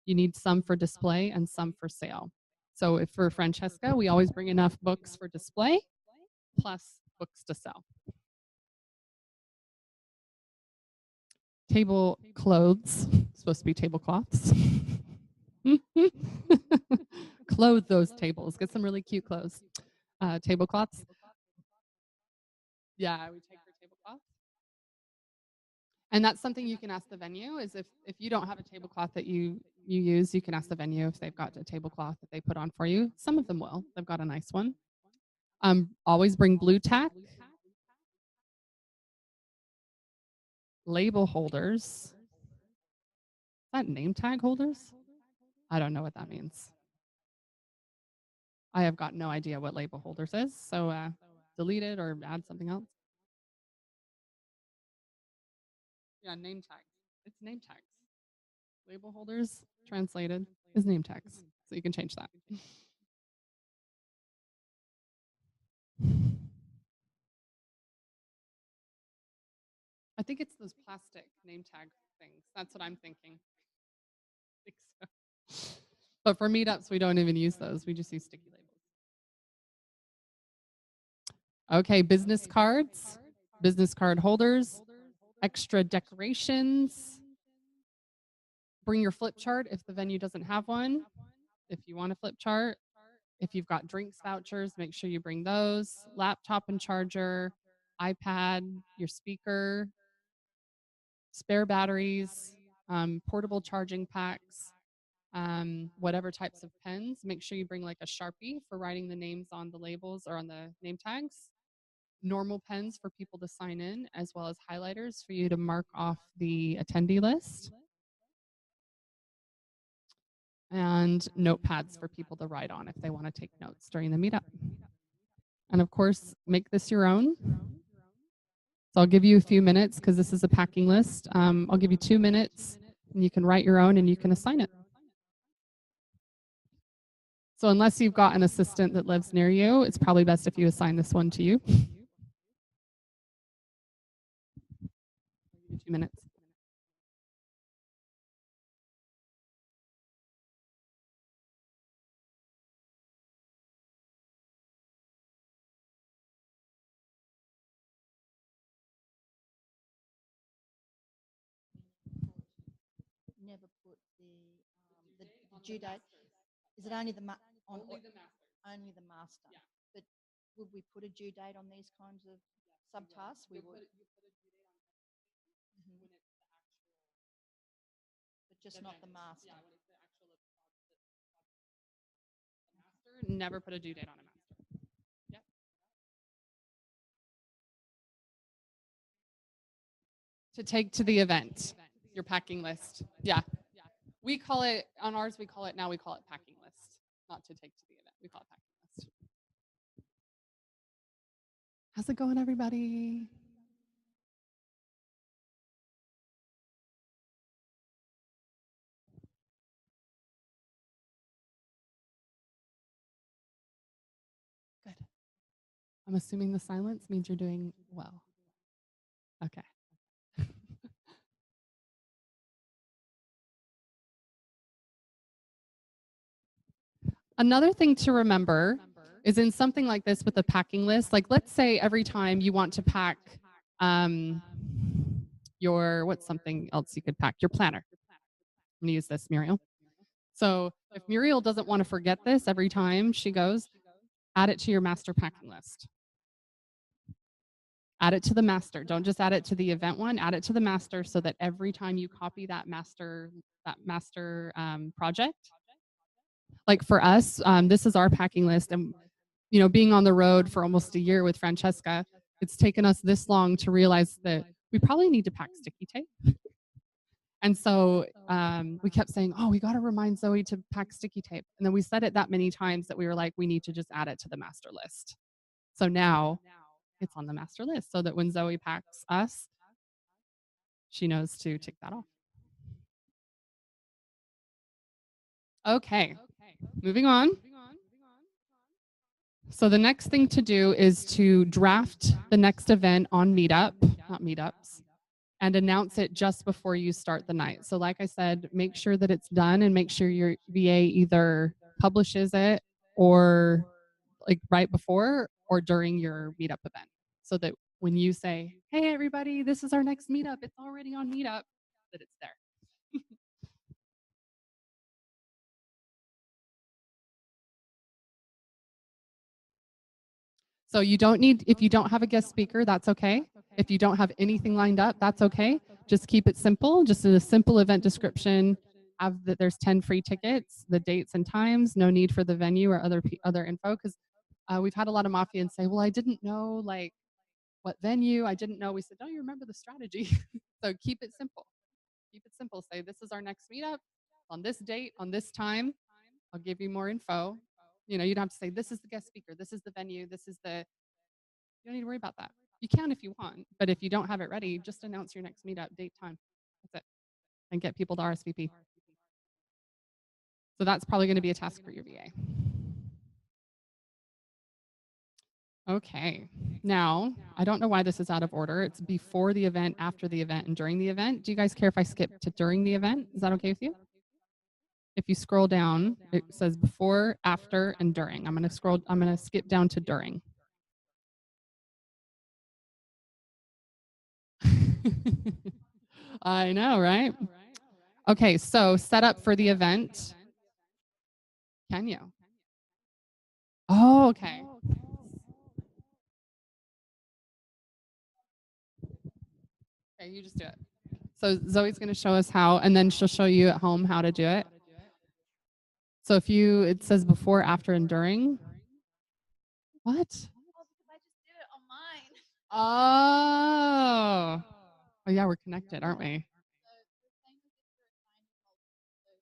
You need some for display and some for sale. So if for Francesca, we always bring enough books for display plus books to sell. Table clothes, supposed to be tablecloths. Clothe those tables. Get some really cute clothes. Tablecloths. Yeah, we take for tablecloths. And that's something you can ask the venue is if you don't have a tablecloth that you use, you can ask the venue if they've got a tablecloth that they put on for you. Some of them will. They've got a nice one. Always bring blue tack. Label holders. Is that name tag holders? I don't know what that means. I have got no idea what label holders is, so delete it or add something else. Yeah, name tags. It's name tags. Label holders translated is name tags, so you can change that. I think it's those plastic name tag things. That's what I'm thinking. I think so. But for meetups, we don't even use those. We just use sticky labels. Okay, business cards, business card holders, extra decorations. Bring your flip chart if the venue doesn't have one. If you want a flip chart. If you've got drinks vouchers, make sure you bring those. Laptop and charger, iPad, your speaker, spare batteries, portable charging packs, whatever types of pens. Make sure you bring like a Sharpie for writing the names on the labels or on the name tags. Normal pens for people to sign in, as well as highlighters for you to mark off the attendee list. And notepads for people to write on if they want to take notes during the meetup. And of course, make this your own. So I'll give you a few minutes because this is a packing list. I'll give you 2 minutes and you can write your own and you can assign it. So unless you've got an assistant that lives near you, it's probably best if you assign this one to you. 2 minutes. Never put the due date. Is it only the only the master? Yeah. But would we put a due date on these kinds of subtasks? We would. Mhm. But just not the master. Yeah, when it's the actual master, never put a due date on a master. Yep. To take to the event, your packing list. Yeah. We call it, on ours, we call it packing list, not to take to the event. We call it packing list. How's it going, everybody? Good. I'm assuming the silence means you're doing well. Okay. Another thing to remember is in something like this with a packing list, like let's say every time you want to pack what's something else you could pack? Your planner. I'm gonna use this, Muriel. So if Muriel doesn't want to forget this every time she goes, add it to your master packing list. Add it to the master. Don't just add it to the event one. Add it to the master so that every time you copy that master project, like for us, this is our packing list, and being on the road for almost a year with Francesca, it's taken us this long to realize that we probably need to pack sticky tape. And so we kept saying, oh, we got to remind Zoe to pack sticky tape. And then we said it that many times that we were like, we need to just add it to the master list. So now it's on the master list so that when Zoe packs us, she knows to tick that off. Okay, moving on. So the next thing to do is to draft the next event on Meetup, not Meetups, and announce it just before you start the night. So like I said, make sure that it's done and make sure your VA either publishes it or like right before or during your Meetup event so that when you say, hey, everybody, this is our next Meetup, it's already on Meetup, that it's there. So you don't need, if you don't have a guest speaker, that's okay. If you don't have anything lined up, that's okay. Just keep it simple, just in a simple event description. Have that there's 10 free tickets, the dates and times, no need for the venue or other info, because we've had a lot of Mafians say, well, I didn't know like what venue, I didn't know. We said, don't you remember the strategy? So keep it simple. Keep it simple. Say, this is our next meetup on this date, on this time. I'll give you more info. You don't have to say, this is the guest speaker, this is the venue, this is the, you don't need to worry about that. You can if you want, but if you don't have it ready, just announce your next meetup, date, time. That's it. And get people to RSVP. So that's probably going to be a task for your VA. Okay, now, I don't know why this is out of order. It's before the event, after the event, and during the event. Do you guys care if I skip to during the event? Is that okay with you? If you scroll down, it says before, after, and during. I'm going to skip down to during. I know, right? Okay, so set up for the event. Can you? Oh, okay. Okay, you just do it. So Zoe's going to show us how, and then she'll show you at home how to do it. So if it says before, after, and during. What? Oh, because I just did it on mine. Oh. Oh yeah, we're connected, aren't we? So the same as if you're assigning multiple.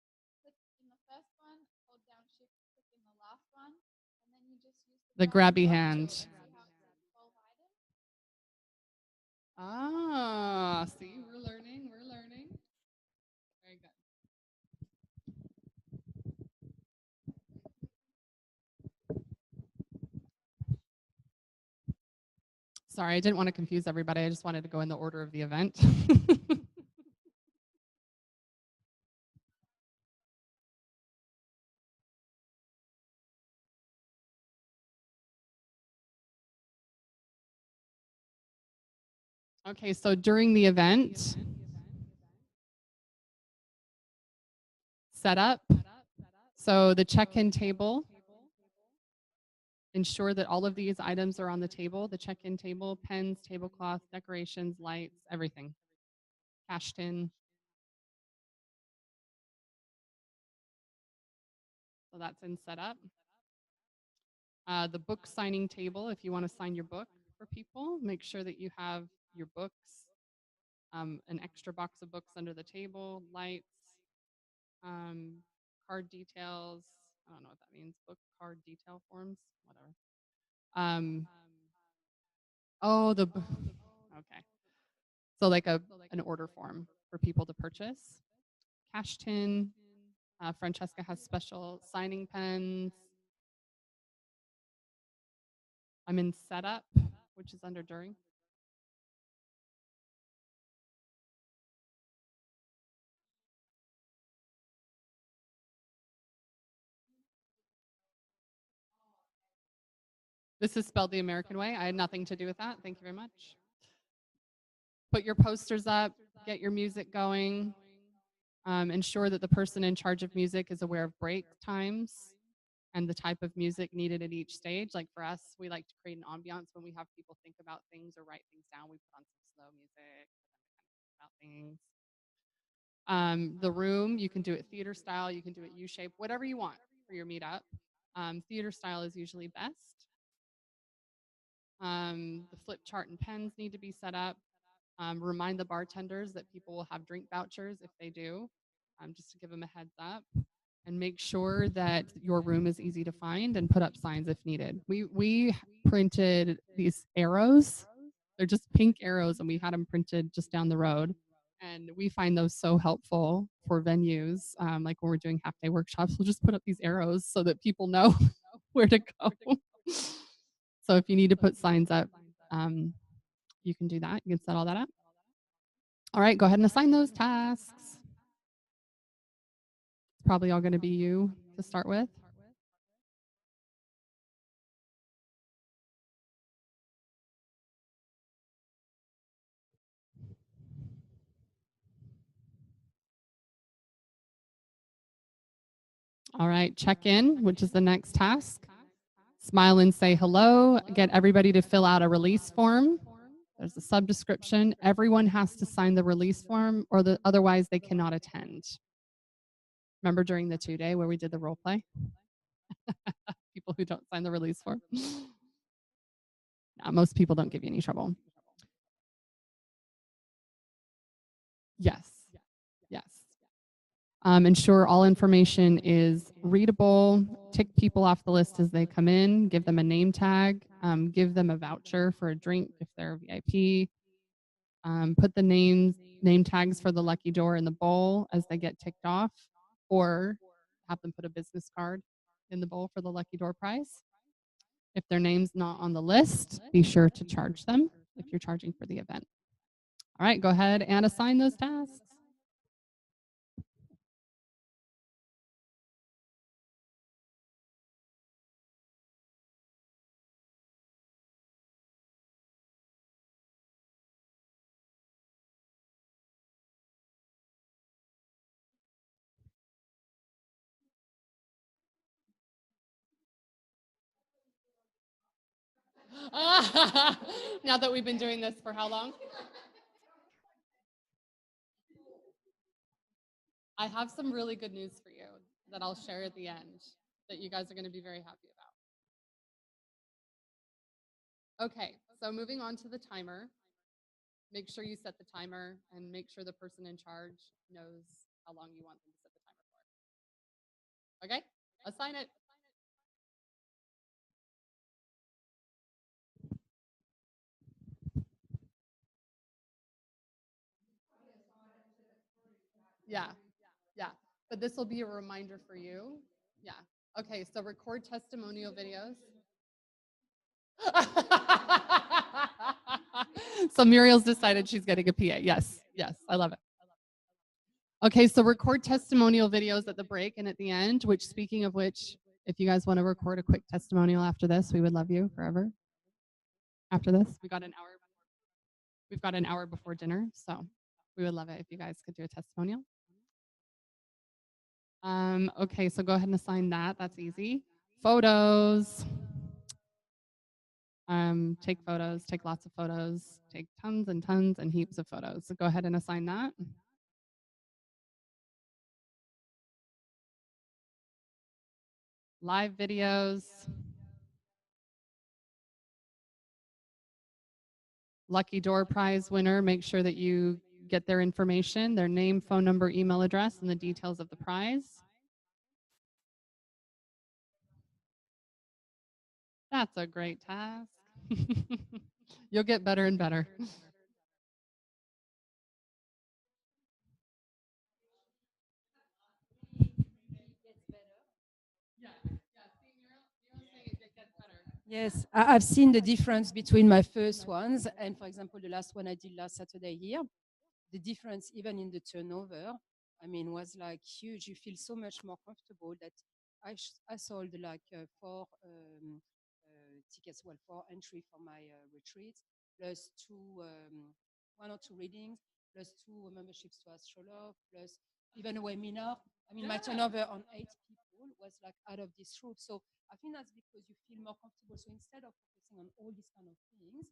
So click in the first one, hold down shift, click in the last one, and then you just use The grabby hand. See how it says 12 items? Ah, see, we're learning. Very good. Sorry, I didn't want to confuse everybody. I just wanted to go in the order of the event. Okay, so during the event, setup. So the check-in table, ensure that all of these items are on the table, the check-in table, pens, tablecloth, decorations, lights, everything. Cash tin. So that's in setup. The book signing table, if you want to sign your book for people, make sure that you have your books, an extra box of books under the table, lights, card details. I don't know what that means. Book card detail forms, whatever. Oh, okay. So like an order form for people to purchase. Cash tin. Francesca has special signing pens. I'm in setup, which is under during. This is spelled the American way. I had nothing to do with that. Thank you very much. Put your posters up, get your music going. Ensure that the person in charge of music is aware of break times. and the type of music needed at each stage. Like for us, we like to create an ambiance when we have people think about things or write things down. We put on some slow music about things. The room, you can do it theater style, you can do it U shape, whatever you want for your meetup. Theater style is usually best. The flip chart and pens need to be set up. Remind the bartenders that people will have drink vouchers if they do, just to give them a heads up. And make sure that your room is easy to find and put up signs if needed. We printed these arrows. They're just pink arrows, and we had them printed just down the road. And we find those so helpful for venues. Like when we're doing half day workshops, we'll just put up these arrows so that people know where to go. So if you need to put signs up, you can do that. You can set all that up. All right, go ahead and assign those tasks. It's probably all going to be you to start with. All right, check in, which is the next task. Smile and say hello. Get everybody to fill out a release form. There's a subdescription. Everyone has to sign the release form, or otherwise they cannot attend. Remember during the 2-day where we did the role play? People who don't sign the release form. No, most people don't give you any trouble. Yes. Yes. Ensure all information is readable. Tick people off the list as they come in. Give them a name tag. Give them a voucher for a drink if they're VIP. Put the name tags for the lucky door in the bowl as they get ticked off, or have them put a business card in the bowl for the lucky door prize. If their name's not on the list, be sure to charge them if you're charging for the event. All right, go ahead and assign those tasks. Now that we've been doing this for how long? I have some really good news for you that I'll share at the end that you guys are going to be very happy about. Okay, so moving on to the timer. Make sure you set the timer and make sure the person in charge knows how long you want them to set the timer for. Okay, assign it. Yeah, yeah. But this will be a reminder for you. Yeah. Okay, so record testimonial videos. So Muriel's decided she's getting a PA. Yes, yes, I love it. Okay, so record testimonial videos at the break and at the end, which speaking of which, if you guys want to record a quick testimonial after this, we would love you forever. After this, we've got an hour before dinner, so we would love it if you guys could do a testimonial. Okay, so go ahead and assign that. That's easy. Photos. Take photos, take lots of photos, take tons and tons and heaps of photos. So go ahead and assign that. Live videos. Lucky door prize winner, make sure that you get their information, their name, phone number, email address, and the details of the prize. That's a great task. You'll get better and better. Yes, I've seen the difference between my first ones and, for example, the last one I did last Saturday here. The difference, even in the turnover, I mean, was like huge. You feel so much more comfortable that I sold like 4 tickets, well, 4 entry for my retreat, plus 1 or 2 readings, plus 2 memberships to Astrolove, plus even a webinar. I mean, my turnover on 8 people was like out of this route. So I think that's because you feel more comfortable. So instead of focusing on all these kind of things,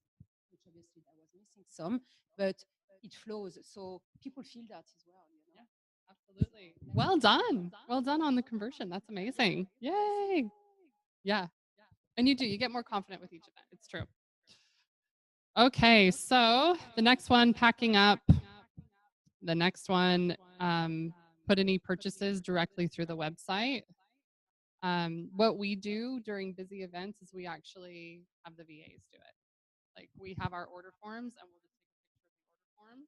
which obviously I was missing some, but it flows. So people feel that as well, you know? Yeah, absolutely. Well done. Well done on the conversion. That's amazing. Yay. Yeah. And you do, you get more confident with each event. It's true. Okay, so the next one, packing up. The next one, put any purchases directly through the website. What we do during busy events is we actually have the VAs do it. Like we have our order forms and we'll just take a picture of the order form,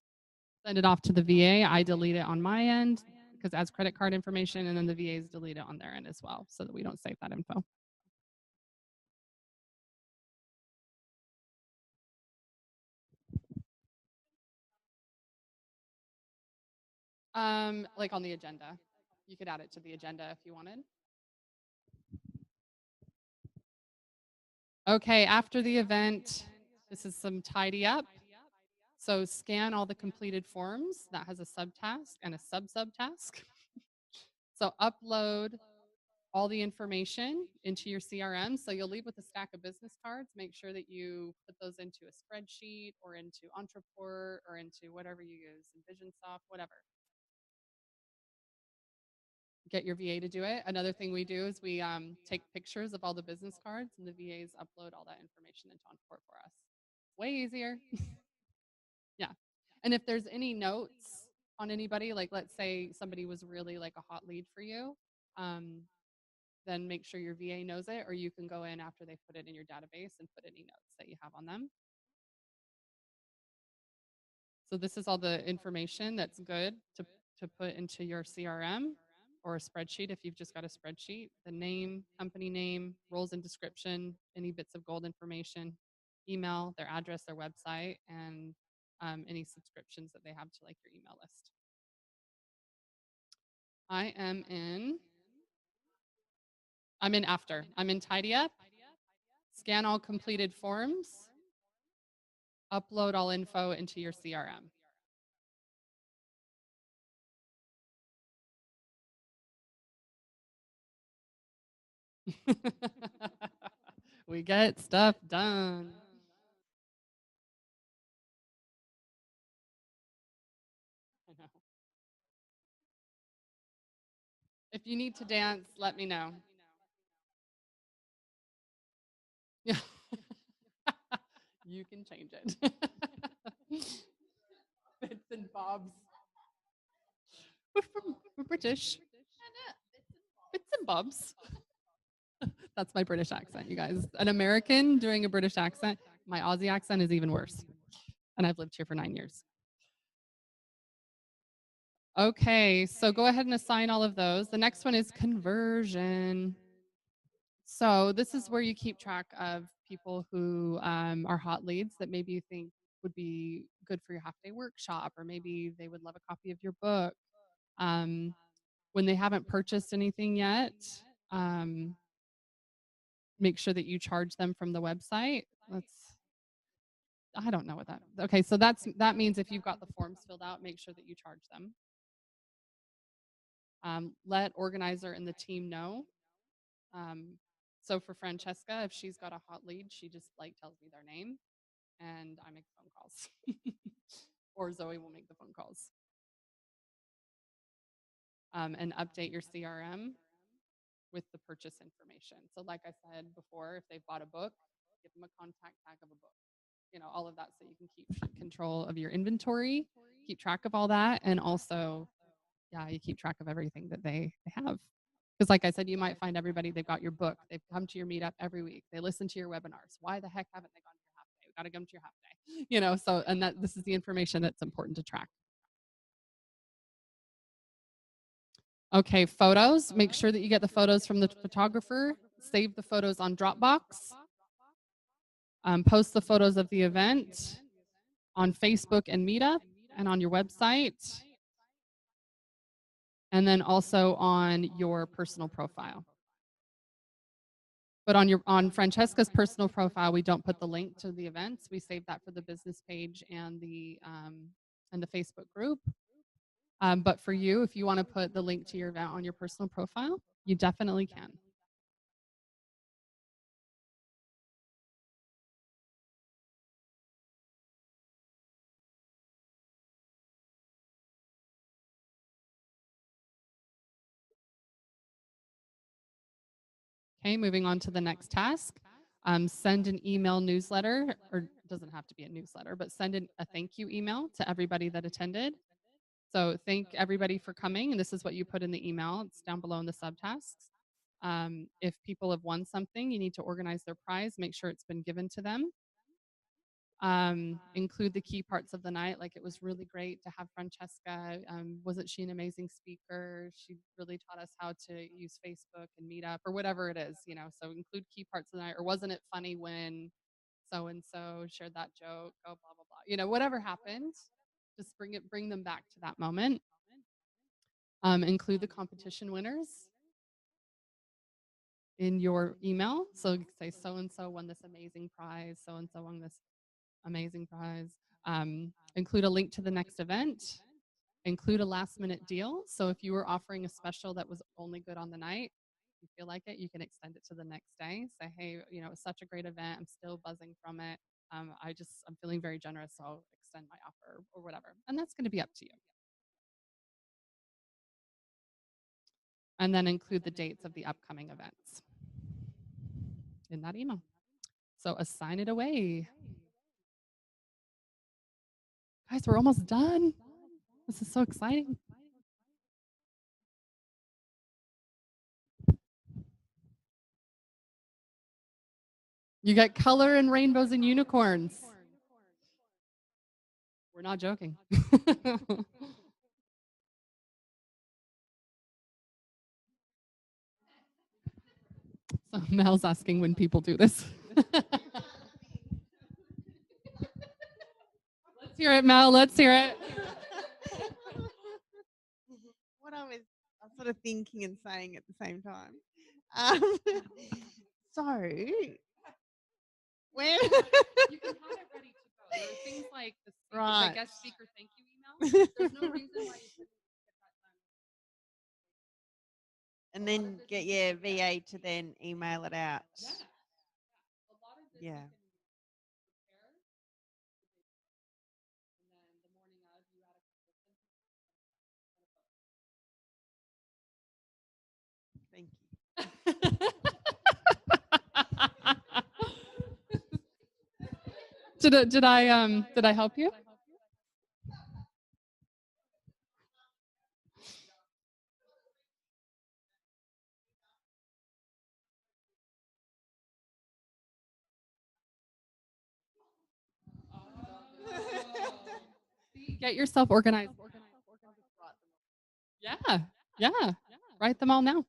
send it off to the VA. I delete it on my end because it has credit card information, and then the VAs delete it on their end as well so that we don't save that info. Like on the agenda. You could add it to the agenda if you wanted. Okay, after the event, this is some tidy up. So scan all the completed forms. That has a subtask and a sub-subtask. So upload all the information into your CRM. So you'll leave with a stack of business cards. Make sure that you put those into a spreadsheet or into Entreport or into whatever you use, Invisionsoft, whatever. Get your VA to do it. Another thing we do is we take pictures of all the business cards, and the VAs upload all that information into Entreport for us. Way easier. Yeah. And if there's any notes on anybody, like let's say somebody was really like a hot lead for you, then make sure your VA knows it, or you can go in after they put it in your database and put any notes that you have on them. So this is all the information that's good to put into your CRM or a spreadsheet if you've just got a spreadsheet. The name, company name, roles and description, any bits of gold information, email, their address, their website, and any subscriptions that they have to like your email list. I'm in after. I'm in tidy up. Scan all completed forms. Upload all info into your CRM. We get stuff done. I know. If you need to dance, let me know. Yeah. You can change it. Bits and bobs. We're British. Bits and bobs. That's my British accent, you guys. An American doing a British accent. My Aussie accent is even worse. And I've lived here for 9 years. Okay, so go ahead and assign all of those. The next one is conversion. So this is where you keep track of people who are hot leads that maybe you think would be good for your half-day workshop, or maybe they would love a copy of your book. When they haven't purchased anything yet, make sure that you charge them from the website. I don't know what that. Okay, so that means if you've got the forms filled out, make sure that you charge them. Let organizer and the team know. So for Francesca, if she's got a hot lead, she just like tells me their name, and I make phone calls, or Zoe will make the phone calls. And update your CRM with the purchase information. So like I said before, if they've bought a book, give them a contact tag of a book. You know, all of that so you can keep control of your inventory, keep track of all that, and also, yeah, you keep track of everything that they have. Because like I said, you might find everybody, they've got your book, they've come to your meetup every week, they listen to your webinars. Why the heck haven't they gone to your half day? We've got to come to your half day. You know, so, and that this is the information that's important to track. Okay, photos. Make sure that you get the photos from the photographer. Save the photos on Dropbox. Post the photos of the event on Facebook and Meetup and on your website. And then also on your personal profile. But on Francesca's personal profile, we don't put the link to the events. We save that for the business page and the Facebook group. But for you, if you want to put the link to your event on your personal profile, You definitely can. Okay, moving on to the next task. Send an email newsletter, or it doesn't have to be a newsletter, but send a thank you email to everybody that attended. So thank everybody for coming, and this is what you put in the email. It's down below in the subtasks. If people have won something, you need to organize their prize, make sure it's been given to them. Include the key parts of the night. Like, it was really great to have Francesca. Wasn't she an amazing speaker? She really taught us how to use Facebook and Meetup or whatever it is, you know. So include key parts of the night. Or wasn't it funny when so and so shared that joke? Oh, blah blah blah. You know, whatever happened, just bring them back to that moment. Include the competition winners in your email. So say so and so won this amazing prize. So and so won this amazing prize. Include a link to the next event. Include a last minute deal. So if you were offering a special that was only good on the night, if you feel like it, you can extend it to the next day. Say, hey, you know, it's such a great event. I'm still buzzing from it. I'm feeling very generous, so I'll extend my offer or whatever. And that's going to be up to you. And then include the dates of the upcoming events in that email. So assign it away. Guys, we're almost done. This is so exciting. You get color and rainbows and unicorns. We're not joking. So Mel's asking when people do this. Let's hear it, Mel. Let's hear it. What I was sort of thinking and saying at the same time. So when You can have it ready to go. There are things like the guest speaker thank you email. There's no reason why you couldn't get that done. And then get your VA to then email it out. Yeah. A lot of this Yeah. you can prepare the day before, and then the morning of you add a couple of sentences. Thank you. Did I help you? Get yourself organized. Yeah. Yeah. Write them all now.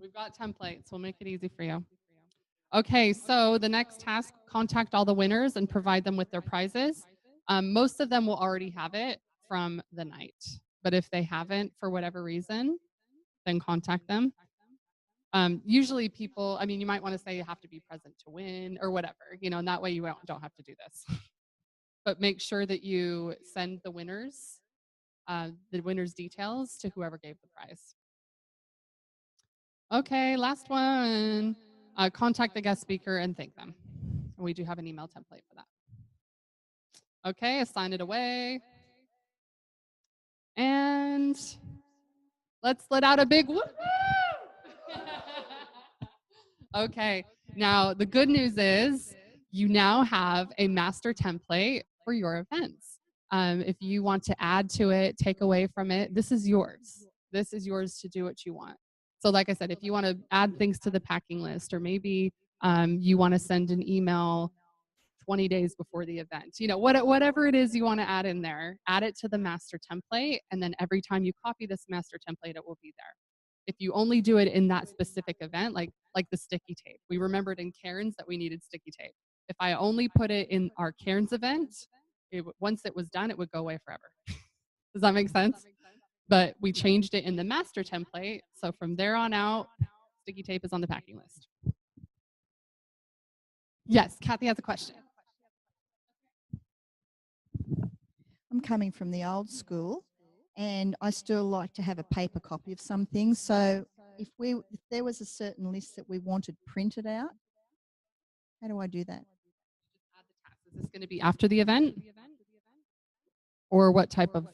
We've got templates. We'll make it easy for you. Okay, so the next task, contact all the winners and provide them with their prizes. Most of them will already have it from the night, but if they haven't for whatever reason, then contact them. Usually people, I mean, you might want to say you have to be present to win or whatever, you know, and that way you don't have to do this. But make sure that you send the winners' details to whoever gave the prize. Okay, last one. Contact the guest speaker and thank them. And we do have an email template for that. Okay, assign it away. And let's let out a big woo! Okay, now the good news is you now have a master template for your events. If you want to add to it, take away from it, this is yours. This is yours to do what you want. So like I said, if you want to add things to the packing list, or maybe you want to send an email 20 days before the event, you know, whatever it is you want to add in there, add it to the master template. And then every time you copy this master template, it will be there. If you only do it in that specific event, like the sticky tape, we remembered in Karen's that we needed sticky tape. If I only put it in our Karen's event, once it was done, it would go away forever. Does that make sense? But we changed it in the master template. So from there on out, sticky tape is on the packing list. Yes, Kathy has a question. I'm coming from the old school, and I still like to have a paper copy of some things. So if there was a certain list that we wanted printed out, how do I do that? Add the task. Is this going to be after the event? Or what type of?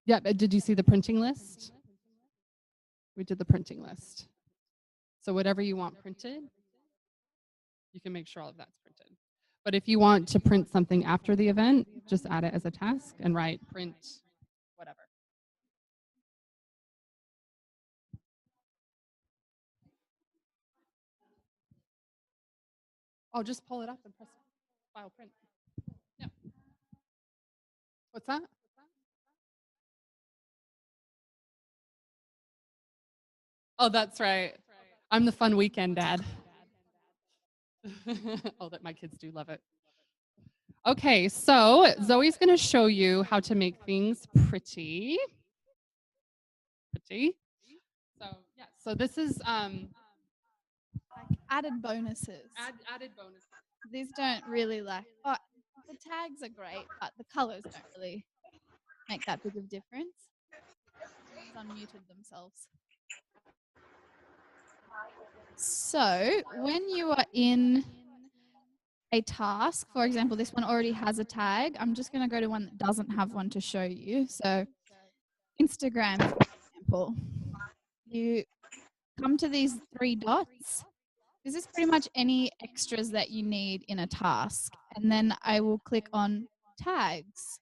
Yeah, but did you see the printing list? We did the printing list. So whatever you want printed, you can make sure all of that's printed. But if you want to print something after the event, just add it as a task and write print whatever. Oh, just pull it up and press file print. Yeah. What's that? Oh, that's right. I'm the fun weekend dad. Oh, that my kids do love it. Okay, so Zoe's going to show you how to make things pretty. Pretty. So yeah, so this is Like added bonuses. added bonuses. These don't really oh, the tags are great, but the colors don't really make that big of difference. Someone's unmuted themselves. So when you are in a task, for example, this one already has a tag. I'm just going to go to one that doesn't have one to show you. So Instagram, for example, you come to these 3 dots. This is pretty much any extras that you need in a task. And then I will click on tags.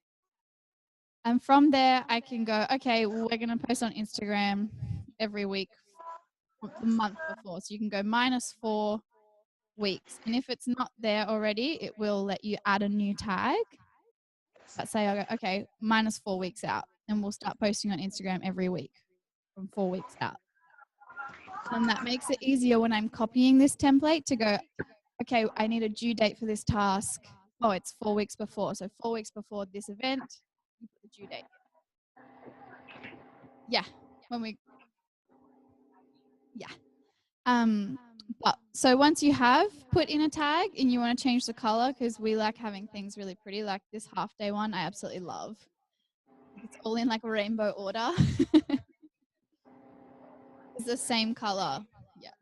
And from there, I can go, okay, we're going to post on Instagram every week the month before. So you can go -4 weeks. And if it's not there already, it will let you add a new tag. But say I go, okay, -4 weeks out. And we'll start posting on Instagram every week from 4 weeks out. And that makes it easier when I'm copying this template to go, okay, I need a due date for this task. Oh, it's 4 weeks before. So 4 weeks before this event, you put the due date. Yeah, but so once you have put in a tag and you want to change the color, because we like having things really pretty, like this half day one, I absolutely love. It's all in like a rainbow order. It's the same color. Yeah.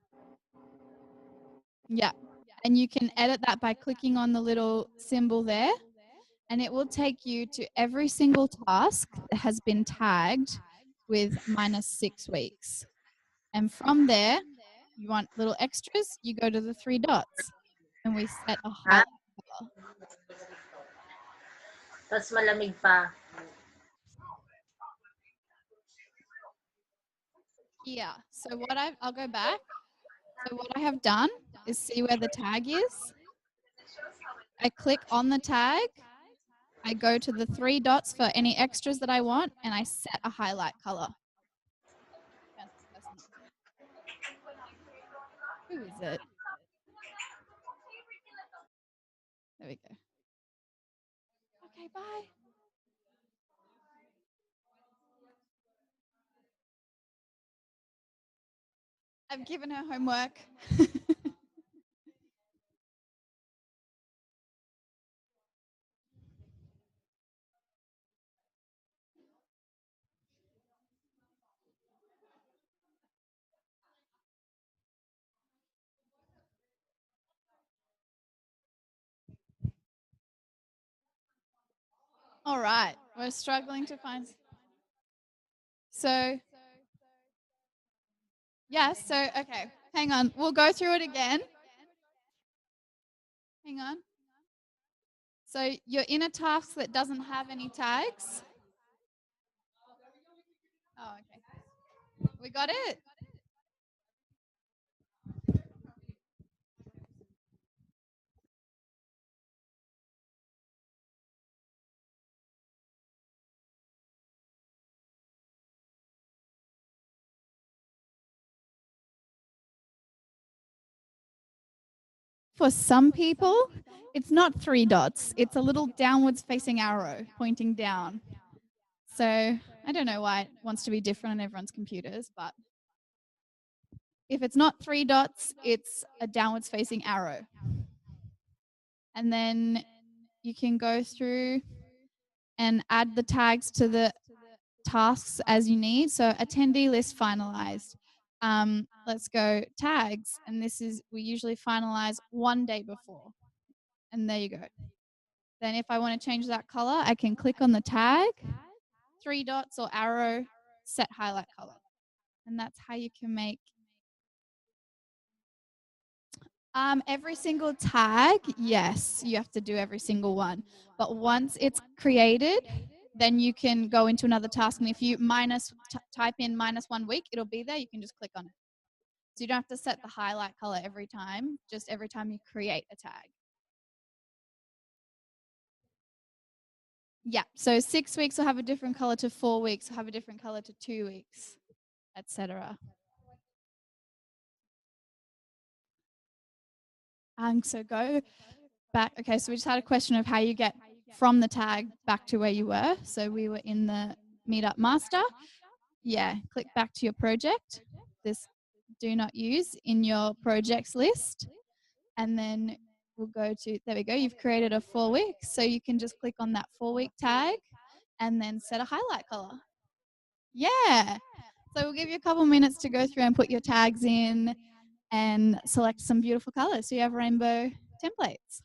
Yeah. And you can edit that by clicking on the little symbol there, and it will take you to every single task that has been tagged with -6 weeks. And from there, you want little extras, you go to the 3 dots and we set a highlight color. Tapos malamig pa. Yeah, so I'll go back. So what I have done is see where the tag is. I click on the tag. I go to the 3 dots for any extras that I want, and I set a highlight color. Who is it? There we go. Okay, bye. I've given her homework. All right, we're struggling to find. So, yeah, so, okay, hang on. We'll go through it again. Hang on. So you're in a task that doesn't have any tags. Oh, okay. We got it. For some people, it's not 3 dots. It's a little downwards facing arrow pointing down. So I don't know why it wants to be different on everyone's computers, but if it's not 3 dots, it's a downwards facing arrow. And then you can go through and add the tags to the tasks as you need. So attendee list finalized. Let's go tags. And this is, we usually finalize 1 day before. And there you go. Then if I want to change that color, I can click on the tag, 3 dots or arrow, set highlight color. And that's how you can make every single tag. Yes, you have to do every single one. But once it's created, then you can go into another task. And if you type in -1 week, it'll be there. You can just click on it. So you don't have to set the highlight color every time, just every time you create a tag. Yeah, so 6 weeks will have a different color to 4 weeks, will have a different color to 2 weeks, etc. So go back. Okay, so we just had a question of how you get from the tag back to where you were. So we were in the Meetup Master. Yeah, click back to your project. This do not use in your projects list. And then we'll go to, there we go, you've created a 4 weeks. So you can just click on that 4-week tag and then set a highlight color. Yeah. So we'll give you a couple minutes to go through and put your tags in and select some beautiful colors. So you have rainbow templates.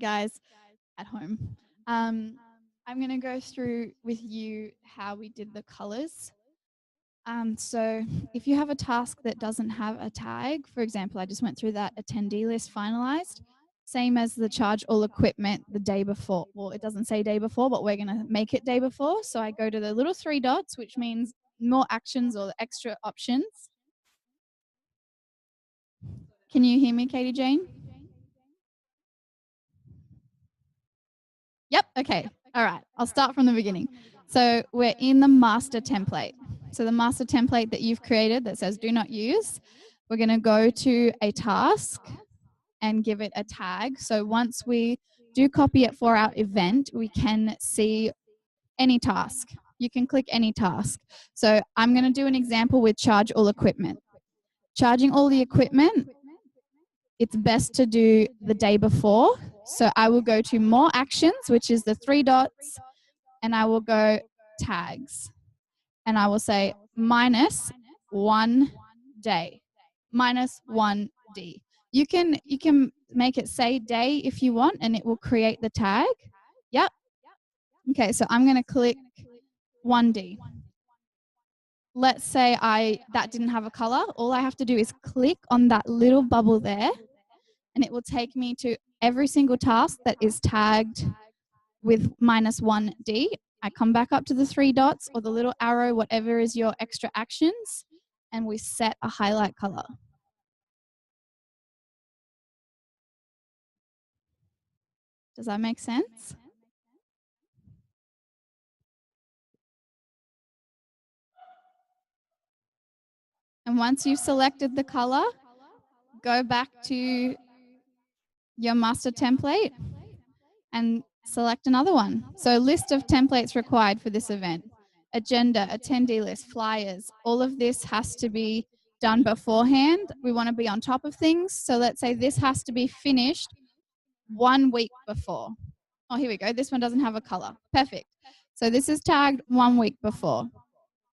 Guys at home, I'm going to go through with you how we did the colors. So if you have a task that doesn't have a tag, for example, I just went through that attendee list finalized, same as the charge all equipment the day before. Well, it doesn't say day before, but we're going to make it day before. So I go to the little 3 dots, which means more actions or extra options. Can you hear me, Katie Jane? Yep. Okay. All right. I'll start from the beginning. So we're in the master template. So the master template that you've created that says do not use, we're going to go to a task and give it a tag. So once we do copy it for our event, we can see any task. You can click any task. So I'm going to do an example with charge all equipment. Charging all the equipment, it's best to do the day before. So I will go to more actions, which is the 3 dots, and I will go tags. And I will say -1 day, -1 D. You can make it say day if you want, and it will create the tag. Yep. Okay, so I'm going to click 1D. Let's say that didn't have a color. All I have to do is click on that little bubble there, and it will take me to every single task that is tagged with -1D. I come back up to the 3 dots or the little arrow, whatever is your extra actions, and we set a highlight color. Does that make sense? And once you've selected the color, go back to your master template and select another one. So list of templates required for this event. Agenda, attendee list, flyers, all of this has to be done beforehand. We want to be on top of things. So let's say this has to be finished 1 week before. Oh, here we go. This one doesn't have a color. Perfect. So this is tagged 1 week before.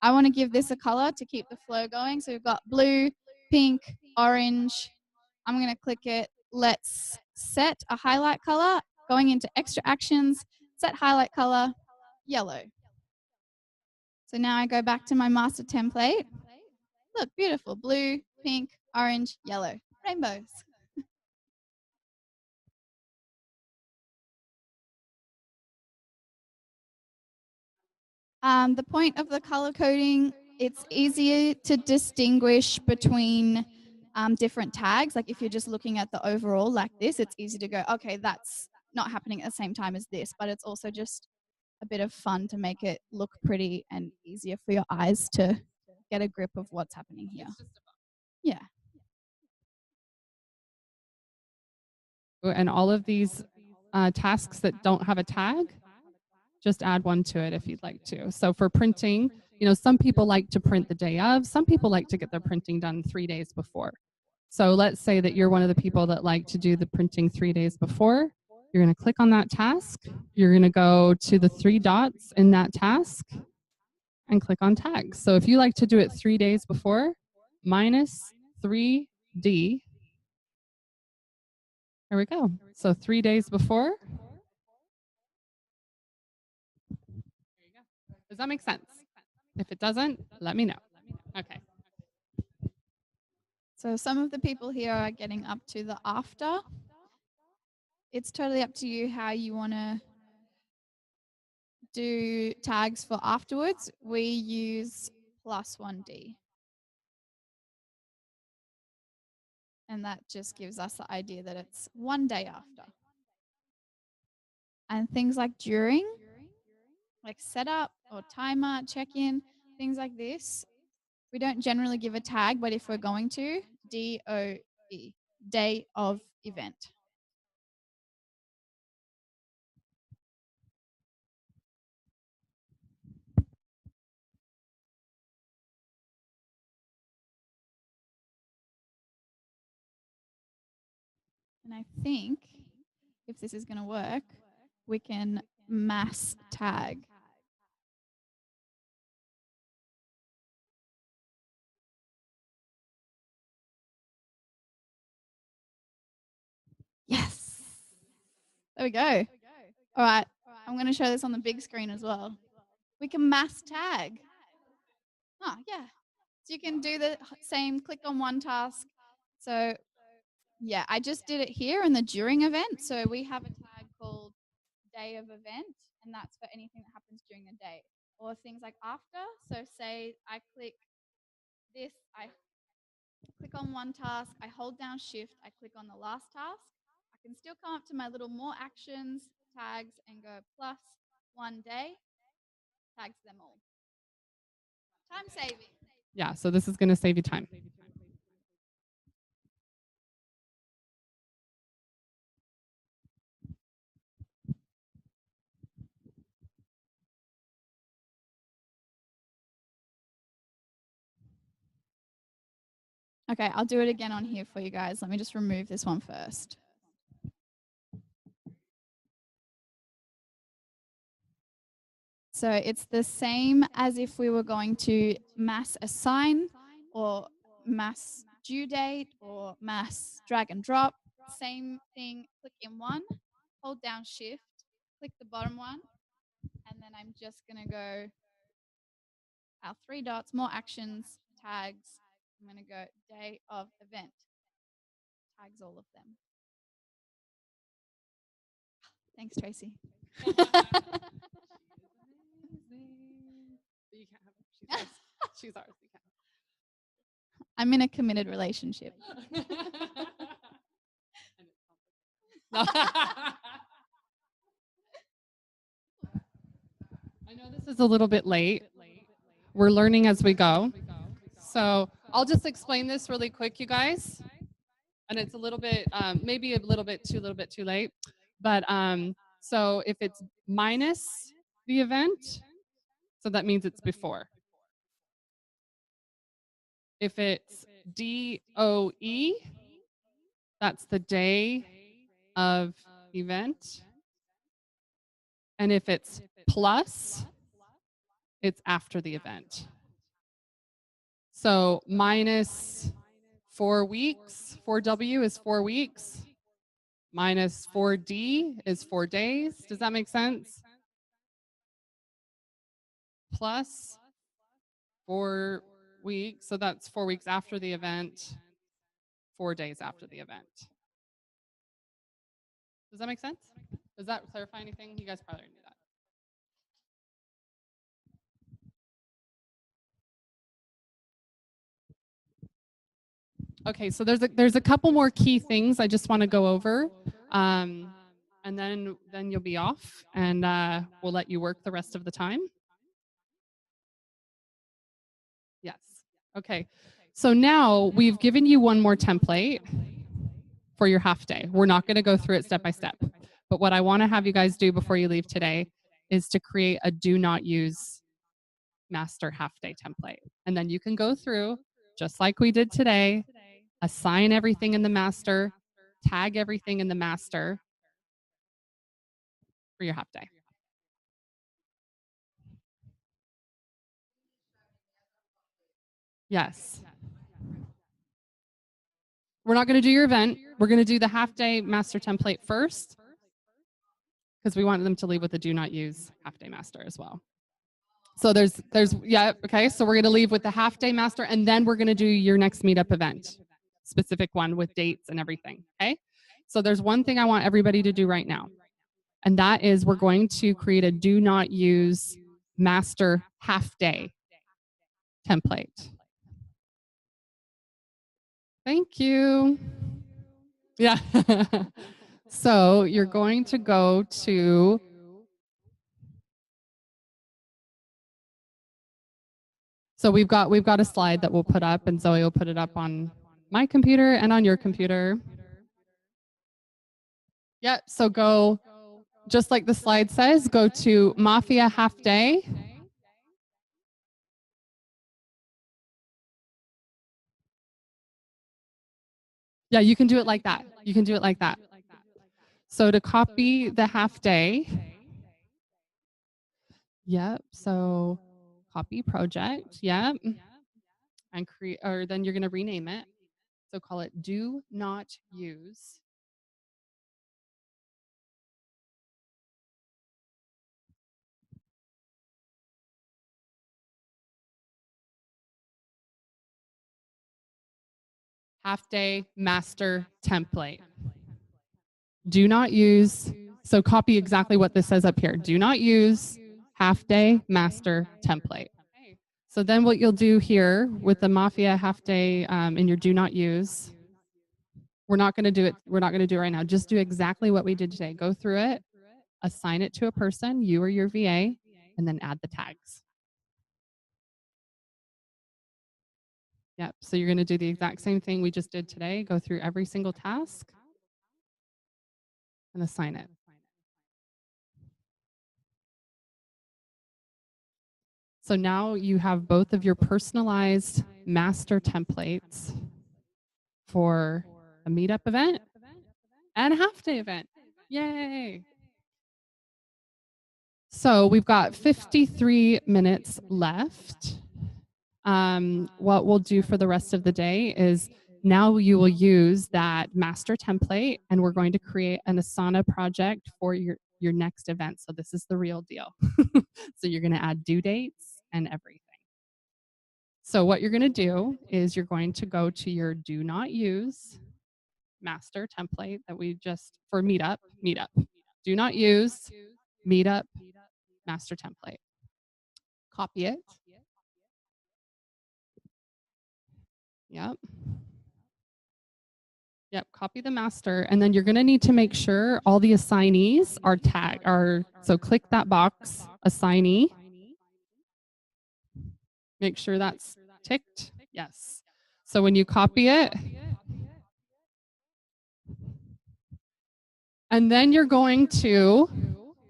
I want to give this a color to keep the flow going. So we've got blue, pink, orange. I'm going to click it. Let's set a highlight color. Going into extra actions, set highlight color, yellow. So now I go back to my master template. Look, beautiful. Blue, pink, orange, yellow. Rainbows. The point of the color coding, it's easier to distinguish between different tags. Like if you're just looking at the overall like this, it's easy to go, okay, that's not happening at the same time as this, but it's also just a bit of fun to make it look pretty and easier for your eyes to get a grip of what's happening here. Yeah. And all of these tasks that don't have a tag, just add one to it if you'd like to. So for printing, some people like to print the day of, some people like to get their printing done 3 days before. So let's say that you're one of the people that like to do the printing 3 days before. You're going to click on that task. You're going to go to the 3 dots in that task and click on tags. So if you like to do it 3 days before, minus 3D. There we go. So 3 days before. Does that make sense? If it doesn't, let me know. Okay. So some of the people here are getting up to the after. It's totally up to you how you want to do tags for afterwards. We use +1D. And that just gives us the idea that it's 1 day after. And things like during, like setup or timer, check-in, things like this, we don't generally give a tag, but if we're going to, DOE, day of event. And I think if this is going to work, we can mass tag. Yes. There we go. All right. I'm going to show this on the big screen as well. We can mass tag. Oh, yeah. So you can do the same, click on one task. So yeah, I just did it here in the during event. So we have a tag called day of event, and that's for anything that happens during the day. Or things like after. So say I click this, I click on one task, I hold down shift, I click on the last task. I can still come up to my little more actions, tags, and go +1 day, tags them all. Time saving. Yeah, so this is going to save you time. Okay, I'll do it again on here for you guys. Let me just remove this one first. So it's the same as if we were going to mass assign or mass due date or mass drag and drop. Same thing, click in one, hold down shift, click the bottom one, and then I'm just going to go our 3 dots, more actions, tags. I'm going to go day of event, tags all of them. Thanks, Tracy. She's ours. I'm in a committed relationship. I know this is a little bit late. We're learning as we go. So I'll just explain this really quick, you guys. And it's a little bit, maybe a little bit too late. But so if it's minus the event, so that means it's before. If it's DOE, that's the day of event. And if it's plus, it's after the event. So minus 4 weeks, 4W is 4 weeks, minus 4D is 4 days. Does that make sense? Plus 4 weeks, so that's 4 weeks after the event, 4 days after the event. Does that make sense? Does that clarify anything? You guys probably knew that. Okay, so there's a couple more key things I just want to go over, and then you'll be off, and we'll let you work the rest of the time. Yes. Okay. So now we've given you one more template for your half day. We're not going to go through it step by step. But what I want to have you guys do before you leave today is to create a do not use master half day template. And then you can go through, just like we did today, assign everything in the master, tag everything in the master for your half day. Yes. We're not going to do your event. We're going to do the half day master template first because we want them to leave with a do not use half day master as well. So yeah, okay. So we're going to leave with the half day master and then we're going to do your next meetup event, specific one with dates and everything. Okay. So there's one thing I want everybody to do right now. And that is we're going to create a do not use master half day template. Thank you. Yeah. So you're going to go to So we've got a slide that we'll put up and Zoe will put it up on my computer and on your computer. Yeah, so go just like the slide says, go to Mafia Half Day. Yeah, you can do it like that. You can do it like that. So to copy the half day, yep, so copy project, yep, and create, or then you're going to rename it. So call it do not use half day master template. Do not use, so copy exactly what this says up here. Do not use half day master template. So then what you'll do here with the Mafia half day in your do not use, we're not going to do it. We're not going to do it right now. Just do exactly what we did today. Go through it, assign it to a person, you or your VA, and then add the tags. Yep. So you're going to do the exact same thing we just did today. Go through every single task and assign it. So now you have both of your personalized master templates for a meetup event and a half day event. Yay. So we've got 53 minutes left. What we'll do for the rest of the day is now you will use that master template and we're going to create an Asana project for your next event. So this is the real deal. So you're going to add due dates and everything. So what you're going to do is you're going to go to your do not use master template that we just for meetup. Do not use meetup master template. Copy it. Yep. Yep, copy the master and then you're going to need to make sure all the assignees are tagged so click that box assignee. Make sure that's ticked. Yes. So when you copy it, and then you're going to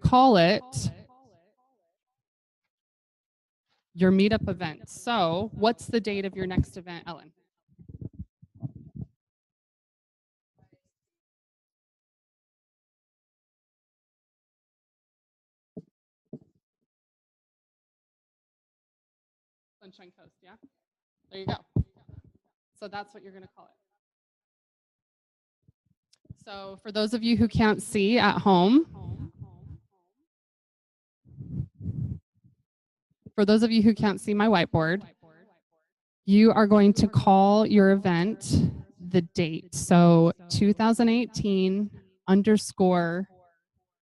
call it your meetup event. So what's the date of your next event, Ellen? Sunshine Coast, yeah? There you go. So that's what you're going to call it. So for those of you who can't see at home, for those of you who can't see my whiteboard, you are going to call your event the date. So 2018 underscore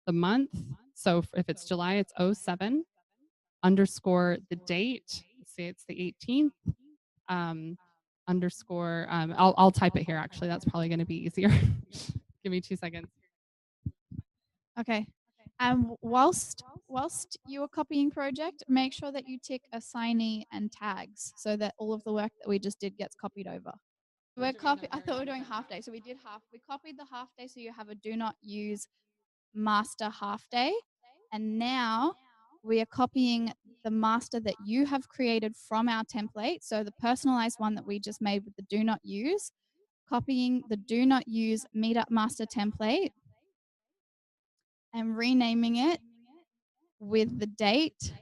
the month. So if it's July, it's 07 underscore the date. Let's say it's the 18th. Underscore, I'll type it here actually. That's probably going to be easier. Give me 2 seconds. Okay. Whilst you are copying project, make sure that you tick assignee and tags so that all of the work that we just did gets copied over. We're copy. I thought we were doing half day, so we did half. We copied the half day, so you have a do not use master half day, and now we are copying the master that you have created from our template. So the personalized one that we just made with the do not use, copying the do not use meetup master template and renaming it with the date,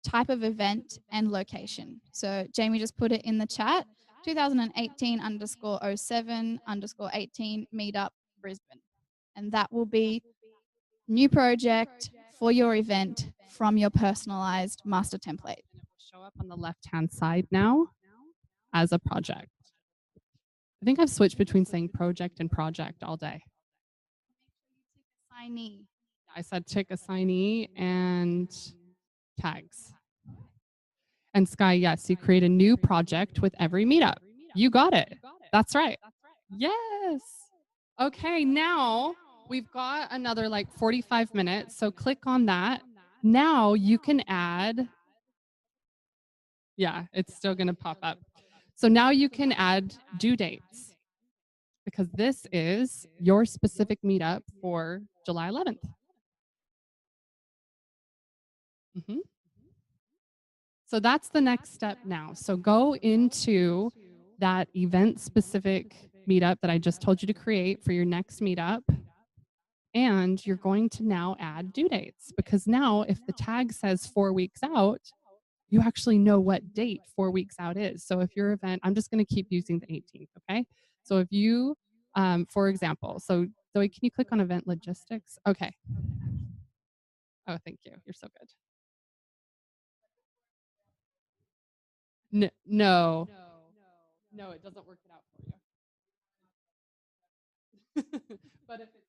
type of event, and location. So Jamie just put it in the chat, 2018_07_18 meetup Brisbane. And that will be new project for your event from your personalized master template. And it will show up on the left-hand side now as a project. I think I've switched between saying project and project all day. Signee. I said tick assignee and tags. And Sky, yes, you create a new project with every meetup. You got it. That's right. Yes. Okay, now we've got another like 45 minutes. So click on that. Now you can add, yeah, it's still going to pop up. So now you can add due dates because this is your specific meetup for July 11th. So that's the next step now. So go into that event specific meetup that I just told you to create for your next meetup. And you're going to now add due dates because now if the tag says 4 weeks out, you actually know what date 4 weeks out is. So if your event, I'm just going to keep using the 18th, okay? So if you, for example, so Zoe, can you click on event logistics? Okay. Oh, thank you. You're so good. No, it doesn't work it out for you. But if it's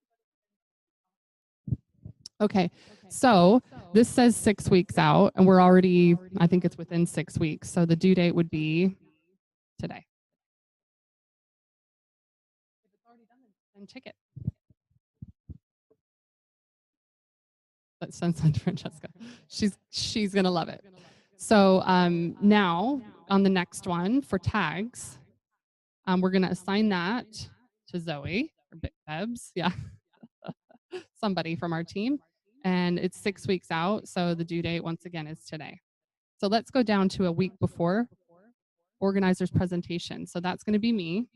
okay, so this says 6 weeks out, and we're already, I think it's within 6 weeks. So the due date would be today. If it's already done, then tick it. Let's send to Francesca. She's gonna love it. So now on the next one for tags, we're gonna assign that to Zoe or Big Bebs, yeah, somebody from our team, and it's 6 weeks out. So the due date once again is today. So let's go down to a week before organizer's presentation. So that's going to be me.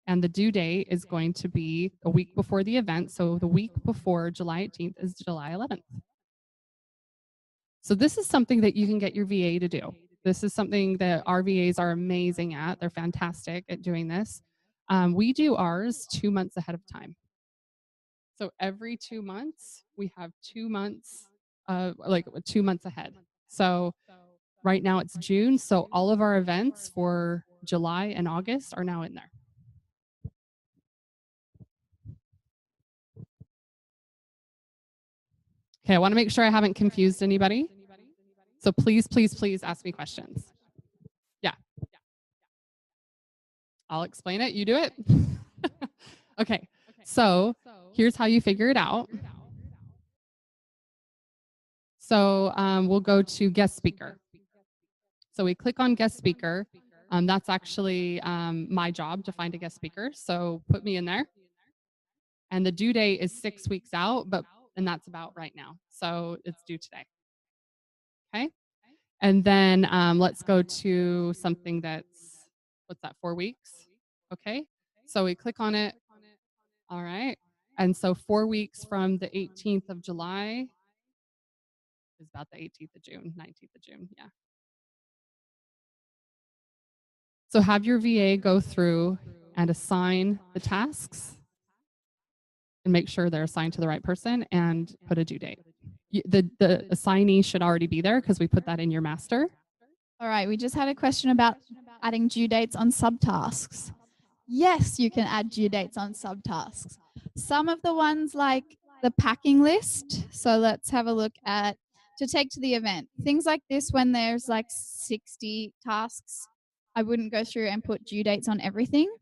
And the due date is going to be a week before the event. So the week before July 18th is July 11th. So this is something that you can get your VA to do. This is something that our VAs are amazing at. They're fantastic at doing this. We do ours 2 months ahead of time. So every 2 months, we have 2 months, like 2 months ahead. So right now it's June. So all of our events for July and August are now in there. Okay, I want to make sure I haven't confused anybody. So please, please, please ask me questions. Yeah. I'll explain it. You do it. Okay, so here's how you figure it out. So we'll go to guest speaker. So we click on guest speaker. That's actually my job to find a guest speaker. So put me in there. And the due date is 6 weeks out, and that's about right now. So it's due today. Okay. And then let's go to something that's, what's that, 4 weeks? Okay. So we click on it. All right. And so 4 weeks from the 18th of July is about the 18th of June, 19th of June. Yeah. So have your VA go through and assign the tasks and make sure they're assigned to the right person and put a due date. The assignee should already be there because we put that in your master. All right, we just had a question about adding due dates on subtasks. Yes, you can add due dates on subtasks. Some of the ones like the packing list. So let's have a look at to take to the event. Things like this, when there's like 60 tasks, I wouldn't go through and put due dates on everything.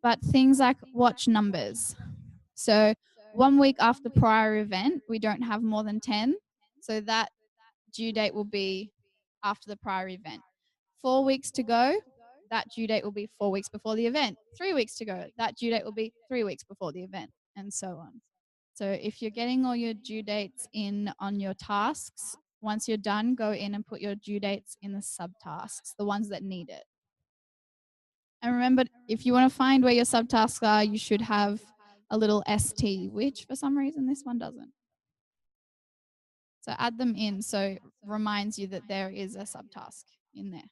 But things like watch numbers. So 1 week after the prior event, we don't have more than 10. So that due date will be after the prior event. 4 weeks to go, that due date will be 4 weeks before the event. 3 weeks to go, that due date will be 3 weeks before the event, and so on. So if you're getting all your due dates in on your tasks, once you're done, go in and put your due dates in the subtasks, the ones that need it. And remember, if you want to find where your subtasks are, you should have a little ST, which for some reason this one doesn't. So add them in so it reminds you that there is a subtask in there.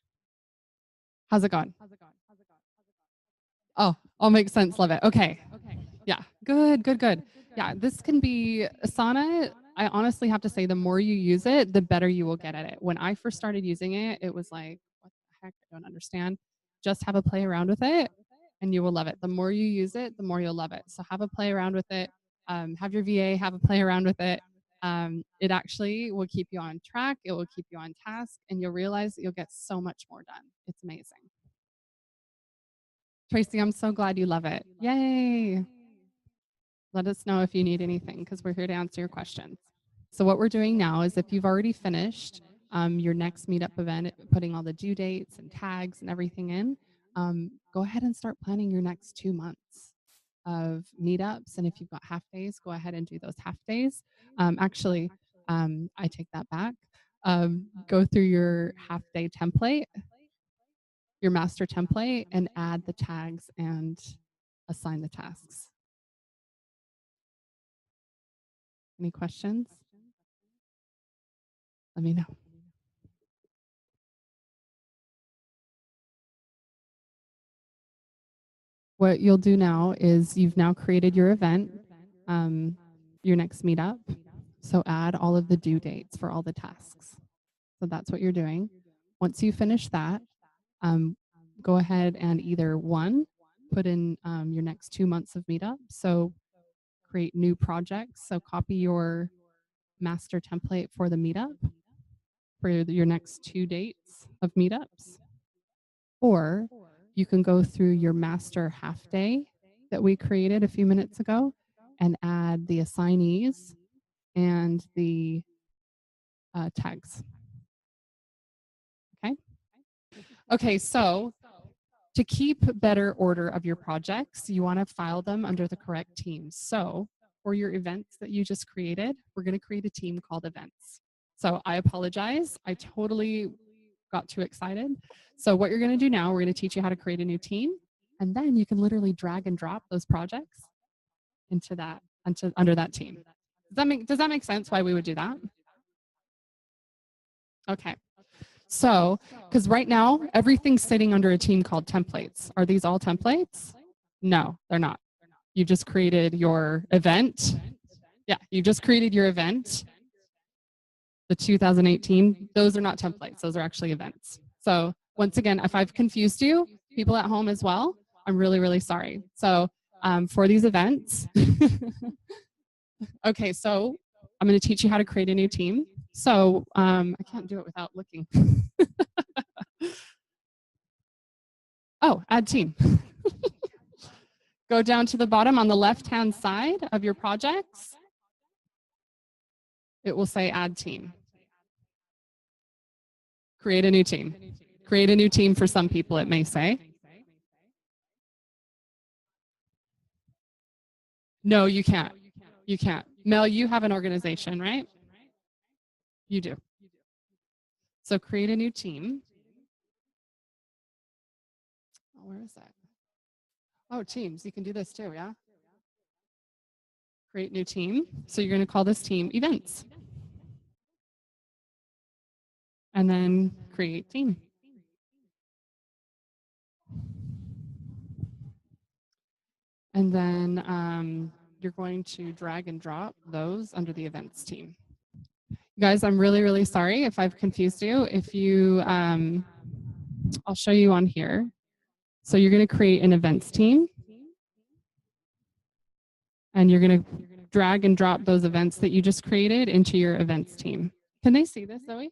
How's it going? Oh, all makes sense. Love it. Okay. Yeah. Good, good, good. Yeah, this can be Asana. I honestly have to say, the more you use it, the better you will get at it. When I first started using it, it was like, what the heck? I don't understand. Just have a play around with it and you will love it. The more you use it, the more you'll love it. So have a play around with it. Have your VA have a play around with it. It actually will keep you on track. It will keep you on task, and you'll realize that you'll get so much more done. It's amazing. Tracy, I'm so glad you love it. Yay. Let us know if you need anything, because we're here to answer your questions. So what we're doing now is, if you've already finished your next meetup event, putting all the due dates and tags and everything in, go ahead and start planning your next 2 months of meetups. And if you've got half days, go ahead and do those half days. Actually, I take that back. Go through your half day template, your master template, and add the tags and assign the tasks. Any questions? Let me know. What you'll do now is, you've now created your event, your next meetup. So add all of the due dates for all the tasks. So that's what you're doing. Once you finish that, go ahead and either put in your next 2 months of meetup. So create new projects. So copy your master template for the meetup for your next 2 dates of meetups. Or you can go through your master half day that we created a few minutes ago and add the assignees and the tags. Okay. Okay, so to keep better order of your projects, you want to file them under the correct teams. So for your events that you just created, we're going to create a team called events. So I apologize. I totally got too excited. So what you're going to do now, we're going to teach you how to create a new team, and then you can literally drag and drop those projects into that, under that team. Does that make sense why we would do that? Okay. So, because right now, everything's sitting under a team called templates. Are these all templates? No, they're not. You just created your event. Yeah, you just created your event. The 2018, those are not templates. Those are actually events. So once again, if I've confused you, people at home as well, I'm really, really sorry. So for these events, okay, so I'm going to teach you how to create a new team. So I can't do it without looking. Oh, add team. Go down to the bottom on the left-hand side of your projects. It will say add team. Create a new team. Create a new team for some people, it may say. No, you can't. You can't. Mel, you have an organization, right? You do. So create a new team. Oh, where is that? Oh, teams. You can do this too, yeah? Create new team. So you're going to call this team events. And then create team. And then you're going to drag and drop those under the events team. Guys, I'm really, really sorry if I've confused you. If you, I'll show you on here. So you're going to create an events team. And you're going to drag and drop those events that you just created into your events team. Can they see this, Zoe,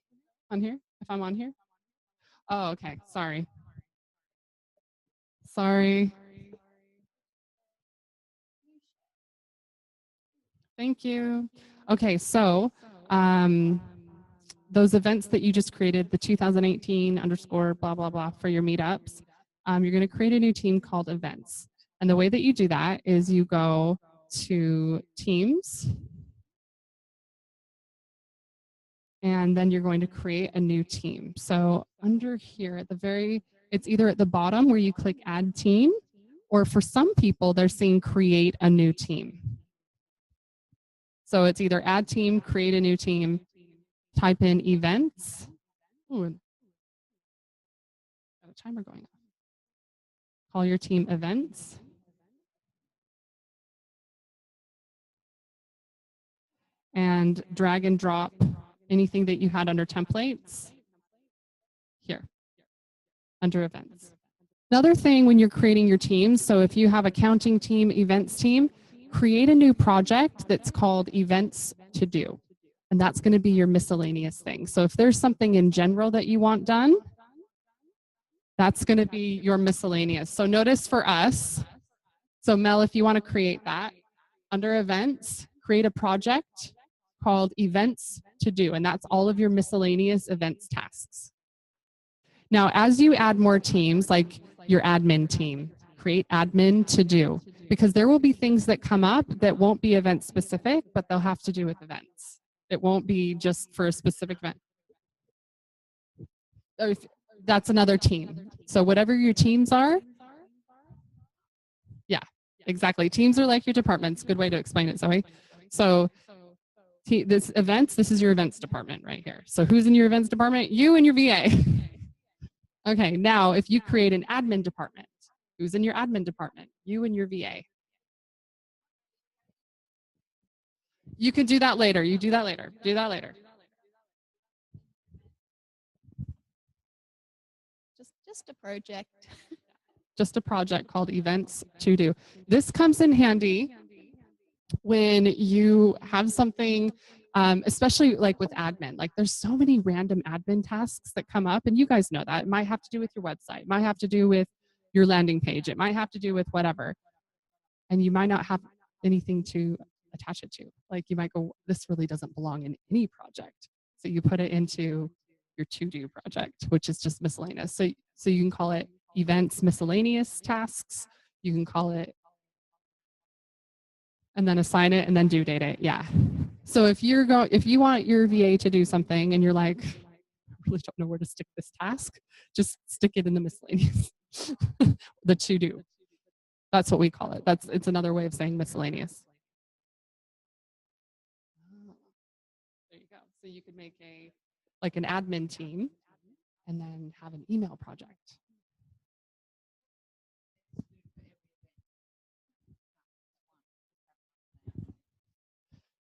on here, if I'm on here? Oh, okay. Sorry. Sorry. Thank you. Okay, so those events that you just created, the 2018 underscore blah, blah, blah for your meetups, you're going to create a new team called events. And the way that you do that is you go to teams, and then you're going to create a new team. So under here at the very, it's either at the bottom where you click add team, or for some people, they're saying create a new team. So it's either add team, create a new team, type in events. Ooh, got a timer going on. Call your team events. And drag and drop anything that you had under templates here under events. Another thing when you're creating your teams, so if you have accounting team, events team, create a new project that's called events to do. And that's going to be your miscellaneous thing. So if there's something in general that you want done, that's going to be your miscellaneous. So notice for us, so Mel, if you want to create that, under events, create a project called events to do. And that's all of your miscellaneous events tasks. Now, as you add more teams, like your admin team, create admin to do, because there will be things that come up that won't be event specific, but they'll have to do with events. It won't be just for a specific event. That's another team. So whatever your teams are, yeah, exactly. Teams are like your departments. Good way to explain it, Zoe. So this events, this is your events department right here. So who's in your events department? You and your VA. Okay, now if you create an admin department, who's in your admin department? You and your VA. You can do that later. You do that later. Do that later. Just a project. Just a project called events to do. This comes in handy when you have something, especially like with admin. Like there's so many random admin tasks that come up, and you guys know that. It might have to do with your website. It might have to do with your landing page. It might have to do with whatever. And you might not have anything to attach it to. Like you might go, this really doesn't belong in any project. So you put it into your to-do project, which is just miscellaneous. So you can call it events miscellaneous tasks. You can call it, and then assign it and then due date it. Yeah. So if you want your VA to do something and you're like, I really don't know where to stick this task, just stick it in the miscellaneous, the to do. That's what we call it. It's another way of saying miscellaneous. There you go. So you could make an admin team and then have an email project.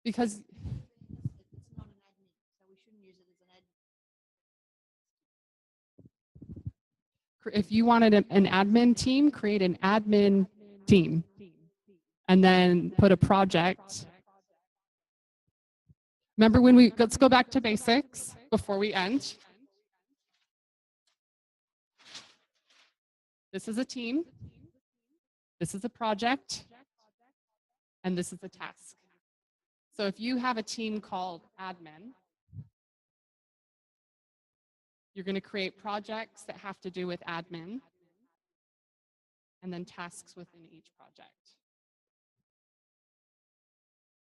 Because if you wanted an admin team, create an admin team and then put a project. Remember when let's go back to basics before we end. This is a team. This is a project. And this is a task. So if you have a team called admin, you're going to create projects that have to do with admin and then tasks within each project.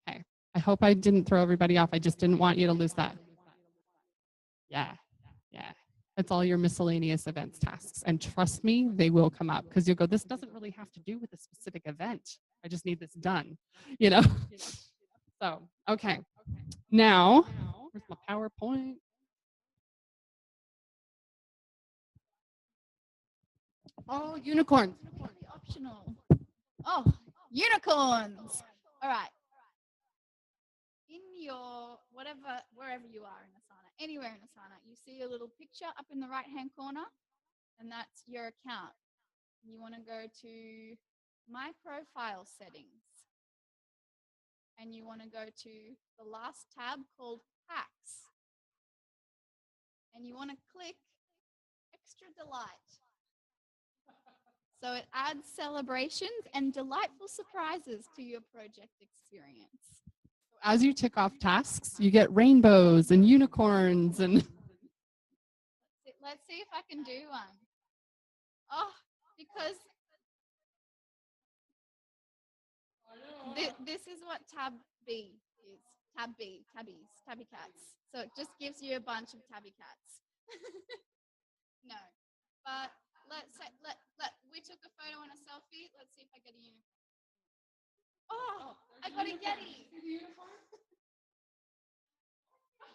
Okay, I hope I didn't throw everybody off. I just didn't want you to lose that. Yeah. It's all your miscellaneous events tasks. And trust me, they will come up because you'll go, this doesn't really have to do with a specific event. I just need this done, you know? So, okay. Now, where's my PowerPoint? Oh, unicorns. Optional. Oh, unicorns. All right. In your wherever you are in Asana, anywhere in Asana, you see a little picture up in the right-hand corner, and that's your account. You want to go to My Profile Settings, and you want to go to the last tab called Packs, and you want to click Extra Delight. So it adds celebrations and delightful surprises to your project experience. As you tick off tasks, you get rainbows and unicorns and Let's see if I can do one. Oh, because this is what tab B is. Tab B, tabby cats. So it just gives you a bunch of tabby cats. No, but let's say we took a photo and a selfie. Let's see if I get a unicorn. Oh, I got a Yeti.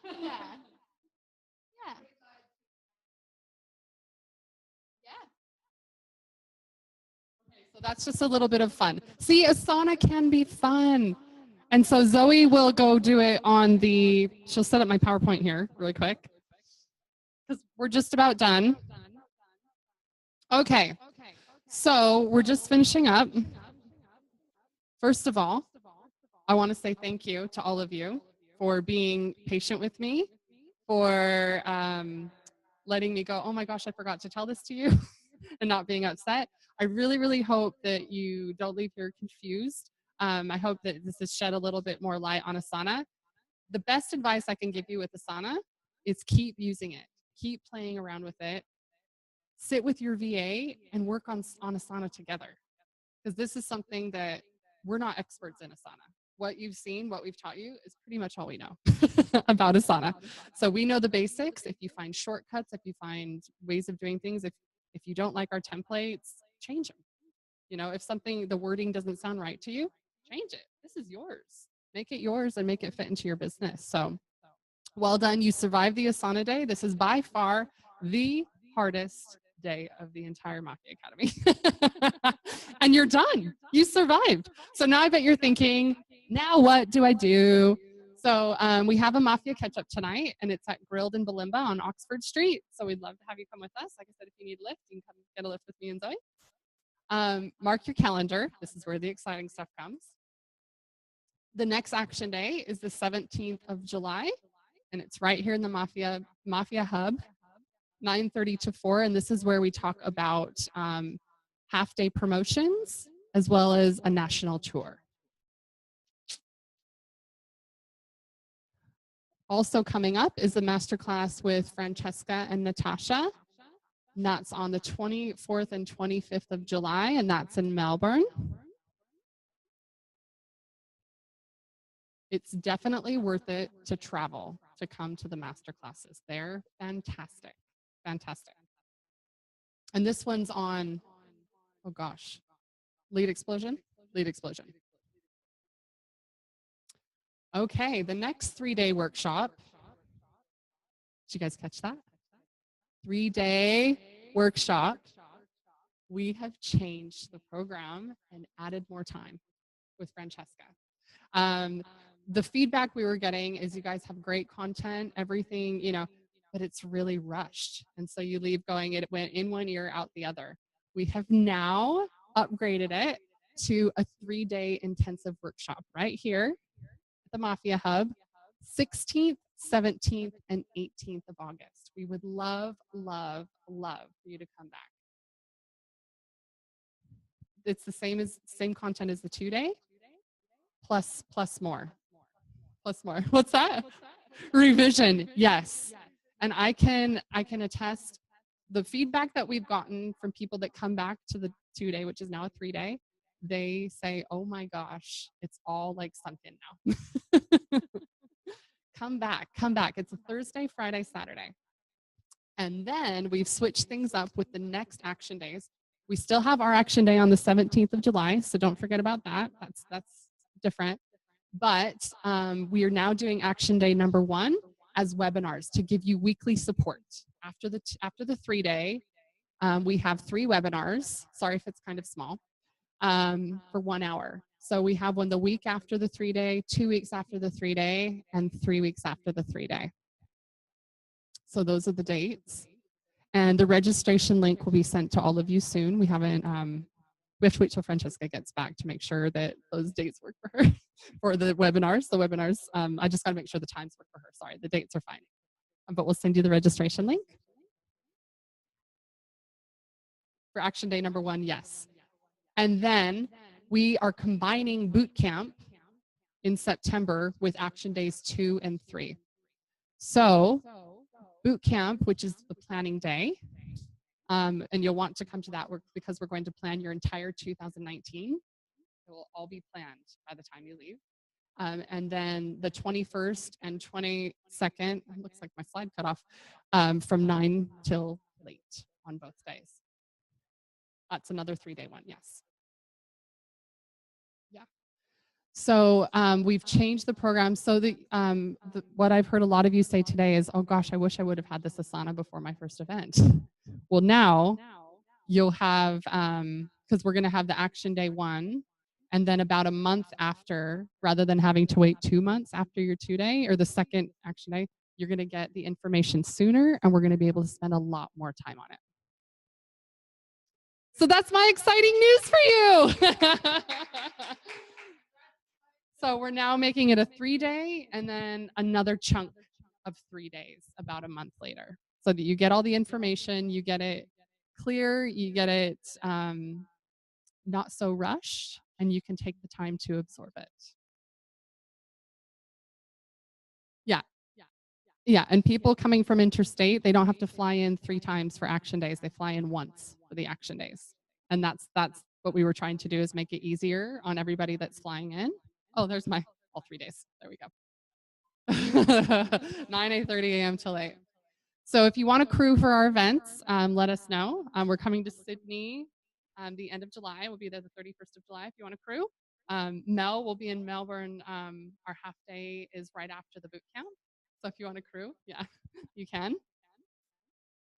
Yeah. Yeah. Yeah. So that's just a little bit of fun. See, Asana can be fun. And so Zoe will go do it on she'll set up my PowerPoint here really quick because we're just about done. Okay, so we're just finishing up. First of all, I want to say thank you to all of you for being patient with me, for letting me go, oh my gosh, I forgot to tell this to you, and not being upset. I really, really hope that you don't leave here confused. I hope that this has shed a little bit more light on Asana. The best advice I can give you with Asana is keep using it. Keep playing around with it. Sit with your VA and work on Asana together. Because this is something that we're not experts in Asana. What you've seen, what we've taught you is pretty much all we know about Asana. So we know the basics. If you find shortcuts, if you find ways of doing things, if you don't like our templates, change them. You know, if the wording doesn't sound right to you, change it. This is yours. Make it yours and make it fit into your business. So well done. You survived the Asana day. This is by far the hardest day of the entire Mafia Academy. And you're done. You survived. So now I bet you're thinking, now what do I do? So we have a Mafia catch-up tonight, and it's at Grilled in Balimba on Oxford Street. So we'd love to have you come with us. Like I said, if you need a lift, you can come get a lift with me and Zoe. Mark your calendar. This is where the exciting stuff comes. The next action day is the 17th of July, and it's right here in the Mafia Hub, 9:30 to 4, and this is where we talk about half-day promotions as well as a national tour. Also coming up is a masterclass with Francesca and Natasha. And that's on the 24th and 25th of July, and that's in Melbourne. It's definitely worth it to travel to come to the master classes. They're fantastic, fantastic. And this one's on, oh gosh, lead explosion. Okay, the next 3-day workshop. Did you guys catch that? 3-day workshop. We have changed the program and added more time with Francesca. The feedback we were getting is you guys have great content, everything, you know, but it's really rushed. And so you leave going, it went in one ear, out the other. We have now upgraded it to a 3-day intensive workshop right here at the Mafia Hub, 16th, 17th, and 18th of August. We would love, love, love for you to come back. It's the same content as the 2-day, plus more. What's that? Revision, yes. And I can attest the feedback that we've gotten from people that come back to the 2-day, which is now a 3-day. They say, oh my gosh, it's all like sunk in now. Come back. It's a Thursday, Friday, Saturday. And then we've switched things up with the next action days. We still have our action day on the 17th of July, so don't forget about that. That's different. But we are now doing action day number 1 as webinars to give you weekly support. After the 3-day, we have 3 webinars. Sorry if it's kind of small, for 1 hour. So we have one the week after the 3-day, 2 weeks after the 3-day, and 3 weeks after the 3-day. So those are the dates. And the registration link will be sent to all of you soon. We haven't, we have to wait till Francesca gets back to make sure that those dates work for her for the webinars. I just got to make sure the times work for her. Sorry, the dates are fine. But we'll send you the registration link. For action day number 1, yes. And then we are combining boot camp in September with action days 2 and 3. So boot camp, which is the planning day, And you'll want to come to that work because we're going to plan your entire 2019. It will all be planned by the time you leave. And then the 21st and 22nd, it looks like my slide cut off, from 9 till late on both days. That's another 3-day one, yes. Yeah. So we've changed the program. So what I've heard a lot of you say today is, oh gosh, I wish I would have had this Asana before my first event. Well, now you'll have, because we're going to have the action day 1, and then about a month after, rather than having to wait 2 months after your 2-day or the second action day, you're going to get the information sooner, and we're going to be able to spend a lot more time on it. So that's my exciting news for you. So we're now making it a 3-day and then another chunk of 3 days about a month later, so that you get all the information, you get it clear, you get it not so rushed, and you can take the time to absorb it. Yeah. Yeah, and people coming from interstate, they don't have to fly in 3 times for action days. They fly in once for the action days. And that's what we were trying to do, is make it easier on everybody that's flying in. Oh, there's my all 3 days. There we go. 8:30 a.m. till 8. So if you want a crew for our events, let us know. We're coming to Sydney the end of July. We'll be there the 31st of July if you want a crew. Mel will be in Melbourne. Our half day is right after the boot camp. So if you want a crew, yeah, you can.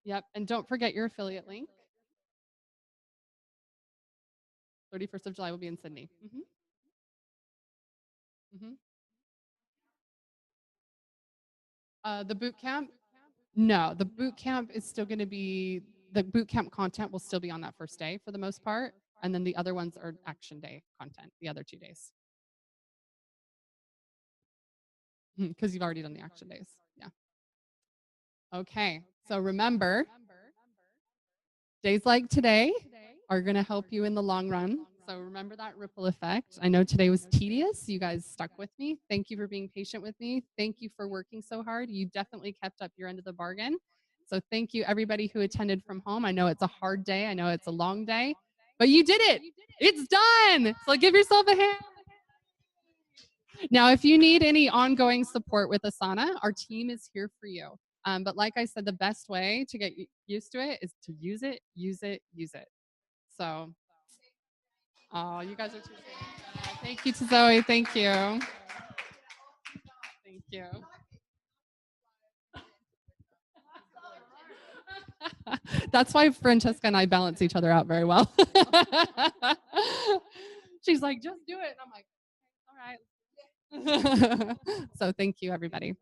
Yep, and don't forget your affiliate link. 31st of July will be in Sydney. The boot camp? No, the boot camp is still going to be, the boot camp content will still be on that first day for the most part. And then the other ones are action day content, the other 2 days. Because you've already done the action days. Yeah. Okay, so remember, days like today are going to help you in the long run. So remember that ripple effect. I know today was tedious. You guys stuck with me. Thank you for being patient with me. Thank you for working so hard. You definitely kept up your end of the bargain. So thank you everybody who attended from home. I know it's a hard day. I know it's a long day, but you did it. It's done. So give yourself a hand. Now, if you need any ongoing support with Asana, our team is here for you. But like I said, the best way to get used to it is to use it, use it, use it. So, oh, you guys are too sweet. Thank you to Zoe. Thank you. Thank you. That's why Francesca and I balance each other out very well. She's like, just do it. And I'm like, all right. So thank you, everybody.